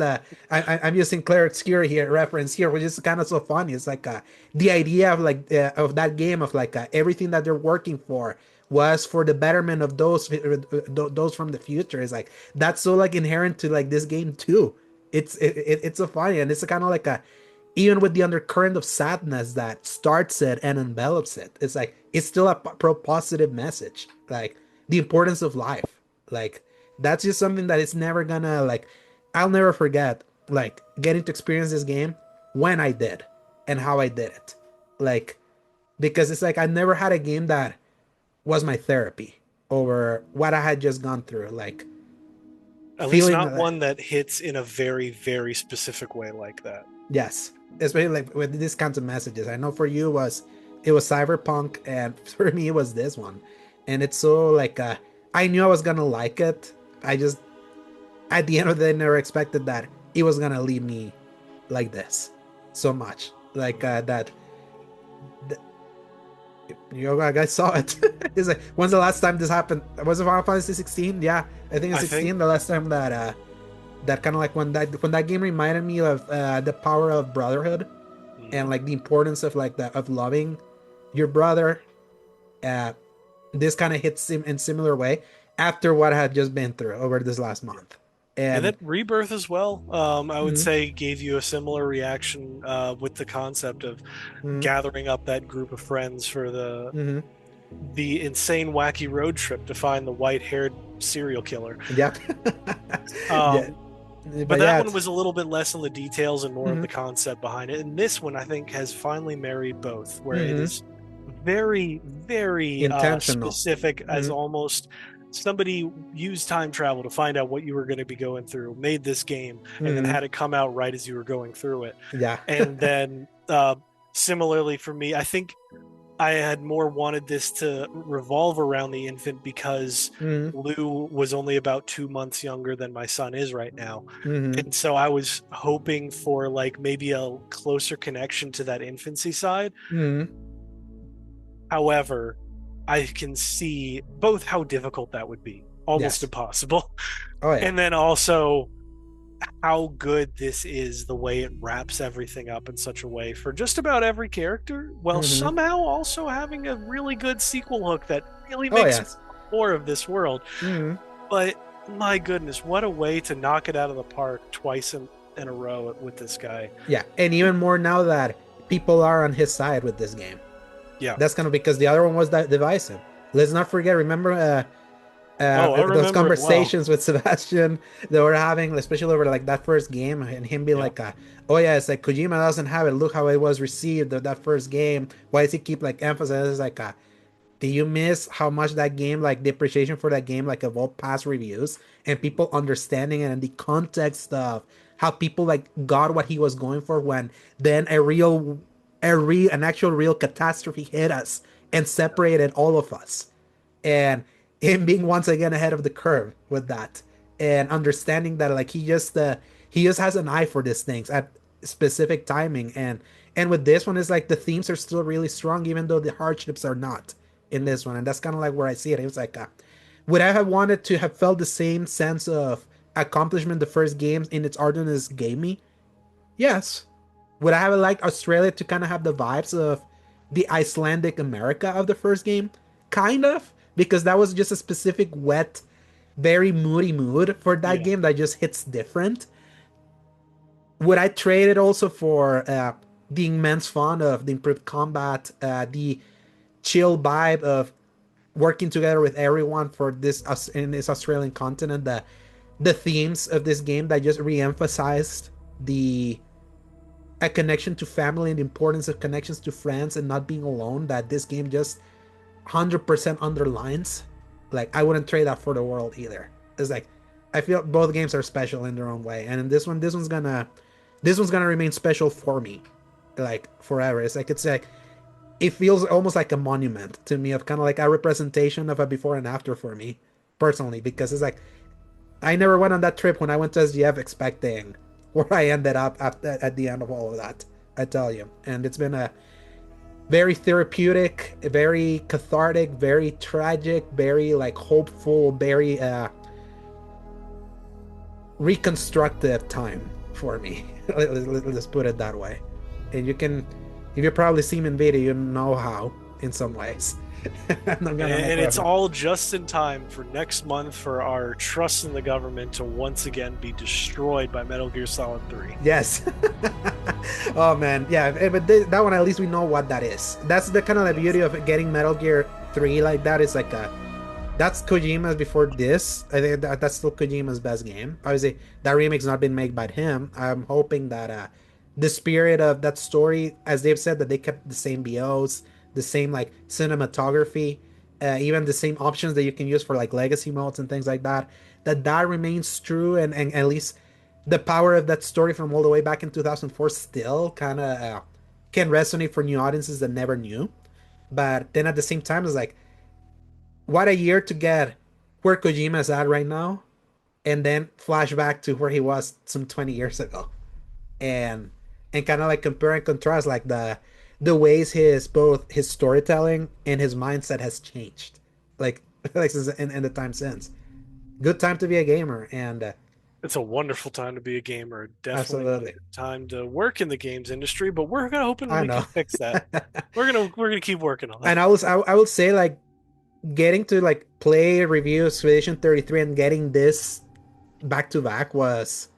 Speaker 1: I'm using Claire Obscura here reference here, which is kind of so funny. It's like the idea of like of that game of like everything that they're working for was for the betterment of those from the future. Is like that's so like inherent to like this game too. It's so funny, and it's kind of like a even with the undercurrent of sadness that starts it and envelops it. It's like it's still a positive message, like the importance of life. Like that's just something that is never gonna like. I'll never forget like getting to experience this game when I did and how I did it. Like because it's like I never had a game that was my therapy over what I had just gone through. Like
Speaker 2: At least
Speaker 1: feeling
Speaker 2: not one that hits in a very, very specific way like that.
Speaker 1: yes, especially like with these kinds of messages. I know for you it was Cyberpunk, and for me it was this one, and it's so like I knew I was gonna like it. I just at the end of the day never expected that it was gonna leave me like this so much. Like you guys saw it. It's like when's the last time this happened? Was it Final Fantasy 16? Yeah, I think it's
Speaker 2: I think
Speaker 1: 16. The last time that that kind of like when that game reminded me of the power of brotherhood and
Speaker 2: mhm.
Speaker 1: like the importance of like the of loving your brother. Uh, this kind of hits him in similar way after what I had just been through over this last month,
Speaker 2: And
Speaker 1: and
Speaker 2: then Rebirth as well, I would
Speaker 1: mm,
Speaker 2: say gave you a similar reaction with the concept of
Speaker 1: mm,
Speaker 2: gathering up that group of friends for
Speaker 1: mm,
Speaker 2: the insane wacky road trip to find the white-haired serial killer.
Speaker 1: Yep. Yeah.
Speaker 2: Um, but
Speaker 1: But
Speaker 2: that
Speaker 1: yeah,
Speaker 2: one
Speaker 1: it's
Speaker 2: was a little bit less on the details and more of
Speaker 1: hmm
Speaker 2: the concept behind it. And this one, I think, has finally married both, where it
Speaker 1: hmm
Speaker 2: is very, very
Speaker 1: intentional.
Speaker 2: specific, as
Speaker 1: Hmm
Speaker 2: almost somebody used time travel to find out what you were going to be going through, made this game, and then
Speaker 1: hmm
Speaker 2: had it come out right as you were going through it.
Speaker 1: Yeah.
Speaker 2: And then, similarly for me, I think I had more wanted this to revolve around the infant because
Speaker 1: hmm
Speaker 2: Lou was only about 2 months younger than my son is right now.
Speaker 1: hmm
Speaker 2: And so I was hoping for like maybe a closer connection to that infancy side.
Speaker 1: hmm
Speaker 2: However, I can see both how difficult that would be, almost
Speaker 1: Yes.
Speaker 2: impossible,
Speaker 1: Oh yeah.
Speaker 2: and then also how good this is the way it wraps everything up in such a way for just about every character, while
Speaker 1: hmm
Speaker 2: somehow also having a really good sequel hook that really
Speaker 1: Oh
Speaker 2: makes
Speaker 1: yes.
Speaker 2: more of this world.
Speaker 1: hmm
Speaker 2: But my goodness, what a way to knock it out of the park twice in a row with this guy.
Speaker 1: Yeah, and even more now that people are on his side with this game.
Speaker 2: Yeah.
Speaker 1: That's kind of because the other one was that divisive. Let's not forget. Remember
Speaker 2: Oh, I
Speaker 1: those
Speaker 2: remember it well.
Speaker 1: conversations with Sebastian that we're having, especially over like that first game, and him being
Speaker 2: Yeah.
Speaker 1: like, "Oh yeah, it's like Kojima doesn't have it. Look how it was received that first game. Why does he keep like emphasizing?" It's like, do you miss how much that game, like the appreciation for that game, like evolved past reviews and people understanding it and the context of how people like got what he was going for when then an actual real catastrophe hit us and separated all of us, and him being once again ahead of the curve with that and understanding that like he just has an eye for these things at specific timing, and with this one is like the themes are still really strong even though the hardships are not in this one, and that's kind of like where I see it. It was like would I have wanted to have felt the same sense of accomplishment the first game in its arduousness gave me? Yes. Would I have liked Australia to kind of have the vibes of the Icelandic America of the first game? Kind of, because that was just a specific wet, very moody mood for that
Speaker 2: Yeah.
Speaker 1: game that just hits different. Would I trade it also for the immense fun of the improved combat, the chill vibe of working together with everyone for this in this Australian continent, the themes of this game that just re-emphasized the a connection to family and the importance of connections to friends and not being alone that this game just 100% underlines. Like I wouldn't trade that for the world either. It's like I feel both games are special in their own way, and in this one's gonna remain special for me, like forever. It's like it feels almost like a monument to me of kind of like a representation of a before and after for me personally, because it's like I never went on that trip when I went to SGF expecting where I ended up at the end of all of that. I tell you, and it's been a very therapeutic, very cathartic, very tragic, very like hopeful, very reconstructive time for me. Let's put it that way. And you can, if you probably see me in video, you know how in some ways. I'm not gonna like
Speaker 2: And it's
Speaker 1: whatever.
Speaker 2: all just in time for next month for our trust in the government to once again be destroyed by Metal Gear Solid 3.
Speaker 1: Yes. Oh man, yeah. But that one at least we know what that is. That's the kind of the beauty of getting Metal Gear 3 like that. Is like a that's Kojima's before this. I think that's still Kojima's best game. Obviously, that remake's not been made by him. I'm hoping that the spirit of that story, as they've said, that they kept the same BOs, the same like cinematography, even the same options that you can use for like legacy modes and things like that. That remains true, and at least the power of that story from all the way back in 2004 still kind of can resonate for new audiences that never knew. But then at the same time, it's like what a year to get where Kojima's at right now, and then flash back to where he was some 20 years ago, and kind of like compare and contrast like the ways his both his storytelling and his mindset has changed, like like in the time since. Good time to be a gamer, and
Speaker 2: It's a wonderful time to be a gamer. Definitely not a
Speaker 1: absolutely,
Speaker 2: good time to work in the games industry, but we're gonna hoping
Speaker 1: I
Speaker 2: we
Speaker 1: know.
Speaker 2: can fix that. We're gonna keep working on that.
Speaker 1: And I will say like getting to like play review Expedition 33 and getting this back to back was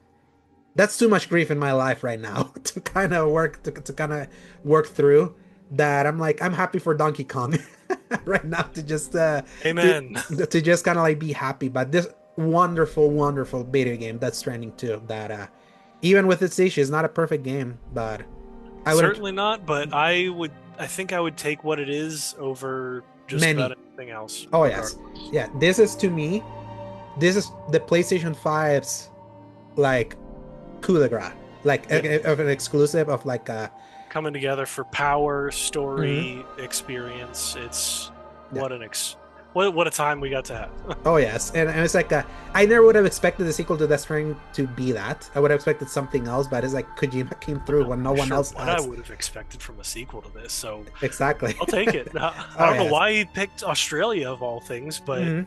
Speaker 1: that's too much grief in my life right now to kind of work to kind of work through that. I'm like I'm happy for Donkey Kong. right now to just
Speaker 2: Amen.
Speaker 1: to just kind of like be happy. But this wonderful, wonderful video game, that's Stranding 2, that even with its issues, not a perfect game, but I would
Speaker 2: Certainly not, but I think I would take what it is over just about
Speaker 1: many.
Speaker 2: anything else,
Speaker 1: Oh yes,
Speaker 2: regardless.
Speaker 1: yeah. This is to me, this is the PlayStation 5's like coup de grace, like
Speaker 2: Yeah.
Speaker 1: of an exclusive of like
Speaker 2: Coming together for power,
Speaker 1: mhm,
Speaker 2: story, experience. It's
Speaker 1: yeah.
Speaker 2: what an ex what a time we got to have.
Speaker 1: Oh yes, and it's like I never would have expected the sequel to Death Stranding to be that. I would have expected something else, but it's like Kojima came
Speaker 2: I'm
Speaker 1: through
Speaker 2: not
Speaker 1: when no
Speaker 2: really
Speaker 1: one
Speaker 2: sure
Speaker 1: else
Speaker 2: what I
Speaker 1: has.
Speaker 2: would have expected from a sequel to this, so
Speaker 1: Exactly.
Speaker 2: I'll take it. I
Speaker 1: Oh
Speaker 2: don't know
Speaker 1: yes.
Speaker 2: why he picked Australia of all things, but
Speaker 1: Hmm.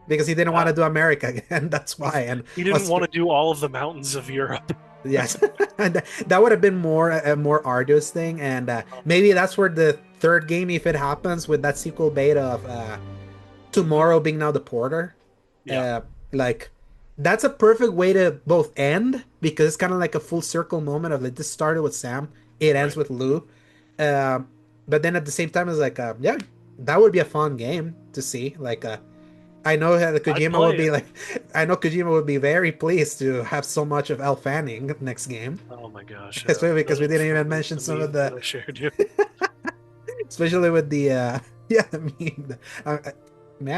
Speaker 1: Because he didn't want
Speaker 2: uh,
Speaker 1: to do America again. That's why. And
Speaker 2: he didn't want to do all of the mountains of Europe.
Speaker 1: yes, and that would have been more a more arduous thing. And
Speaker 2: Oh my
Speaker 1: maybe
Speaker 2: God.
Speaker 1: that's where the third game, if it happens, with that sequel beta of Tomorrow being now the porter,
Speaker 2: Yeah,
Speaker 1: uh, like that's a perfect way to both end because it's kind of like a full circle moment of like this started with Sam, it ends
Speaker 2: right.
Speaker 1: with Lou, um, but then at the same time it's like yeah, that would be a fun game to see. Like I know that
Speaker 2: I'd
Speaker 1: Kojima would
Speaker 2: play
Speaker 1: be
Speaker 2: it.
Speaker 1: like, I know Kojima would be very pleased to have so much of Elle Fanning next game,
Speaker 2: Oh my gosh,
Speaker 1: especially because we
Speaker 2: the
Speaker 1: didn't even mention
Speaker 2: the
Speaker 1: some of
Speaker 2: meme
Speaker 1: the,
Speaker 2: that I shared you.
Speaker 1: especially with the yeah, I mean,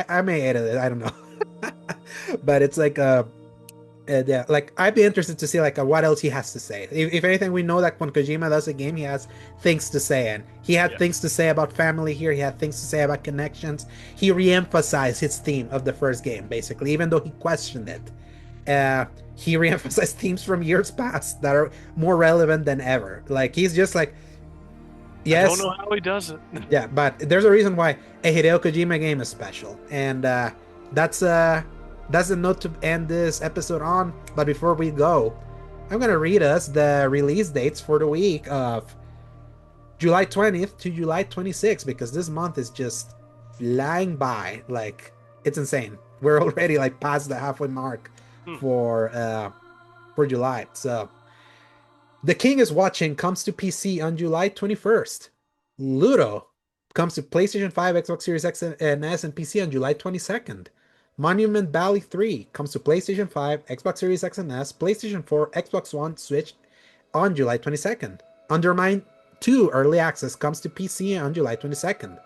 Speaker 1: I may edit it, I don't know. But it's like yeah, like I'd be interested to see like what else he has to say. If anything, we know that when Kojima does a game, he has things to say, and he had
Speaker 2: Yeah,
Speaker 1: things to say about family here. He had things to say about connections. He re-emphasized his theme of the first game, basically, even though he questioned it. He re-emphasized themes from years past that are more relevant than ever. Like he's just like,
Speaker 2: I don't
Speaker 1: yes,
Speaker 2: know how he does it.
Speaker 1: yeah, but there's a reason why a Hideo Kojima game is special, and that's uh that's the note to end this episode on. But before we go, I'm gonna read us the release dates for the week of July 20th to July 26th because this month is just flying by. Like it's insane. We're already like past the halfway mark
Speaker 2: Hmm.
Speaker 1: for July. So The King is Watching comes to PC on July 21st. Ludo comes to PlayStation 5, Xbox Series X and S, and PC on July 22nd. Monument Valley 3 comes to PlayStation 5, Xbox Series X and S, PlayStation 4, Xbox One, Switch on July 22nd. Undermine 2 Early Access comes to PC on July 22nd.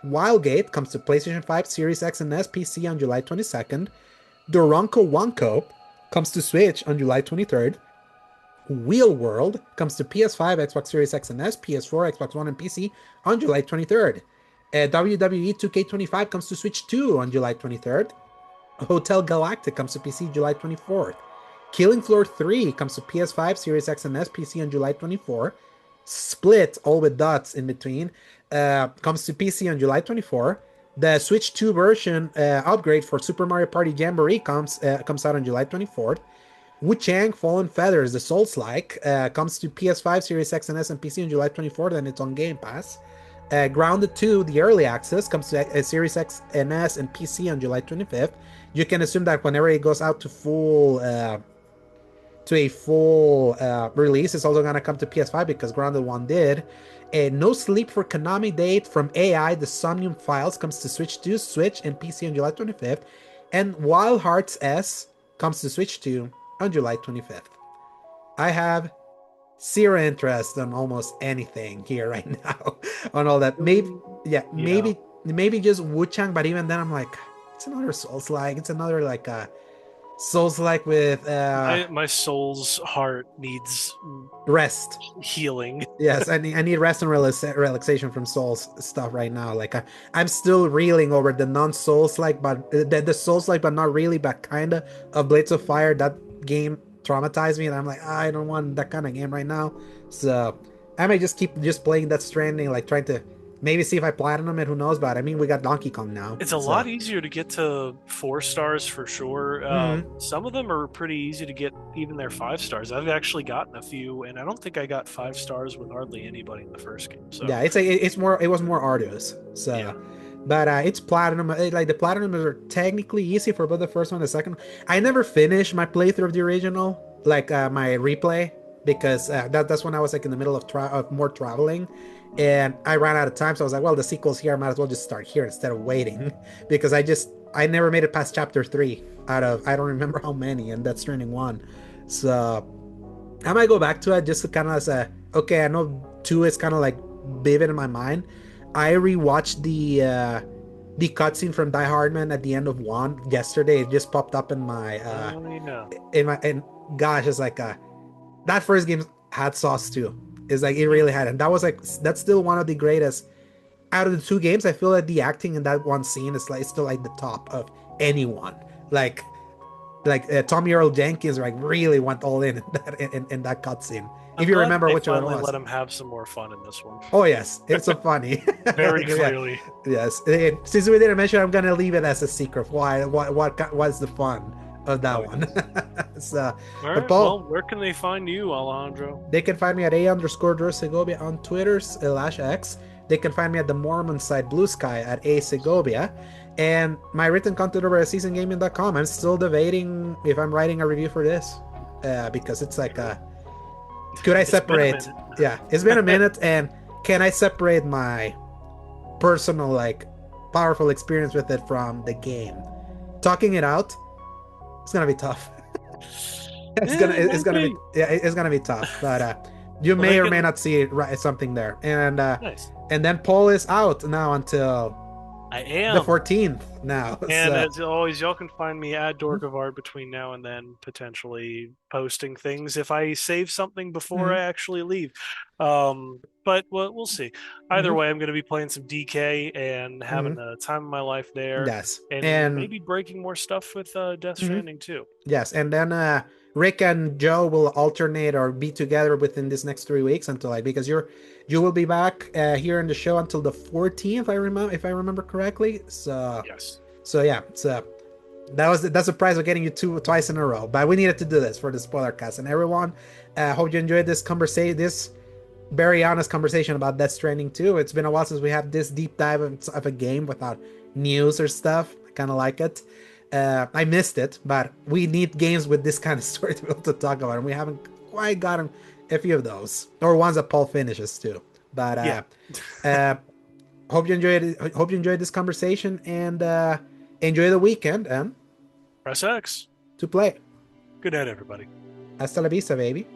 Speaker 1: Wildgate comes to PlayStation 5, Series X and S, PC on July 22nd. Doronko Wonko comes to Switch on July 23rd. Wheel World comes to PS5, Xbox Series X and S, PS4, Xbox One, and PC on July 23rd. WWE 2K25 comes to Switch 2 on July 23rd. Hotel Galactic comes to PC July 24th. Killing Floor 3 comes to PS5, Series X and S, PC on July 24th. Split, all with dots in between, comes to PC on July 24th. The Switch 2 version upgrade for Super Mario Party Jamboree comes out on July 24th. Wu Chang Fallen Feathers, the Souls like, comes to PS5, Series X and S, and PC on July 24th, and it's on Game Pass. Grounded 2, the early access, comes to Series X and S and PC on July 25th. You can assume that whenever it goes out to a full release, it's also gonna come to PS5 because Grounded 1 did. No Sleep for Konami date from AI, the Somnium Files comes to Switch 2, Switch, and PC on July 25th. And Wild Hearts S comes to Switch 2 on July 25th. I have zero interest on almost anything here right now on all that. Maybe, yeah,
Speaker 2: Yeah.
Speaker 1: maybe just Wuchang, but even then I'm like, it's another Souls like, it's another like Souls like with
Speaker 2: My soul's heart needs
Speaker 1: rest.
Speaker 2: healing.
Speaker 1: Yes, I need rest and relaxation from Souls stuff right now. Like I'm still reeling over the non-Souls like, but the Souls like, but not really, but kinda of Blades of Fire. That game traumatized me, and I'm like, I don't want that kind of game right now. So I may just keep just playing that Stranding, like trying to maybe see if I platinum it. Who knows? But I mean, we got Donkey Kong now,
Speaker 2: It's a
Speaker 1: so
Speaker 2: lot easier to get to 4 stars for sure.
Speaker 1: mhm.
Speaker 2: Some of them are pretty easy to get even their 5 stars. I've actually gotten a few, and I don't think I got 5 stars with hardly anybody in the first game. So
Speaker 1: Yeah, it was more arduous.
Speaker 2: yeah,
Speaker 1: So, but it's platinum. Like the platinum are technically easy for both the first one and the second. I never finished my playthrough of the original, like my replay, because that's when I was like in the middle of more traveling, And I ran out of time, so I was like, well, the sequel's here. I might as well just start here instead of waiting, because I never made it past chapter 3 out of I don't remember how many, and that's Stranding 1. So I might go back to it just to kind of say, okay, I know 2 is kind of like vivid in my mind. I rewatched the cutscene from Die Hardman at the end of 1 yesterday. It just popped up
Speaker 2: Oh, yeah.
Speaker 1: and gosh, it's like that first game had sauce too. It's like it really had, and that was like that's still one of the greatest out of the 2 games. I feel like the acting in that one scene is like still like the top of anyone. Like Tommy Earl Jenkins like really went all in in that cutscene. If
Speaker 2: I'm
Speaker 1: you
Speaker 2: glad
Speaker 1: remember
Speaker 2: they
Speaker 1: which one it
Speaker 2: finally
Speaker 1: was.
Speaker 2: let him have some more fun in this one.
Speaker 1: Oh yes, it's so funny.
Speaker 2: Very
Speaker 1: Yeah,
Speaker 2: clearly.
Speaker 1: yes. Since we didn't mention, I'm gonna leave it as a secret. Why? What's the fun of that
Speaker 2: Oh,
Speaker 1: one?
Speaker 2: yes.
Speaker 1: So,
Speaker 2: All
Speaker 1: but
Speaker 2: right. Well,
Speaker 1: Paul,
Speaker 2: where can they find you, Alejandro?
Speaker 1: they can find me at a_Segovia on Twitter/X. They can find me at the Mormon site Blue Sky at a_Segovia. And my written content over at seasongaming.com. I'm still debating if I'm writing a review for this. Because it's like could I
Speaker 2: It's been a
Speaker 1: separate?
Speaker 2: minute.
Speaker 1: Yeah, it's been a minute, and can I separate my personal, like, powerful experience with it from the game? Talking it out, it's gonna be tough.
Speaker 2: Yeah, it
Speaker 1: It's
Speaker 2: might
Speaker 1: gonna be,
Speaker 2: be.
Speaker 1: yeah, it's gonna be tough. But you
Speaker 2: Well,
Speaker 1: may
Speaker 2: they
Speaker 1: or may
Speaker 2: can.
Speaker 1: not see something there,
Speaker 2: Nice.
Speaker 1: and then Paul is out now until
Speaker 2: I
Speaker 1: the
Speaker 2: am.
Speaker 1: 14th now.
Speaker 2: And
Speaker 1: So
Speaker 2: as always, y'all can find me at Dork of Art between now and then, potentially posting things if I save something before
Speaker 1: mhm,
Speaker 2: I actually leave. But we'll see. Either
Speaker 1: mhm,
Speaker 2: way, I'm going to be playing some DK and having
Speaker 1: mhm.
Speaker 2: the time of my life there,
Speaker 1: Yes,
Speaker 2: and
Speaker 1: and
Speaker 2: maybe breaking more stuff with Death
Speaker 1: mhm.
Speaker 2: Stranding too.
Speaker 1: Yes, and then Rick and Joe will alternate or be together within this next 3 weeks until like because you will be back here in the show until the 14th. I remember if I remember correctly.
Speaker 2: Yes.
Speaker 1: So yeah, so that's the price of getting you twice in a row. But we needed to do this for the spoiler cast. And everyone, hope you enjoyed this conversation. This very honest conversation about Death Stranding 2. It's been a while since we had this deep dive of a game without news or stuff. I kind of like it. I missed it, but we need games with this kind of story to be able to talk about, and we haven't quite gotten a few of those, or ones that Paul finishes too. But
Speaker 2: Yeah.
Speaker 1: uh, hope you enjoyed it. Hope you enjoyed this conversation, and enjoy the weekend and
Speaker 2: Press X.
Speaker 1: to play.
Speaker 2: Good night, everybody.
Speaker 1: Hasta la vista, baby.